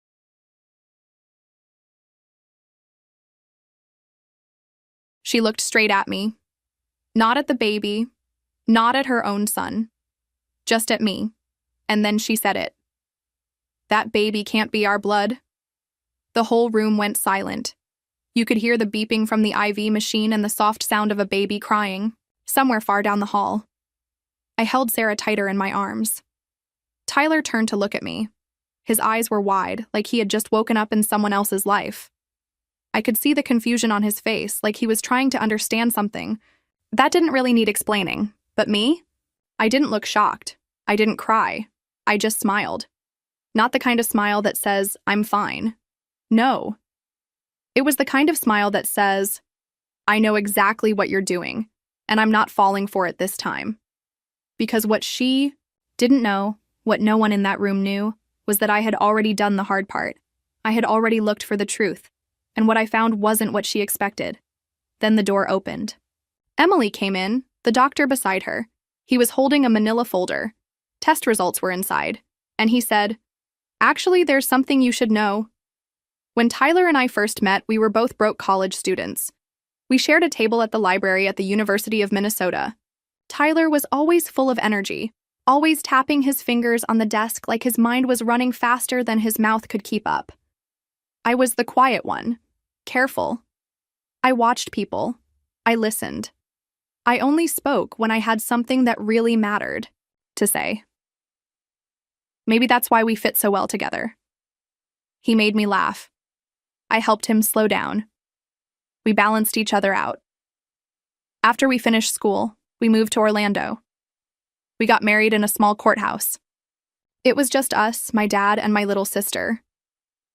She looked straight at me. Not at the baby, not at her own son. Just at me. And then she said it. That baby can't be our blood. The whole room went silent. You could hear the beeping from the IV machine and the soft sound of a baby crying, somewhere far down the hall. I held Sarah tighter in my arms. Tyler turned to look at me. His eyes were wide, like he had just woken up in someone else's life. I could see the confusion on his face, like he was trying to understand something. That didn't really need explaining. But me? I didn't look shocked. I didn't cry. I just smiled. Not the kind of smile that says, I'm fine. No. It was the kind of smile that says, I know exactly what you're doing, and I'm not falling for it this time. Because what she didn't know, what no one in that room knew, was that I had already done the hard part. I had already looked for the truth, and what I found wasn't what she expected. Then the door opened. Emily came in, the doctor beside her. He was holding a manila folder. Test results were inside, and he said, Actually, there's something you should know. When Tyler and I first met, we were both broke college students. We shared a table at the library at the University of Minnesota. Tyler was always full of energy, always tapping his fingers on the desk like his mind was running faster than his mouth could keep up. I was the quiet one, careful. I watched people. I listened. I only spoke when I had something that really mattered to say. Maybe that's why we fit so well together. He made me laugh. I helped him slow down. We balanced each other out. After we finished school, we moved to Orlando. We got married in a small courthouse. It was just us, my dad, and my little sister.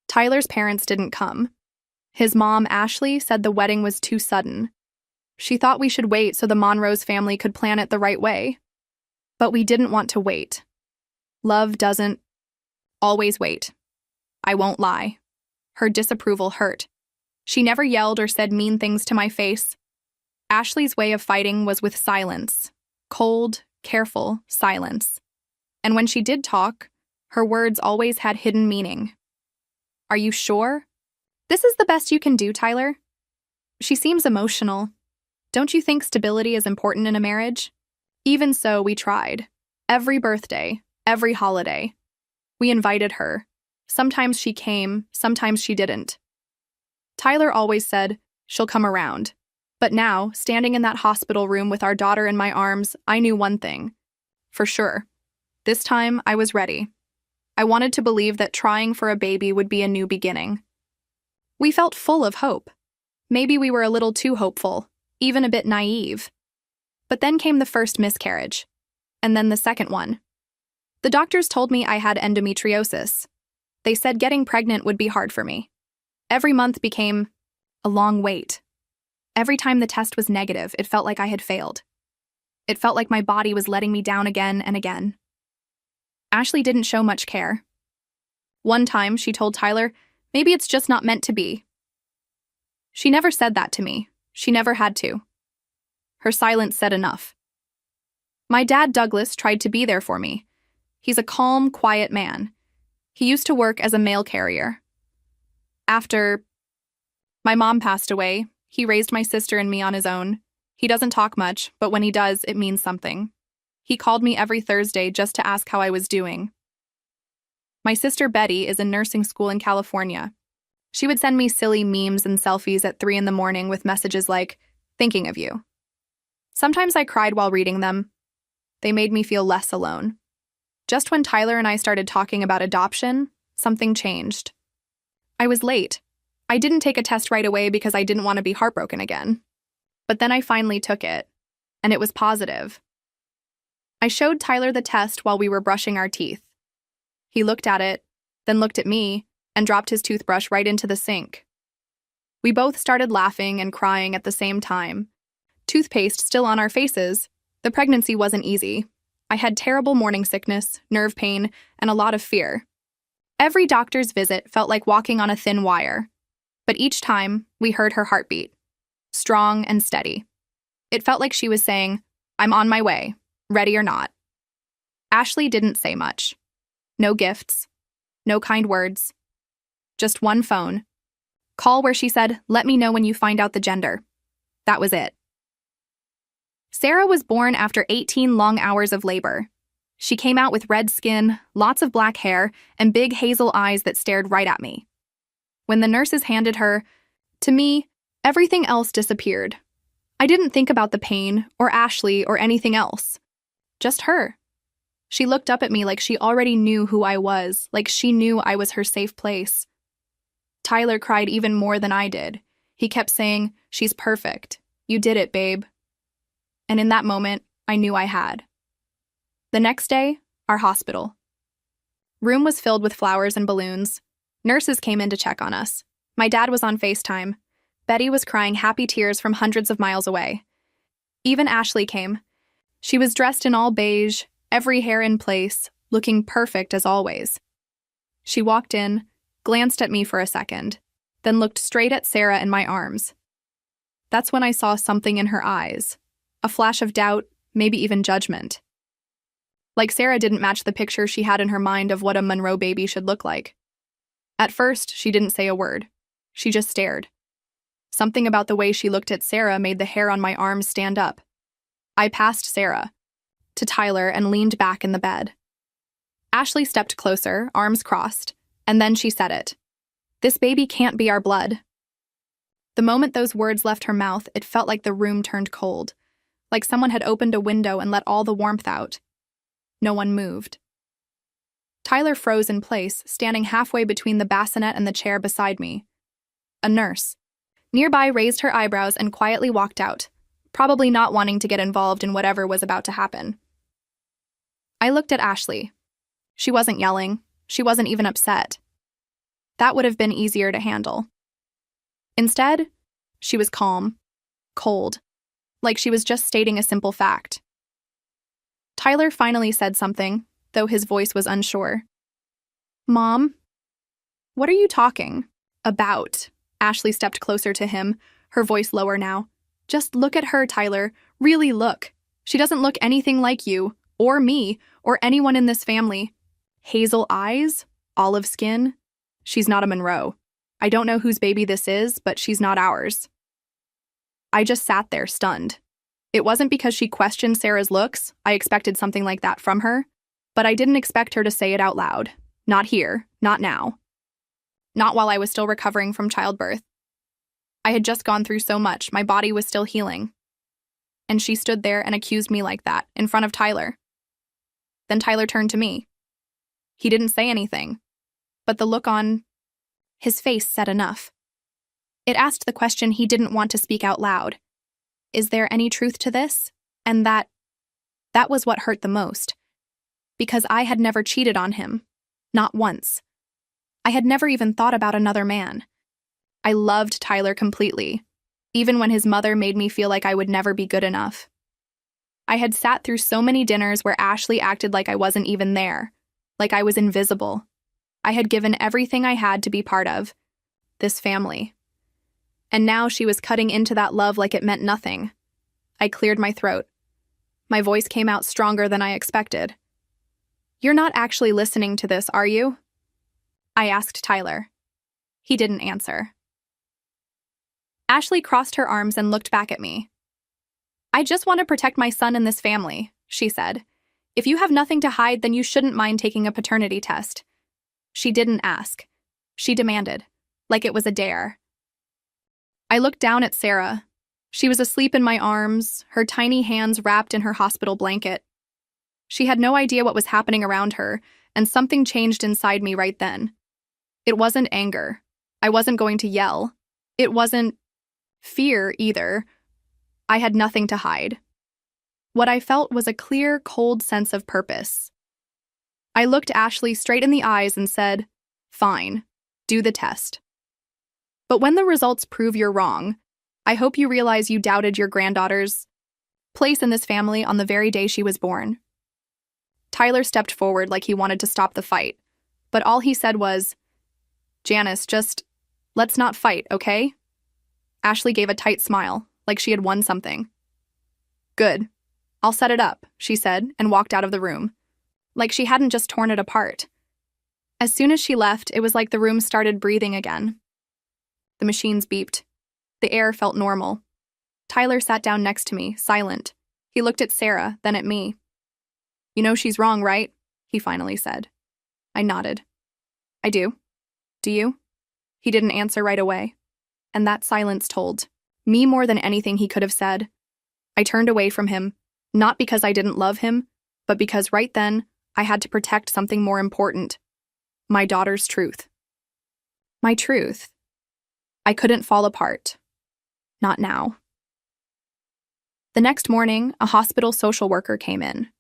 Tyler's parents didn't come. His mom, Ashley, said the wedding was too sudden. She thought we should wait so the Monroe's family could plan it the right way. But we didn't want to wait. Love doesn't always wait. I won't lie. Her disapproval hurt. She never yelled or said mean things to my face. Ashley's way of fighting was with silence. Cold, careful silence. And when she did talk, her words always had hidden meaning. Are you sure? This is the best you can do, Tyler? She seems emotional. Don't you think stability is important in a marriage? Even so, we tried. Every birthday, every holiday. We invited her. Sometimes she came, sometimes she didn't. Tyler always said, she'll come around. But now, standing in that hospital room with our daughter in my arms, I knew one thing. For sure. This time, I was ready. I wanted to believe that trying for a baby would be a new beginning. We felt full of hope. Maybe we were a little too hopeful, even a bit naive. But then came the first miscarriage. And then the second one. The doctors told me I had endometriosis. They said getting pregnant would be hard for me. Every month became a long wait. Every time the test was negative, it felt like I had failed. It felt like my body was letting me down again and again. Ashley didn't show much care. One time, she told Tyler, maybe it's just not meant to be. She never said that to me. She never had to. Her silence said enough. My dad, Douglas, tried to be there for me. He's a calm, quiet man. He used to work as a mail carrier. After my mom passed away, he raised my sister and me on his own. He doesn't talk much, but when he does, it means something. He called me every Thursday just to ask how I was doing. My sister Betty is in nursing school in California. She would send me silly memes and selfies at 3 a.m. with messages like, thinking of you. Sometimes I cried while reading them. They made me feel less alone. Just when Tyler and I started talking about adoption, something changed. I was late. I didn't take a test right away because I didn't want to be heartbroken again. But then I finally took it, and it was positive. I showed Tyler the test while we were brushing our teeth. He looked at it, then looked at me, and dropped his toothbrush right into the sink. We both started laughing and crying at the same time. Toothpaste still on our faces. The pregnancy wasn't easy. I had terrible morning sickness, nerve pain, and a lot of fear. Every doctor's visit felt like walking on a thin wire. But each time, we heard her heartbeat. Strong and steady. It felt like she was saying, I'm on my way, ready or not. Ashley didn't say much. No gifts. No kind words. Just one phone. Call where she said, let me know when you find out the gender. That was it. Sarah was born after 18 long hours of labor. She came out with red skin, lots of black hair, and big hazel eyes that stared right at me. When the nurses handed her, to me, everything else disappeared. I didn't think about the pain, or Ashley, or anything else. Just her. She looked up at me like she already knew who I was, like she knew I was her safe place. Tyler cried even more than I did. He kept saying, she's perfect. You did it, babe. And in that moment, I knew I had. The next day, our hospital. Room was filled with flowers and balloons. Nurses came in to check on us. My dad was on FaceTime. Betty was crying happy tears from hundreds of miles away. Even Ashley came. She was dressed in all beige, every hair in place, looking perfect as always. She walked in, glanced at me for a second, then looked straight at Sarah in my arms. That's when I saw something in her eyes. A flash of doubt, maybe even judgment. Like Sarah didn't match the picture she had in her mind of what a Monroe baby should look like. At first, she didn't say a word. She just stared. Something about the way she looked at Sarah made the hair on my arms stand up. I passed Sarah to Tyler and leaned back in the bed. Ashley stepped closer, arms crossed, and then she said it. This baby can't be our blood. The moment those words left her mouth, it felt like the room turned cold, like someone had opened a window and let all the warmth out. No one moved. Tyler froze in place, standing halfway between the bassinet and the chair beside me. A nurse. Nearby raised her eyebrows and quietly walked out, probably not wanting to get involved in whatever was about to happen. I looked at Ashley. She wasn't yelling. She wasn't even upset. That would have been easier to handle. Instead, she was calm, cold, like she was just stating a simple fact. Tyler finally said something, though his voice was unsure. Mom, what are you talking about? Ashley stepped closer to him, her voice lower now. Just look at her, Tyler. Really look. She doesn't look anything like you, or me, or anyone in this family. Hazel eyes, olive skin. She's not a Monroe. I don't know whose baby this is, but she's not ours. I just sat there, stunned. It wasn't because she questioned Sarah's looks. I expected something like that from her. But I didn't expect her to say it out loud. Not here, not now. Not while I was still recovering from childbirth. I had just gone through so much, my body was still healing. And she stood there and accused me like that, in front of Tyler. Then Tyler turned to me. He didn't say anything, but the look on his face said enough. It asked the question he didn't want to speak out loud. Is there any truth to this? And that was what hurt the most. Because I had never cheated on him. Not once. I had never even thought about another man. I loved Tyler completely, even when his mother made me feel like I would never be good enough. I had sat through so many dinners where Ashley acted like I wasn't even there, like I was invisible. I had given everything I had to be part of this family. And now she was cutting into that love like it meant nothing. I cleared my throat. My voice came out stronger than I expected. "You're not actually listening to this, are you?" I asked Tyler. He didn't answer. Ashley crossed her arms and looked back at me. "I just want to protect my son and this family," she said. "If you have nothing to hide, then you shouldn't mind taking a paternity test." She didn't ask. She demanded, like it was a dare. I looked down at Sarah. She was asleep in my arms, her tiny hands wrapped in her hospital blanket. She had no idea what was happening around her, and something changed inside me right then. It wasn't anger. I wasn't going to yell. It wasn't fear either. I had nothing to hide. What I felt was a clear, cold sense of purpose. I looked Ashley straight in the eyes and said, "Fine, do the test. But when the results prove you're wrong, I hope you realize you doubted your granddaughter's place in this family on the very day she was born." Tyler stepped forward like he wanted to stop the fight, but all he said was, "Janice, just let's not fight, okay?" Ashley gave a tight smile, like she had won something. "Good. I'll set it up," she said, and walked out of the room, like she hadn't just torn it apart. As soon as she left, it was like the room started breathing again. The machines beeped. The air felt normal. Tyler sat down next to me, silent. He looked at Sarah, then at me. "You know she's wrong, right?" he finally said. I nodded. "I do. Do you?" He didn't answer right away. And that silence told me more than anything he could have said. I turned away from him, not because I didn't love him, but because right then I had to protect something more important. My daughter's truth. My truth. I couldn't fall apart. Not now. The next morning, a hospital social worker came in.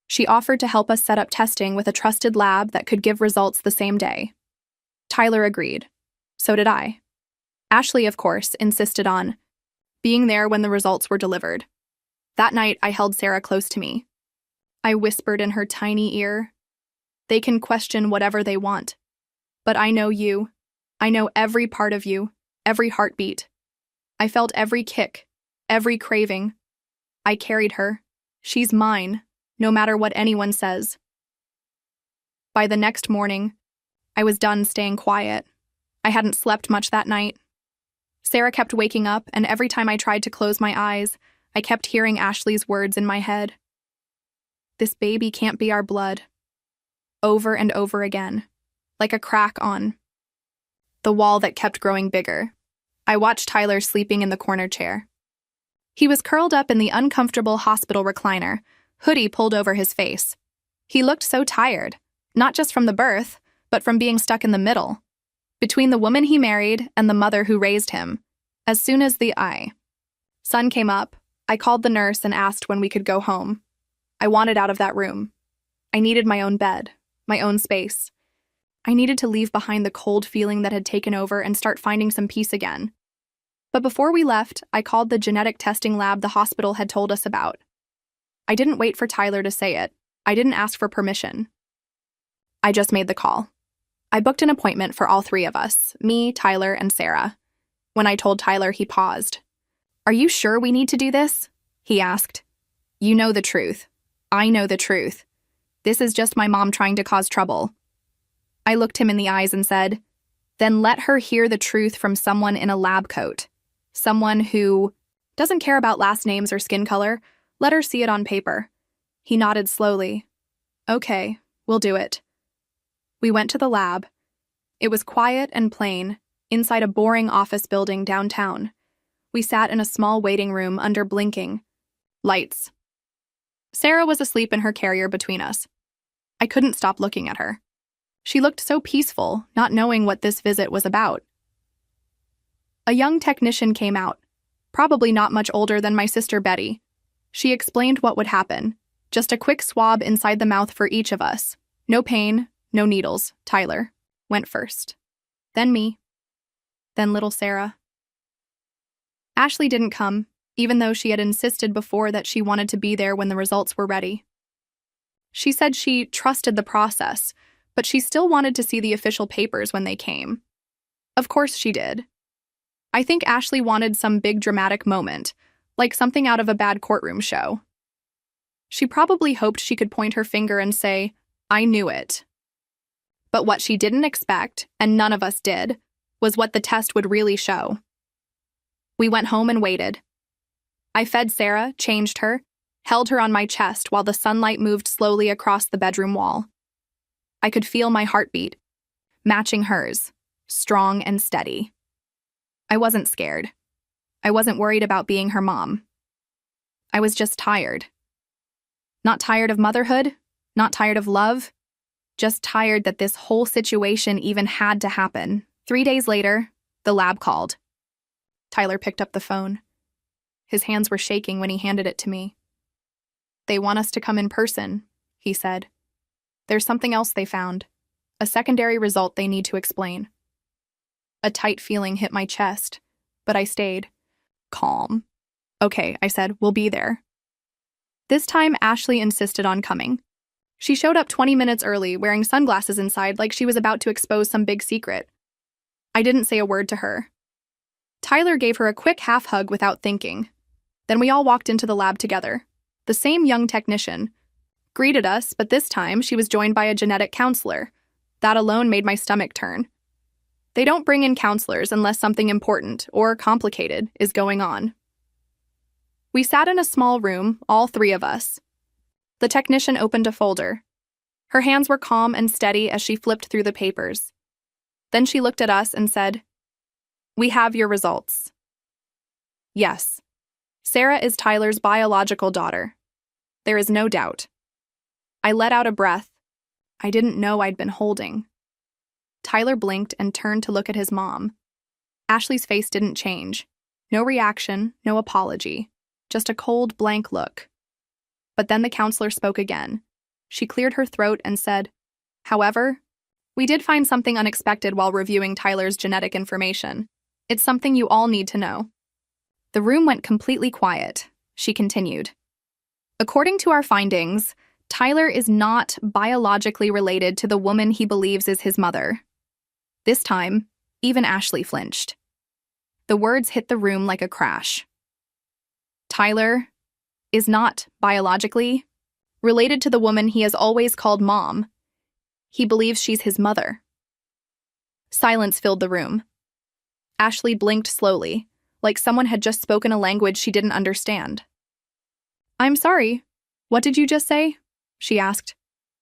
She offered to help us set up testing with a trusted lab that could give results the same day. Tyler agreed. So did I. Ashley, of course, insisted on being there when the results were delivered. That night, I held Sarah close to me. I whispered in her tiny ear, "They can question whatever they want. But I know you. I know every part of you, every heartbeat. I felt every kick, every craving. I carried her. She's mine, no matter what anyone says." By the next morning, I was done staying quiet. I hadn't slept much that night. Sarah kept waking up, and every time I tried to close my eyes, I kept hearing Ashley's words in my head. "This baby can't be our blood." Over and over again, like a crack on the wall that kept growing bigger. I watched Tyler sleeping in the corner chair. He was curled up in the uncomfortable hospital recliner, hoodie pulled over his face. He looked so tired, not just from the birth, but from being stuck in the middle, between the woman he married and the mother who raised him. As soon as the sun came up, I called the nurse and asked when we could go home. I wanted out of that room. I needed my own bed, my own space. I needed to leave behind the cold feeling that had taken over and start finding some peace again. But before we left, I called the genetic testing lab the hospital had told us about. I didn't wait for Tyler to say it. I didn't ask for permission. I just made the call. I booked an appointment for all three of us, me, Tyler, and Sarah. When I told Tyler, he paused. "Are you sure we need to do this?" he asked. "You know the truth. I know the truth. This is just my mom trying to cause trouble." I looked him in the eyes and said, "Then let her hear the truth from someone in a lab coat. Someone who doesn't care about last names or skin color. Let her see it on paper." He nodded slowly. "Okay, we'll do it." We went to the lab. It was quiet and plain, inside a boring office building downtown. We sat in a small waiting room under blinking lights. Sarah was asleep in her carrier between us. I couldn't stop looking at her. She looked so peaceful, not knowing what this visit was about. A young technician came out, probably not much older than my sister Betty. She explained what would happen. Just a quick swab inside the mouth for each of us. No pain, no needles. Tyler went first. Then me. Then little Sarah. Ashley didn't come. even though she had insisted before that she wanted to be there when the results were ready. She said she trusted the process, but she still wanted to see the official papers when they came. Of course she did. I think Ashley wanted some big dramatic moment, like something out of a bad courtroom show. She probably hoped she could point her finger and say, "I knew it." But what she didn't expect, and none of us did, was what the test would really show. We went home and waited. I fed Sarah, changed her, held her on my chest while the sunlight moved slowly across the bedroom wall. I could feel my heartbeat, matching hers, strong and steady. I wasn't scared. I wasn't worried about being her mom. I was just tired. Not tired of motherhood, not tired of love, just tired that this whole situation even had to happen. 3 days later, the lab called. Tyler picked up the phone. His hands were shaking when he handed it to me. "They want us to come in person," he said. "There's something else they found, a secondary result they need to explain." A tight feeling hit my chest, but I stayed calm. "Okay," I said, "we'll be there." This time, Ashley insisted on coming. She showed up 20 minutes early, wearing sunglasses inside like she was about to expose some big secret. I didn't say a word to her. Tyler gave her a quick half hug without thinking. Then we all walked into the lab together. The same young technician greeted us, but this time she was joined by a genetic counselor. That alone made my stomach turn. They don't bring in counselors unless something important or complicated is going on. We sat in a small room, all three of us. The technician opened a folder. Her hands were calm and steady as she flipped through the papers. Then she looked at us and said, "We have your results." Yes, Sarah is Tyler's biological daughter. There is no doubt. I let out a breath I didn't know I'd been holding. Tyler blinked and turned to look at his mom. Ashley's face didn't change. No reaction, no apology, just a cold, blank look. But then the counselor spoke again. She cleared her throat and said, "However, we did find something unexpected while reviewing Tyler's genetic information. It's something you all need to know." The room went completely quiet. She continued. "According to our findings, Tyler is not biologically related to the woman he believes is his mother." This time, even Ashley flinched. The words hit the room like a crash. Tyler is not biologically related to the woman he has always called mom. He believes she's his mother. Silence filled the room. Ashley blinked slowly, like someone had just spoken a language she didn't understand. "I'm sorry, what did you just say?" she asked.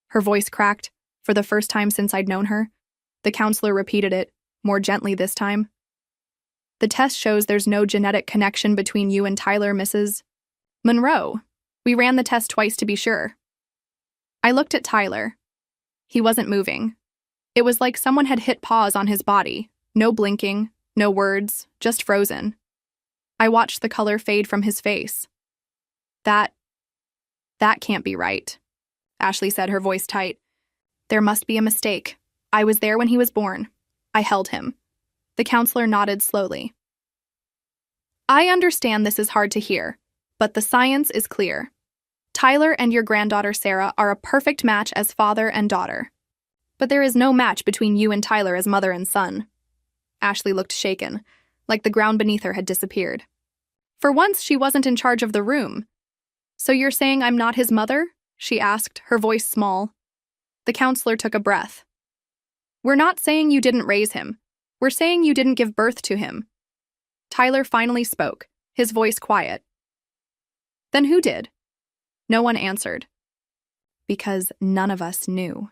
Her voice cracked, for the first time since I'd known her. The counselor repeated it, more gently this time. "The test shows there's no genetic connection between you and Tyler, Mrs. Monroe. We ran the test twice to be sure." I looked at Tyler. He wasn't moving. It was like someone had hit pause on his body. No blinking, no words, just frozen. I watched the color fade from his face. That can't be right," Ashley said, her voice tight. "There must be a mistake. I was there when he was born. I held him." The counselor nodded slowly. "I understand this is hard to hear, but the science is clear. Tyler and your granddaughter Sarah are a perfect match as father and daughter. But there is no match between you and Tyler as mother and son." Ashley looked shaken, like the ground beneath her had disappeared. For once, she wasn't in charge of the room. "So you're saying I'm not his mother?" she asked, her voice small. The counselor took a breath. "We're not saying you didn't raise him. We're saying you didn't give birth to him." Tyler finally spoke, his voice quiet. "Then who did?" No one answered. Because none of us knew.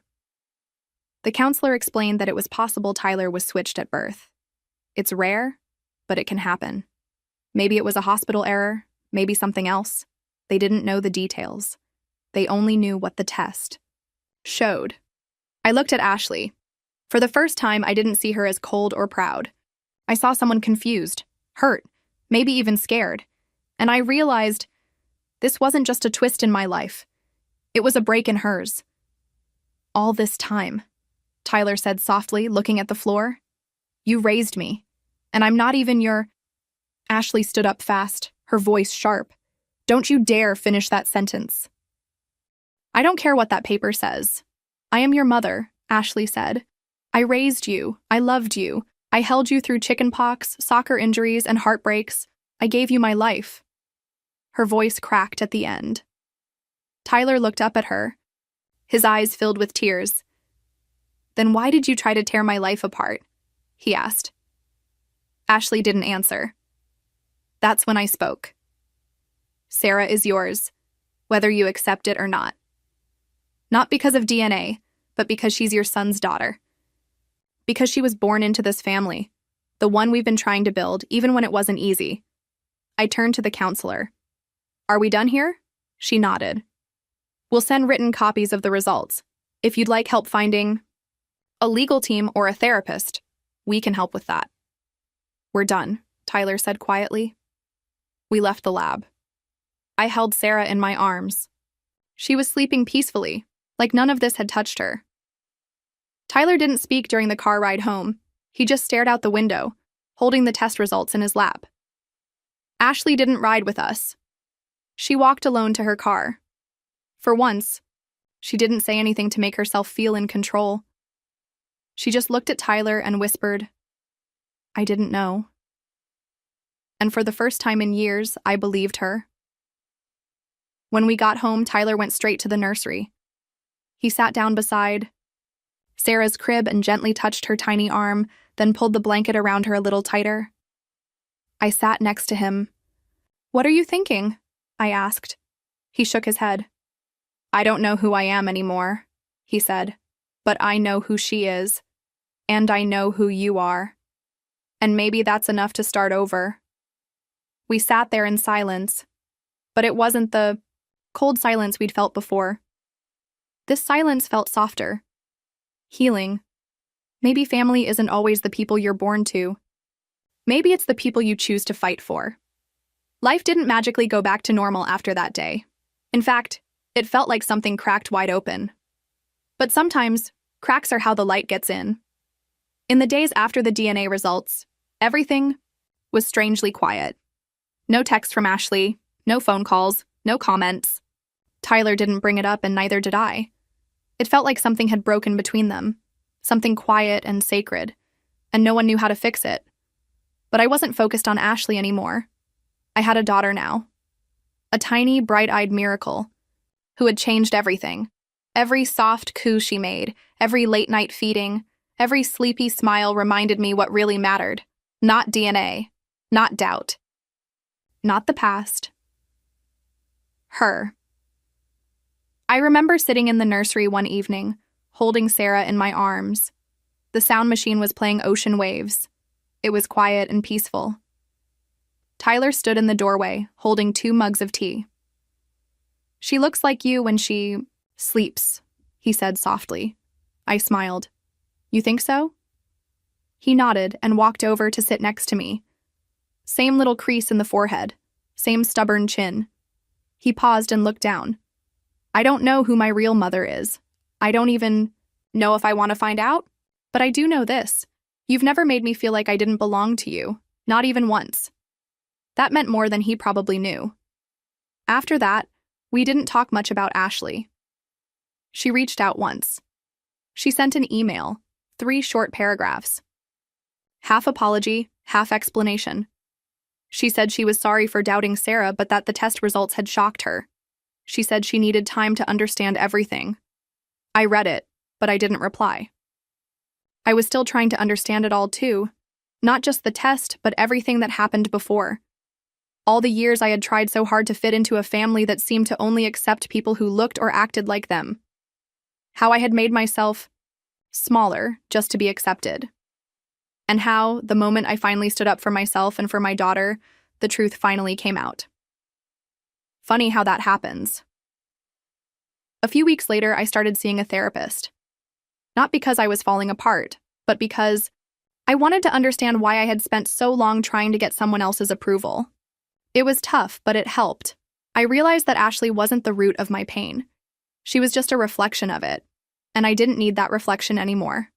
The counselor explained that it was possible Tyler was switched at birth. It's rare, but it can happen. Maybe it was a hospital error, maybe something else. They didn't know the details. They only knew what the test showed. I looked at Ashley. For the first time, I didn't see her as cold or proud. I saw someone confused, hurt, maybe even scared. And I realized this wasn't just a twist in my life. It was a break in hers. "All this time," Tyler said softly, looking at the floor, "you raised me, and I'm not even your—" Ashley stood up fast, her voice sharp. Don't you dare finish that sentence. I don't care what that paper says. I am your mother, Ashley said. I raised you. I loved you. I held you through chickenpox, soccer injuries, and heartbreaks. I gave you my life. Her voice cracked at the end. Tyler looked up at her, his eyes filled with tears. Then why did you try to tear my life apart? He asked. Ashley didn't answer. That's when I spoke. Sarah is yours, whether you accept it or not. Not because of DNA, but because she's your son's daughter. Because she was born into this family, the one we've been trying to build, even when it wasn't easy. I turned to the counselor. Are we done here? She nodded. We'll send written copies of the results. If you'd like help finding a legal team or a therapist, we can help with that. We're done, Tyler said quietly. We left the lab. I held Sarah in my arms. She was sleeping peacefully, like none of this had touched her. Tyler didn't speak during the car ride home. He just stared out the window, holding the test results in his lap. Ashley didn't ride with us. She walked alone to her car. For once, she didn't say anything to make herself feel in control. She just looked at Tyler and whispered, I didn't know. And for the first time in years, I believed her. When we got home, Tyler went straight to the nursery. He sat down beside Sarah's crib and gently touched her tiny arm, then pulled the blanket around her a little tighter. I sat next to him. What are you thinking? I asked. He shook his head. I don't know who I am anymore, he said, but I know who she is, and I know who you are. And maybe that's enough to start over. We sat there in silence, but it wasn't the cold silence we'd felt before. This silence felt softer, healing. Maybe family isn't always the people you're born to. Maybe it's the people you choose to fight for. Life didn't magically go back to normal after that day. In fact, it felt like something cracked wide open. But sometimes, cracks are how the light gets in. In the days after the DNA results, everything was strangely quiet. No text from Ashley, no phone calls, no comments. Tyler didn't bring it up and neither did I. It felt like something had broken between them, something quiet and sacred, and no one knew how to fix it. But I wasn't focused on Ashley anymore. I had a daughter now. A tiny, bright-eyed miracle who had changed everything. Every soft coo she made, every late-night feeding, every sleepy smile reminded me what really mattered. Not DNA, not doubt, not the past. Her. I remember sitting in the nursery one evening, holding Sarah in my arms. The sound machine was playing ocean waves. It was quiet and peaceful. Tyler stood in the doorway, holding 2 mugs of tea. She looks like you when she sleeps, he said softly. I smiled. You think so? He nodded and walked over to sit next to me. Same little crease in the forehead, same stubborn chin. He paused and looked down. I don't know who my real mother is. I don't even know if I want to find out, but I do know this. You've never made me feel like I didn't belong to you, not even once. That meant more than he probably knew. After that, we didn't talk much about Ashley. She reached out once. She sent an email, 3 short paragraphs. Half apology, half explanation. She said she was sorry for doubting Sarah, but that the test results had shocked her. She said she needed time to understand everything. I read it, but I didn't reply. I was still trying to understand it all too. Not just the test, but everything that happened before. All the years I had tried so hard to fit into a family that seemed to only accept people who looked or acted like them. How I had made myself smaller just to be accepted. And how, the moment I finally stood up for myself and for my daughter, the truth finally came out. Funny how that happens. A few weeks later, I started seeing a therapist. Not because I was falling apart, but because I wanted to understand why I had spent so long trying to get someone else's approval. It was tough, but it helped. I realized that Ashley wasn't the root of my pain. She was just a reflection of it, and I didn't need that reflection anymore.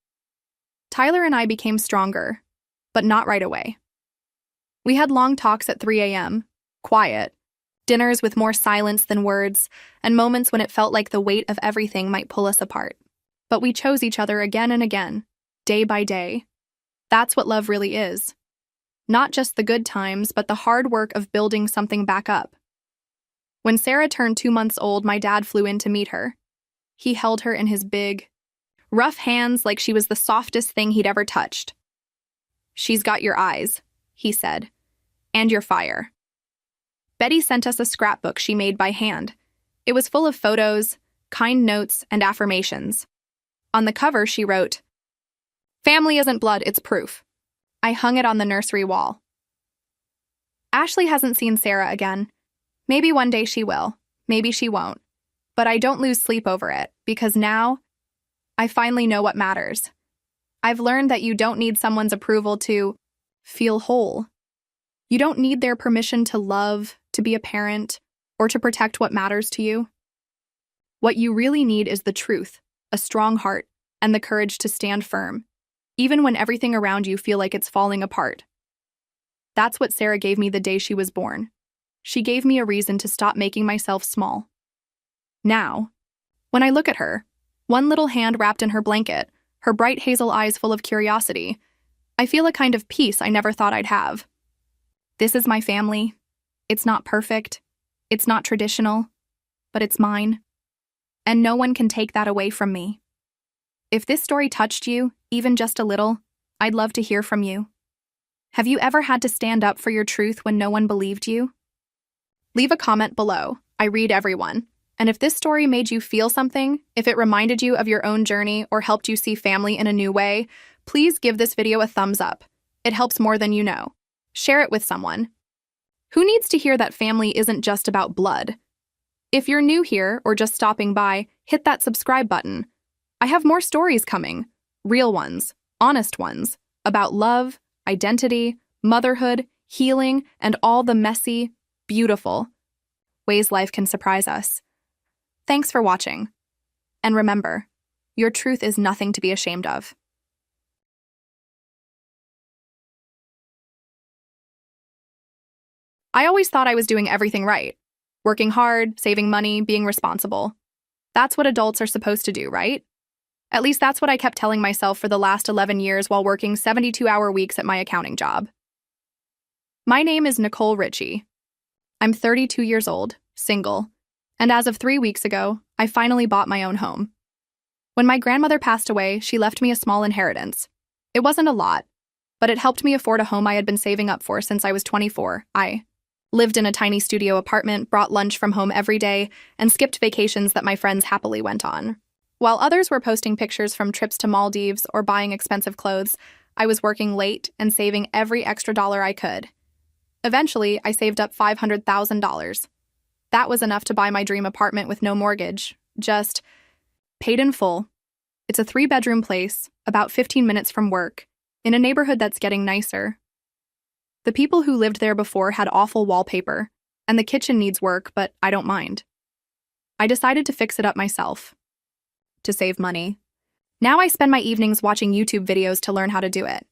Tyler and I became stronger, but not right away. We had long talks at 3 a.m., quiet. Dinners with more silence than words, and moments when it felt like the weight of everything might pull us apart. But we chose each other again and again, day by day. That's what love really is. Not just the good times, but the hard work of building something back up. When Sarah turned 2 months old, my dad flew in to meet her. He held her in his big, rough hands like she was the softest thing he'd ever touched. "She's got your eyes," he said, "and your fire." Betty sent us a scrapbook she made by hand. It was full of photos, kind notes, and affirmations. On the cover, she wrote, "Family isn't blood, it's proof." I hung it on the nursery wall. Ashley hasn't seen Sarah again. Maybe one day she will, maybe she won't. But I don't lose sleep over it, because now I finally know what matters. I've learned that you don't need someone's approval to feel whole. You don't need their permission to love, to be a parent, or to protect what matters to you. What you really need is the truth, a strong heart, and the courage to stand firm, even when everything around you feel like it's falling apart. That's what Sarah gave me the day she was born. She gave me a reason to stop making myself small. Now, when I look at her, one little hand wrapped in her blanket, her bright hazel eyes full of curiosity, I feel a kind of peace I never thought I'd have. This is my family. It's not perfect. It's not traditional, but it's mine. And no one can take that away from me. If this story touched you, even just a little, I'd love to hear from you. Have you ever had to stand up for your truth when no one believed you? Leave a comment below. I read everyone. And if this story made you feel something, if it reminded you of your own journey or helped you see family in a new way, please give this video a thumbs up. It helps more than you know. Share it with someone. Who needs to hear that family isn't just about blood? If you're new here or just stopping by, hit that subscribe button. I have more stories coming, real ones, honest ones, about love, identity, motherhood, healing, and all the messy, beautiful ways life can surprise us. Thanks for watching. And remember, your truth is nothing to be ashamed of. I always thought I was doing everything right. Working hard, saving money, being responsible. That's what adults are supposed to do, right? At least that's what I kept telling myself for the last 11 years while working 72-hour weeks at my accounting job. My name is Nicole Ritchie. I'm 32 years old, single, and as of 3 weeks ago, I finally bought my own home. When my grandmother passed away, she left me a small inheritance. It wasn't a lot, but it helped me afford a home I had been saving up for since I was 24. I lived in a tiny studio apartment, brought lunch from home every day, and skipped vacations that my friends happily went on. While others were posting pictures from trips to Maldives or buying expensive clothes, I was working late and saving every extra dollar I could. Eventually, I saved up $500,000. That was enough to buy my dream apartment with no mortgage, just paid in full. It's a 3-bedroom place, about 15 minutes from work, in a neighborhood that's getting nicer. The people who lived there before had awful wallpaper, and the kitchen needs work, but I don't mind. I decided to fix it up myself, to save money. Now I spend my evenings watching YouTube videos to learn how to do it.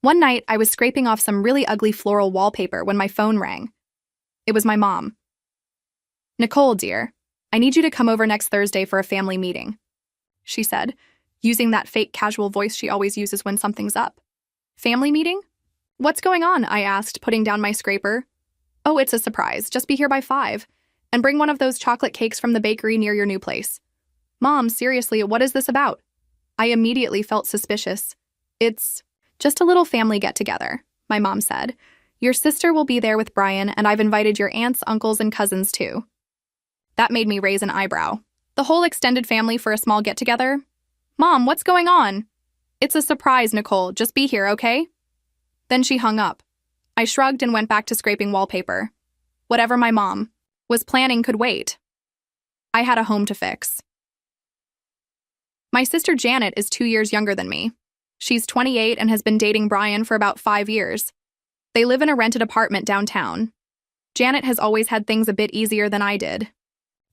One night, I was scraping off some really ugly floral wallpaper when my phone rang. It was my mom. "Nicole, dear, I need you to come over next Thursday for a family meeting," she said, using that fake casual voice she always uses when something's up. "Family meeting? What's going on?" I asked, putting down my scraper. "Oh, it's a surprise. Just be here by 5. And bring one of those chocolate cakes from the bakery near your new place." "Mom, seriously, what is this about?" I immediately felt suspicious. "It's just a little family get-together," my mom said. "Your sister will be there with Brian, and I've invited your aunts, uncles, and cousins too." That made me raise an eyebrow. The whole extended family for a small get-together? "Mom, what's going on?" "It's a surprise, Nicole. Just be here, okay?" Then she hung up. I shrugged and went back to scraping wallpaper. Whatever my mom was planning could wait. I had a home to fix. My sister Janet is 2 years younger than me. She's 28 and has been dating Brian for about 5 years. They live in a rented apartment downtown. Janet has always had things a bit easier than I did.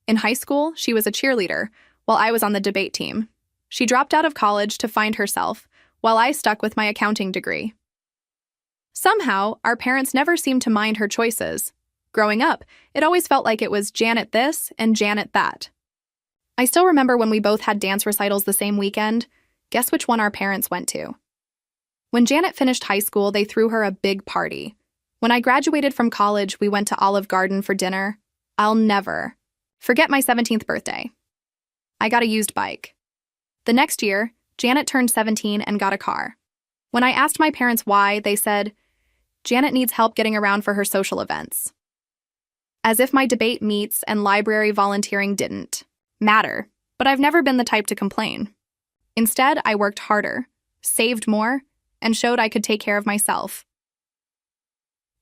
In high school, she was a cheerleader, while I was on the debate team. She dropped out of college to find herself, while I stuck with my accounting degree. Somehow, our parents never seemed to mind her choices. Growing up, it always felt like it was Janet this and Janet that. I still remember when we both had dance recitals the same weekend. Guess which one our parents went to? When Janet finished high school, they threw her a big party. When I graduated from college, we went to Olive Garden for dinner. I'll never forget my 17th birthday. I got a used bike. The next year, Janet turned 17 and got a car. When I asked my parents why, they said, Janet needs help getting around for her social events. As if my debate meets and library volunteering didn't matter, but I've never been the type to complain. Instead, I worked harder, saved more, and showed I could take care of myself.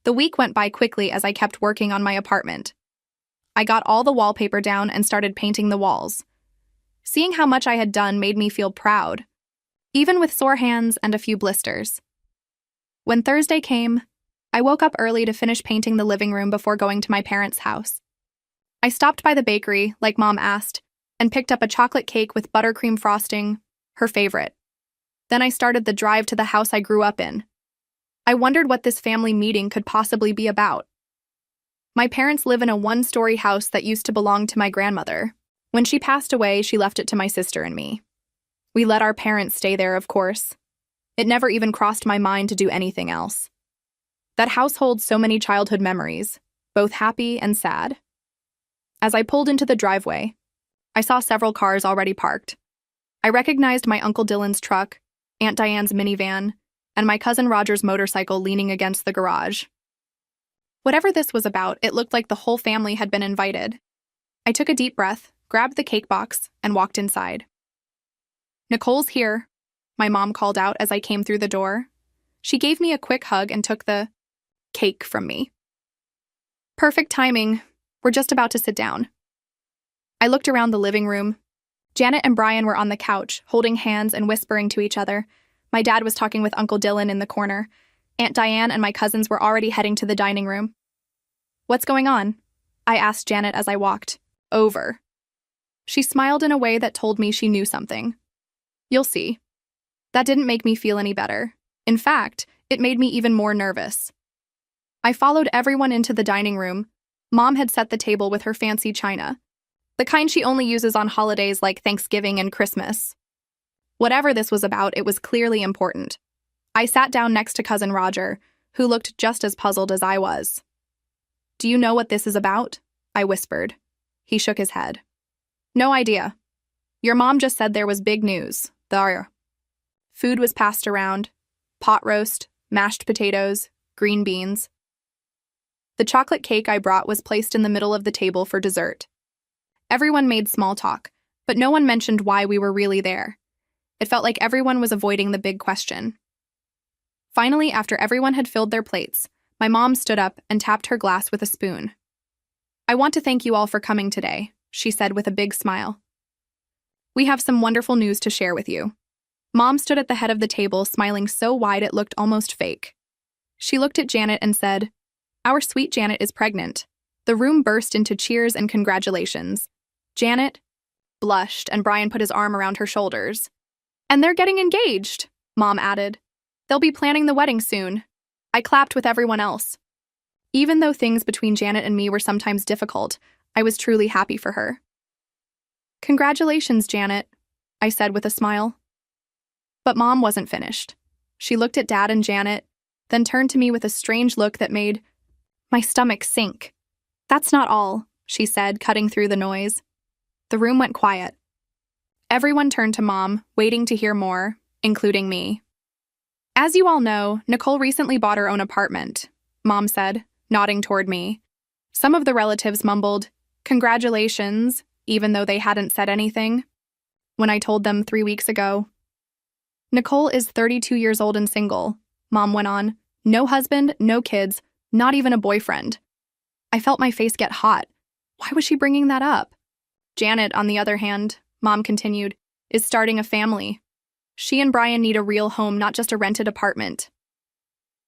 The week went by quickly as I kept working on my apartment. I got all the wallpaper down and started painting the walls. Seeing how much I had done made me feel proud, even with sore hands and a few blisters. When Thursday came, I woke up early to finish painting the living room before going to my parents' house. I stopped by the bakery, like Mom asked, and picked up a chocolate cake with buttercream frosting, her favorite. Then I started the drive to the house I grew up in. I wondered what this family meeting could possibly be about. My parents live in a one-story house that used to belong to my grandmother. When she passed away, she left it to my sister and me. We let our parents stay there, of course. It never even crossed my mind to do anything else. That house holds so many childhood memories, both happy and sad. As I pulled into the driveway, I saw several cars already parked. I recognized my Uncle Dylan's truck, Aunt Diane's minivan, and my cousin Roger's motorcycle leaning against the garage. Whatever this was about, it looked like the whole family had been invited. I took a deep breath, grabbed the cake box, and walked inside. "Nicole's here," my mom called out as I came through the door. She gave me a quick hug and took the cake from me. Perfect timing. We're just about to sit down. I looked around the living room. Janet and Brian were on the couch, holding hands and whispering to each other. My dad was talking with Uncle Dylan in the corner. Aunt Diane and my cousins were already heading to the dining room. "What's going on?" I asked Janet as I walked over. She smiled in a way that told me she knew something. "You'll see." That didn't make me feel any better. In fact, it made me even more nervous. I followed everyone into the dining room. Mom had set the table with her fancy china, the kind she only uses on holidays like Thanksgiving and Christmas. Whatever this was about, it was clearly important. I sat down next to Cousin Roger, who looked just as puzzled as I was. "Do you know what this is about?" I whispered. He shook his head. "No idea. Your mom just said there was big news. Food was passed around. Pot roast, mashed potatoes, green beans. The chocolate cake I brought was placed in the middle of the table for dessert. Everyone made small talk, but no one mentioned why we were really there. It felt like everyone was avoiding the big question. Finally, after everyone had filled their plates, my mom stood up and tapped her glass with a spoon. "I want to thank you all for coming today," she said with a big smile. "We have some wonderful news to share with you." Mom stood at the head of the table, smiling so wide it looked almost fake. She looked at Janet and said, "Our sweet Janet is pregnant." The room burst into cheers and congratulations. Janet blushed, and Brian put his arm around her shoulders. "And they're getting engaged," Mom added. "They'll be planning the wedding soon." I clapped with everyone else. Even though things between Janet and me were sometimes difficult, I was truly happy for her. "Congratulations, Janet," I said with a smile. But Mom wasn't finished. She looked at Dad and Janet, then turned to me with a strange look that made my stomach sink. "That's not all," she said, cutting through the noise. The room went quiet. Everyone turned to Mom, waiting to hear more, including me. "As you all know, Nicole recently bought her own apartment," Mom said, nodding toward me. Some of the relatives mumbled, "Congratulations," even though they hadn't said anything. When I told them 3 weeks ago, "Nicole is 32 years old and single," Mom went on. "No husband, no kids, not even a boyfriend." I felt my face get hot. Why was she bringing that up? Janet, on the other hand, Mom continued, is starting a family. She and Brian need a real home, not just a rented apartment.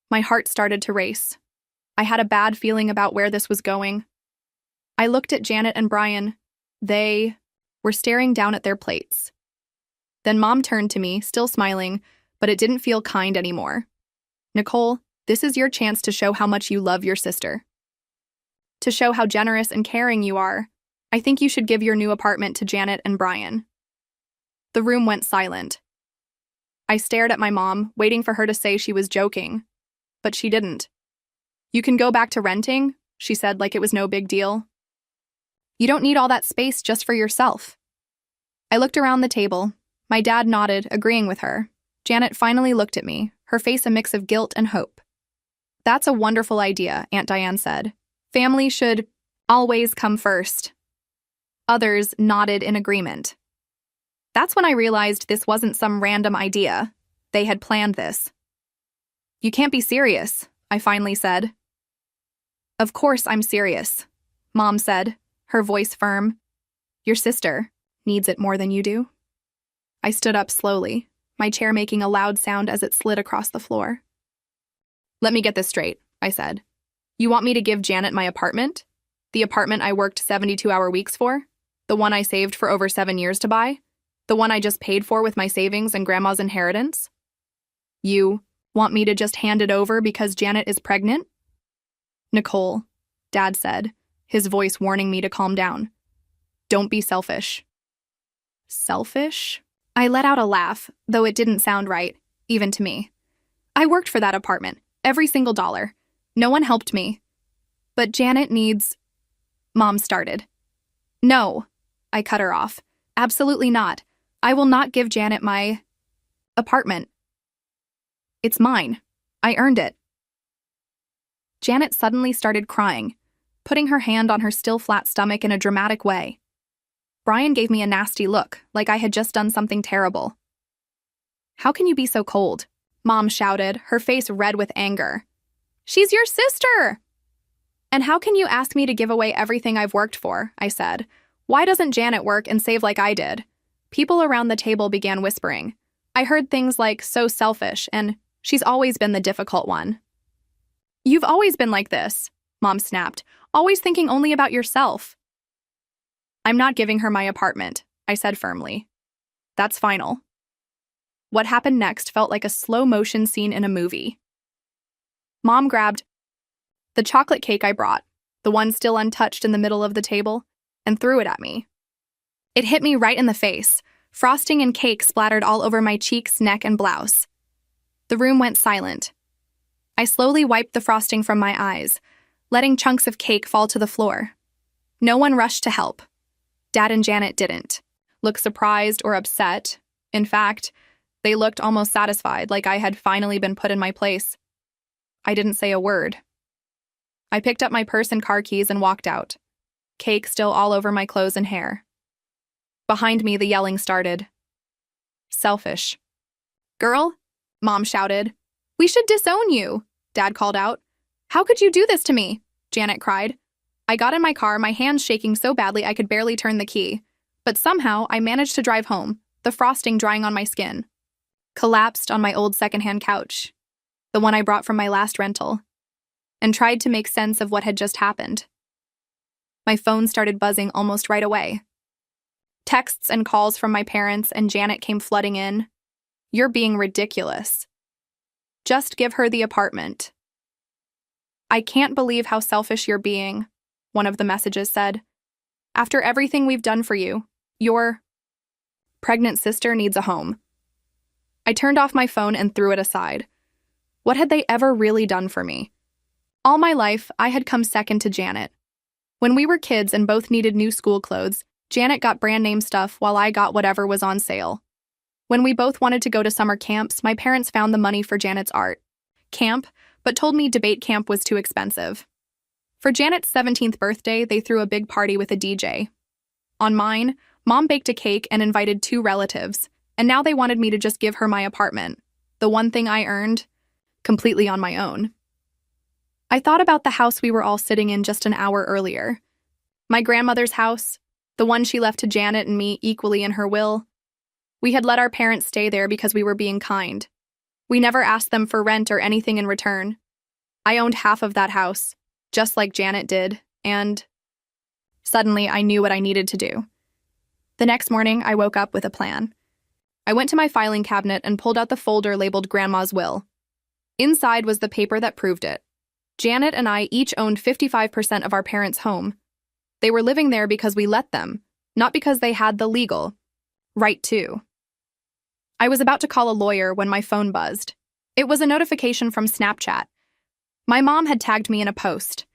My heart started to race. I had a bad feeling about where this was going. I looked at Janet and Brian. They were staring down at their plates. Then Mom turned to me, still smiling, but it didn't feel kind anymore. "Nicole, this is your chance to show how much you love your sister." To show how generous and caring you are, I think you should give your new apartment to Janet and Brian." The room went silent. I stared at my mom, waiting for her to say she was joking, but she didn't. "You can go back to renting," she said like it was no big deal. "You don't need all that space just for yourself." I looked around the table. My dad nodded, agreeing with her. Janet finally looked at me, her face a mix of guilt and hope. "That's a wonderful idea," Aunt Diane said. "Family should always come first." Others nodded in agreement. That's when I realized this wasn't some random idea. They had planned this. "You can't be serious," I finally said. "Of course I'm serious," Mom said, her voice firm. "Your sister needs it more than you do." I stood up slowly, my chair making a loud sound as it slid across the floor. "Let me get this straight," I said. "You want me to give Janet my apartment? The apartment I worked 72-hour weeks for? The one I saved for over 7 years to buy? The one I just paid for with my savings and Grandma's inheritance? You want me to just hand it over because Janet is pregnant?" "Nicole," Dad said, his voice warning me to calm down. "Don't be selfish." Selfish? I let out a laugh, though it didn't sound right, even to me. I worked for that apartment, every single dollar. No one helped me. "But Janet needs—" Mom started. "No," I cut her off. "Absolutely not. I will not give Janet my apartment. It's mine. I earned it." Janet suddenly started crying, putting her hand on her still flat stomach in a dramatic way. Brian gave me a nasty look, like I had just done something terrible. "How can you be so cold?" Mom shouted, her face red with anger. "She's your sister!" "And how can you ask me to give away everything I've worked for?" I said. "Why doesn't Janet work and save like I did?" People around the table began whispering. I heard things like, "so selfish," and "she's always been the difficult one." "You've always been like this," Mom snapped, "always thinking only about yourself." "I'm not giving her my apartment," I said firmly. "That's final." What happened next felt like a slow-motion scene in a movie. Mom grabbed the chocolate cake I brought, the one still untouched in the middle of the table, and threw it at me. It hit me right in the face. Frosting and cake splattered all over my cheeks, neck, and blouse. The room went silent. I slowly wiped the frosting from my eyes, letting chunks of cake fall to the floor. No one rushed to help. Dad and Janet didn't look surprised or upset. In fact, they looked almost satisfied, like I had finally been put in my place. I didn't say a word. I picked up my purse and car keys and walked out, cake still all over my clothes and hair. Behind me, the yelling started. "Selfish." "Girl," Mom shouted. "We should disown you," Dad called out. "How could you do this to me?" Janet cried. I got in my car, my hands shaking so badly I could barely turn the key. But somehow, I managed to drive home, the frosting drying on my skin. Collapsed on my old secondhand couch, the one I brought from my last rental, and tried to make sense of what had just happened. My phone started buzzing almost right away. Texts and calls from my parents and Janet came flooding in. "You're being ridiculous. Just give her the apartment." "I can't believe how selfish you're being," one of the messages said. "After everything we've done for you, your pregnant sister needs a home." I turned off my phone and threw it aside. What had they ever really done for me? All my life, I had come second to Janet. When we were kids and both needed new school clothes, Janet got brand name stuff while I got whatever was on sale. When we both wanted to go to summer camps, my parents found the money for Janet's art camp, but told me debate camp was too expensive. For Janet's 17th birthday, they threw a big party with a DJ. On mine, Mom baked a cake and invited 2 relatives, and now they wanted me to just give her my apartment, the one thing I earned, completely on my own. I thought about the house we were all sitting in just an hour earlier. My grandmother's house, the one she left to Janet and me equally in her will. We had let our parents stay there because we were being kind. We never asked them for rent or anything in return. I owned half of that house, just like Janet did, and suddenly I knew what I needed to do. The next morning, I woke up with a plan. I went to my filing cabinet and pulled out the folder labeled Grandma's Will. Inside was the paper that proved it. Janet and I each owned 55% of our parents' home. They were living there because we let them, not because they had the legal right to. I was about to call a lawyer when my phone buzzed. It was a notification from Snapchat. My mom had tagged me in a post.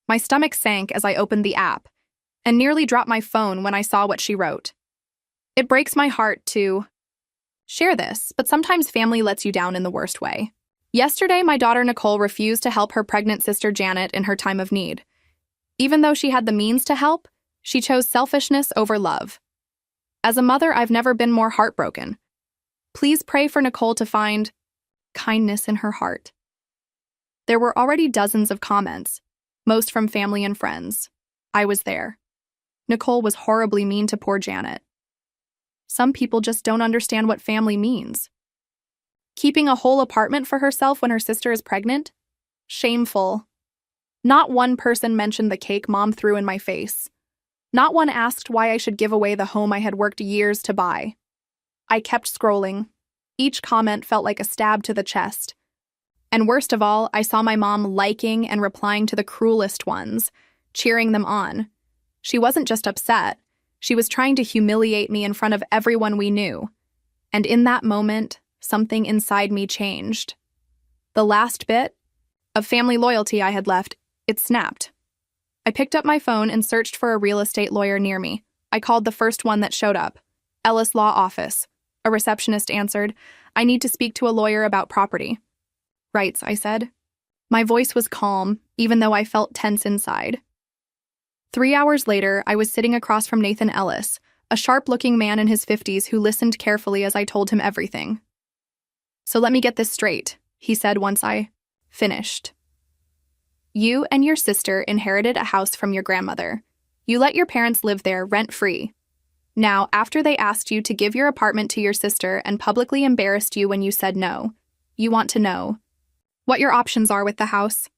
My stomach sank as I opened the app, and nearly dropped my phone when I saw what she wrote. It breaks my heart to share this, but sometimes family lets you down in the worst way. Yesterday, my daughter Nicole refused to help her pregnant sister Janet in her time of need. Even though she had the means to help, she chose selfishness over love. As a mother, I've never been more heartbroken. Please pray for Nicole to find kindness in her heart. There were already dozens of comments, most from family and friends. I was there. Nicole was horribly mean to poor Janet. Some people just don't understand what family means. Keeping a whole apartment for herself when her sister is pregnant? Shameful. Not one person mentioned the cake Mom threw in my face. Not one asked why I should give away the home I had worked years to buy. I kept scrolling. Each comment felt like a stab to the chest. And worst of all, I saw my mom liking and replying to the cruelest ones, cheering them on. She wasn't just upset. She was trying to humiliate me in front of everyone we knew. And in that moment, something inside me changed. The last bit of family loyalty I had left, it snapped. I picked up my phone and searched for a real estate lawyer near me. I called the first one that showed up. Ellis Law Office. A receptionist answered, "I need to speak to a lawyer about property." "Rights," I said. My voice was calm, even though I felt tense inside. 3 hours later, I was sitting across from Nathan Ellis, a sharp-looking man in his 50s who listened carefully as I told him everything. "So let me get this straight," he said once I finished. "You and your sister inherited a house from your grandmother. You let your parents live there rent-free. Now, after they asked you to give your apartment to your sister and publicly embarrassed you when you said no, you want to know what your options are with the house?"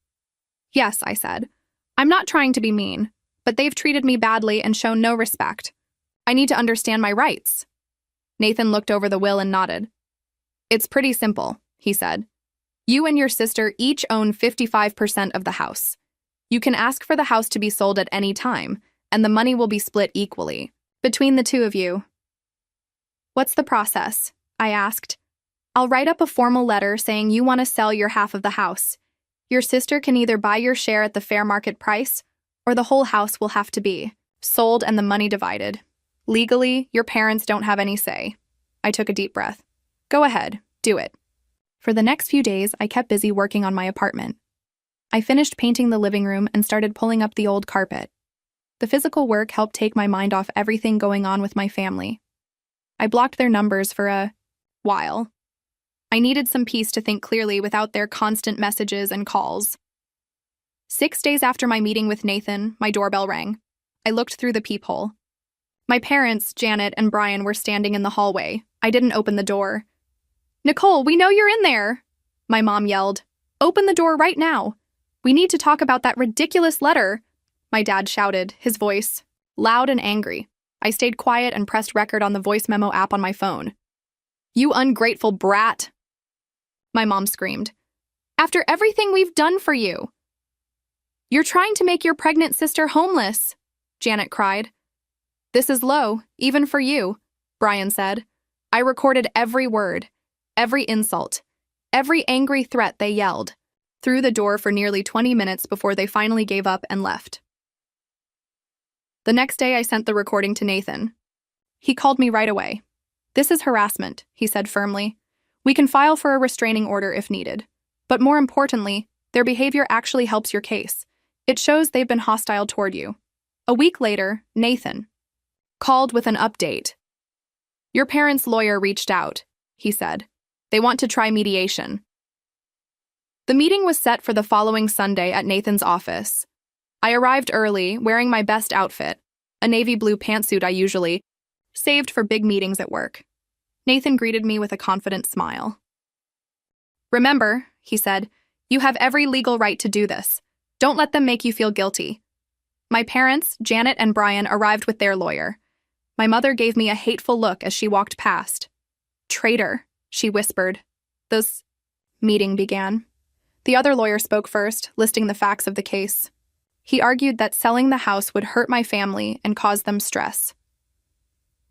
"Yes," I said. "I'm not trying to be mean, but they've treated me badly and shown no respect. I need to understand my rights." Nathan looked over the will and nodded. "It's pretty simple," he said. "You and your sister each own 55% of the house. You can ask for the house to be sold at any time, and the money will be split equally between the two of you." "What's the process?" I asked. "I'll write up a formal letter saying you want to sell your half of the house. Your sister can either buy your share at the fair market price, or the whole house will have to be sold and the money divided. Legally, your parents don't have any say." I took a deep breath. "Go ahead, do it." For the next few days, I kept busy working on my apartment. I finished painting the living room and started pulling up the old carpet. The physical work helped take my mind off everything going on with my family. I blocked their numbers for a while. I needed some peace to think clearly without their constant messages and calls. 6 days after my meeting with Nathan, my doorbell rang. I looked through the peephole. My parents, Janet and Brian, were standing in the hallway. I didn't open the door. "Nicole, we know you're in there!" My mom yelled. "Open the door right now. We need to talk about that ridiculous letter." My dad shouted, his voice loud and angry. I stayed quiet and pressed record on the voice memo app on my phone. "You ungrateful brat!" My mom screamed. "After everything we've done for you!" "You're trying to make your pregnant sister homeless," Janet cried. "This is low, even for you," Brian said. I recorded every word, every insult, every angry threat they yelled, through the door for nearly 20 minutes before they finally gave up and left. The next day, I sent the recording to Nathan. He called me right away. "This is harassment," he said firmly. "We can file for a restraining order if needed. But more importantly, their behavior actually helps your case. It shows they've been hostile toward you." A week later, Nathan called with an update. "Your parents' lawyer reached out," he said. "They want to try mediation." The meeting was set for the following Sunday at Nathan's office. I arrived early, wearing my best outfit, a navy blue pantsuit I usually saved for big meetings at work. Nathan greeted me with a confident smile. "Remember," he said, "you have every legal right to do this. Don't let them make you feel guilty." My parents, Janet and Brian, arrived with their lawyer. My mother gave me a hateful look as she walked past. "Traitor," she whispered. This meeting began. The other lawyer spoke first, listing the facts of the case. He argued that selling the house would hurt my family and cause them stress.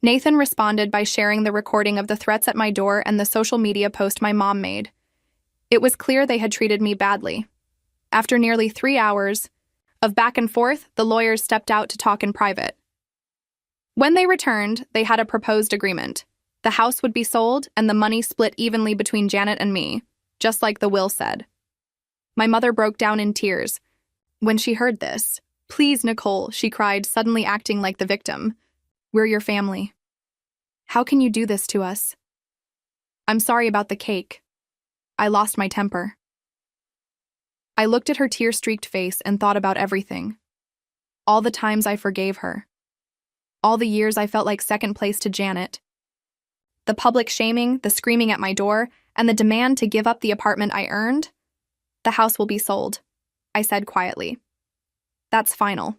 Nathan responded by sharing the recording of the threats at my door and the social media post my mom made. It was clear they had treated me badly. After nearly 3 hours of back and forth, the lawyers stepped out to talk in private. When they returned, they had a proposed agreement. The house would be sold and the money split evenly between Janet and me, just like the will said. My mother broke down in tears when she heard this. "Please, Nicole," she cried, suddenly acting like the victim. "We're your family. How can you do this to us?" "I'm sorry about the cake. I lost my temper." I looked at her tear-streaked face and thought about everything. All the times I forgave her. All the years I felt like second place to Janet. The public shaming, the screaming at my door, and the demand to give up the apartment I earned. "The house will be sold," I said quietly. "That's final."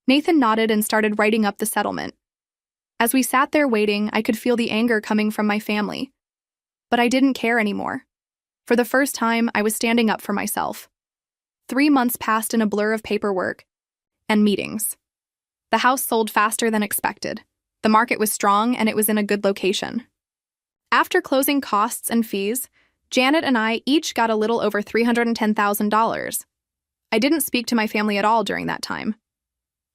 Nathan nodded and started writing up the settlement. As we sat there waiting, I could feel the anger coming from my family. But I didn't care anymore. For the first time, I was standing up for myself. 3 months passed in a blur of paperwork and meetings. The house sold faster than expected. The market was strong and it was in a good location. After closing costs and fees, Janet and I each got a little over $310,000. I didn't speak to my family at all during that time.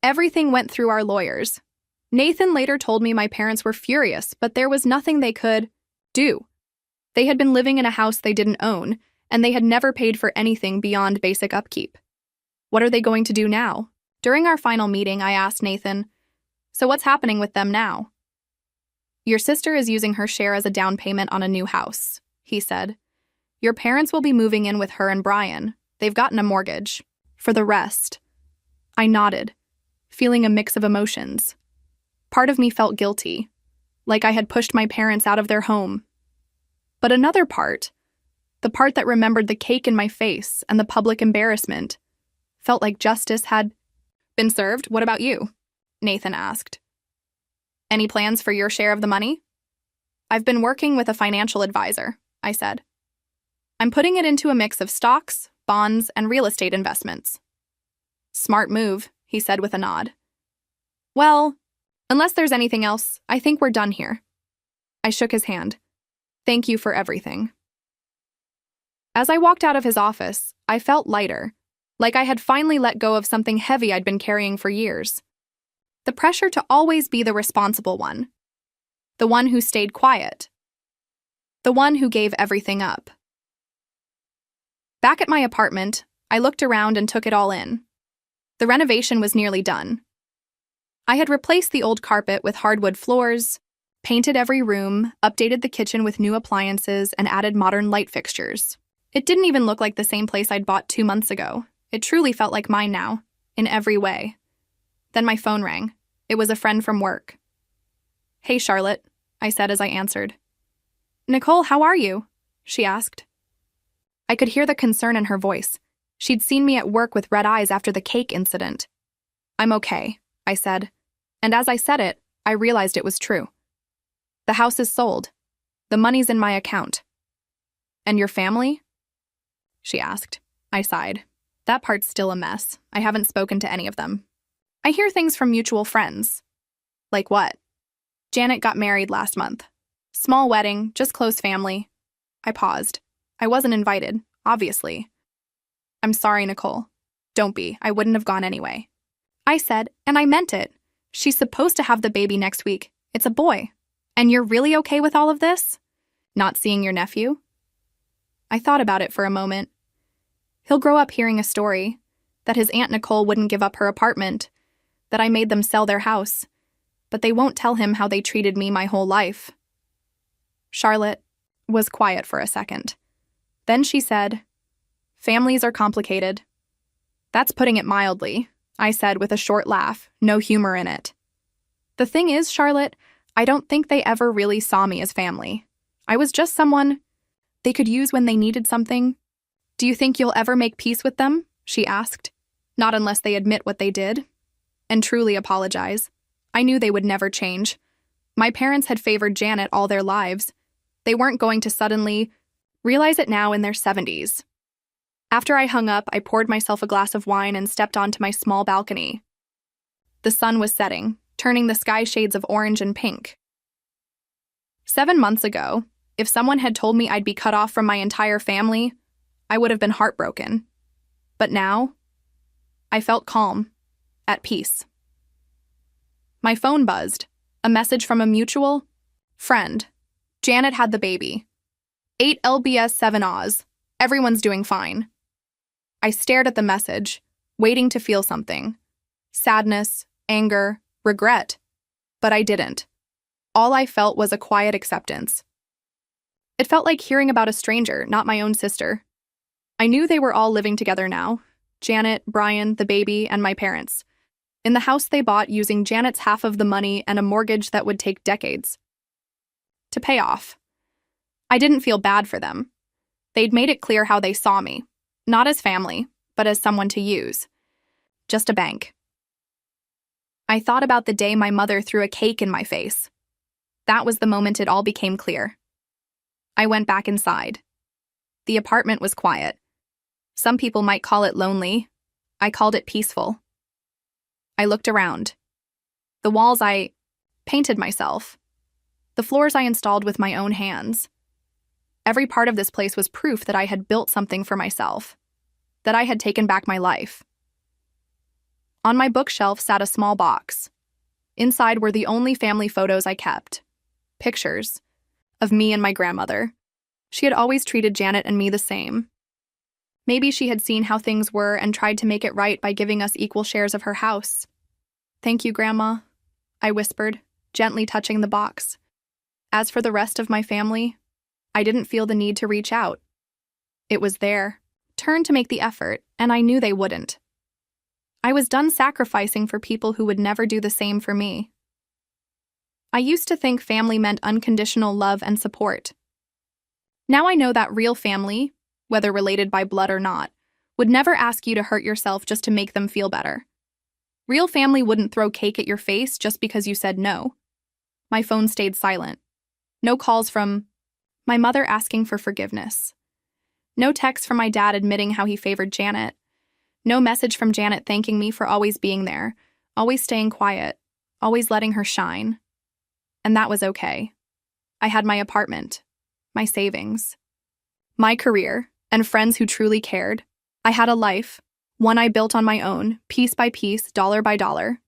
Everything went through our lawyers. Nathan later told me my parents were furious, but there was nothing they could do. They had been living in a house they didn't own, and they had never paid for anything beyond basic upkeep. What are they going to do now? During our final meeting, I asked Nathan, "So what's happening with them now?" "Your sister is using her share as a down payment on a new house," he said. "Your parents will be moving in with her and Brian. They've gotten a mortgage. For the rest." I nodded, feeling a mix of emotions. Part of me felt guilty, like I had pushed my parents out of their home. But another part, the part that remembered the cake in my face and the public embarrassment, felt like justice had been served. "What about you?" Nathan asked. "Any plans for your share of the money?" "I've been working with a financial advisor," I said. "I'm putting it into a mix of stocks, bonds, and real estate investments." "Smart move," he said with a nod. "Well, unless there's anything else, I think we're done here." I shook his hand. "Thank you for everything." As I walked out of his office, I felt lighter, like I had finally let go of something heavy I'd been carrying for years. The pressure to always be the responsible one. The one who stayed quiet. The one who gave everything up. Back at my apartment, I looked around and took it all in. The renovation was nearly done. I had replaced the old carpet with hardwood floors, painted every room, updated the kitchen with new appliances, and added modern light fixtures. It didn't even look like the same place I'd bought 2 months ago. It truly felt like mine now, in every way. Then my phone rang. It was a friend from work. "Hey, Charlotte," I said as I answered. "Nicole, how are you?" she asked. I could hear the concern in her voice. She'd seen me at work with red eyes after the cake incident. "I'm okay," I said. And as I said it, I realized it was true. "The house is sold. The money's in my account." "And your family?" she asked. I sighed. That part's still a mess. I haven't spoken to any of them. I hear things from mutual friends. "Like what?" "Janet got married last month. Small wedding, just close family." I paused. I wasn't invited, obviously. "I'm sorry, Nicole." "Don't be. I wouldn't have gone anyway." I said, and I meant it. "She's supposed to have the baby next week. It's a boy. And you're really okay with all of this? Not seeing your nephew?" I thought about it for a moment. He'll grow up hearing a story, that his Aunt Nicole wouldn't give up her apartment, that I made them sell their house, but they won't tell him how they treated me my whole life. Charlotte was quiet for a second. Then she said, "Families are complicated." "That's putting it mildly," I said with a short laugh, no humor in it. "The thing is, Charlotte, I don't think they ever really saw me as family. I was just someone they could use when they needed something." "Do you think you'll ever make peace with them?" she asked. "Not unless they admit what they did and truly apologize." I knew they would never change. My parents had favored Janet all their lives. They weren't going to suddenly realize it now in their 70s. After I hung up, I poured myself a glass of wine and stepped onto my small balcony. The sun was setting, turning the sky shades of orange and pink. 7 months ago, if someone had told me I'd be cut off from my entire family, I would have been heartbroken. But now, I felt calm, at peace. My phone buzzed, a message from a mutual friend. Janet had the baby. 8 lbs 7 Oz. Everyone's doing fine. I stared at the message, waiting to feel something. Sadness, anger, regret. But I didn't. All I felt was a quiet acceptance. It felt like hearing about a stranger, not my own sister. I knew they were all living together now. Janet, Brian, the baby, and my parents. In the house they bought using Janet's half of the money and a mortgage that would take decades to pay off. I didn't feel bad for them. They'd made it clear how they saw me, not as family, but as someone to use. Just a bank. I thought about the day my mother threw a cake in my face. That was the moment it all became clear. I went back inside. The apartment was quiet. Some people might call it lonely. I called it peaceful. I looked around. The walls I painted myself. The floors I installed with my own hands. Every part of this place was proof that I had built something for myself, that I had taken back my life. On my bookshelf sat a small box. Inside were the only family photos I kept. Pictures of me and my grandmother. She had always treated Janet and me the same. Maybe she had seen how things were and tried to make it right by giving us equal shares of her house. "Thank you, Grandma," I whispered, gently touching the box. As for the rest of my family, I didn't feel the need to reach out. It was their turn to make the effort, and I knew they wouldn't. I was done sacrificing for people who would never do the same for me. I used to think family meant unconditional love and support. Now I know that real family, whether related by blood or not, would never ask you to hurt yourself just to make them feel better. Real family wouldn't throw cake at your face just because you said no. My phone stayed silent. No calls from my mother asking for forgiveness. No text from my dad admitting how he favored Janet. No message from Janet thanking me for always being there, always staying quiet, always letting her shine. And that was okay. I had my apartment, my savings, my career, and friends who truly cared. I had a life, one I built on my own, piece by piece, dollar by dollar.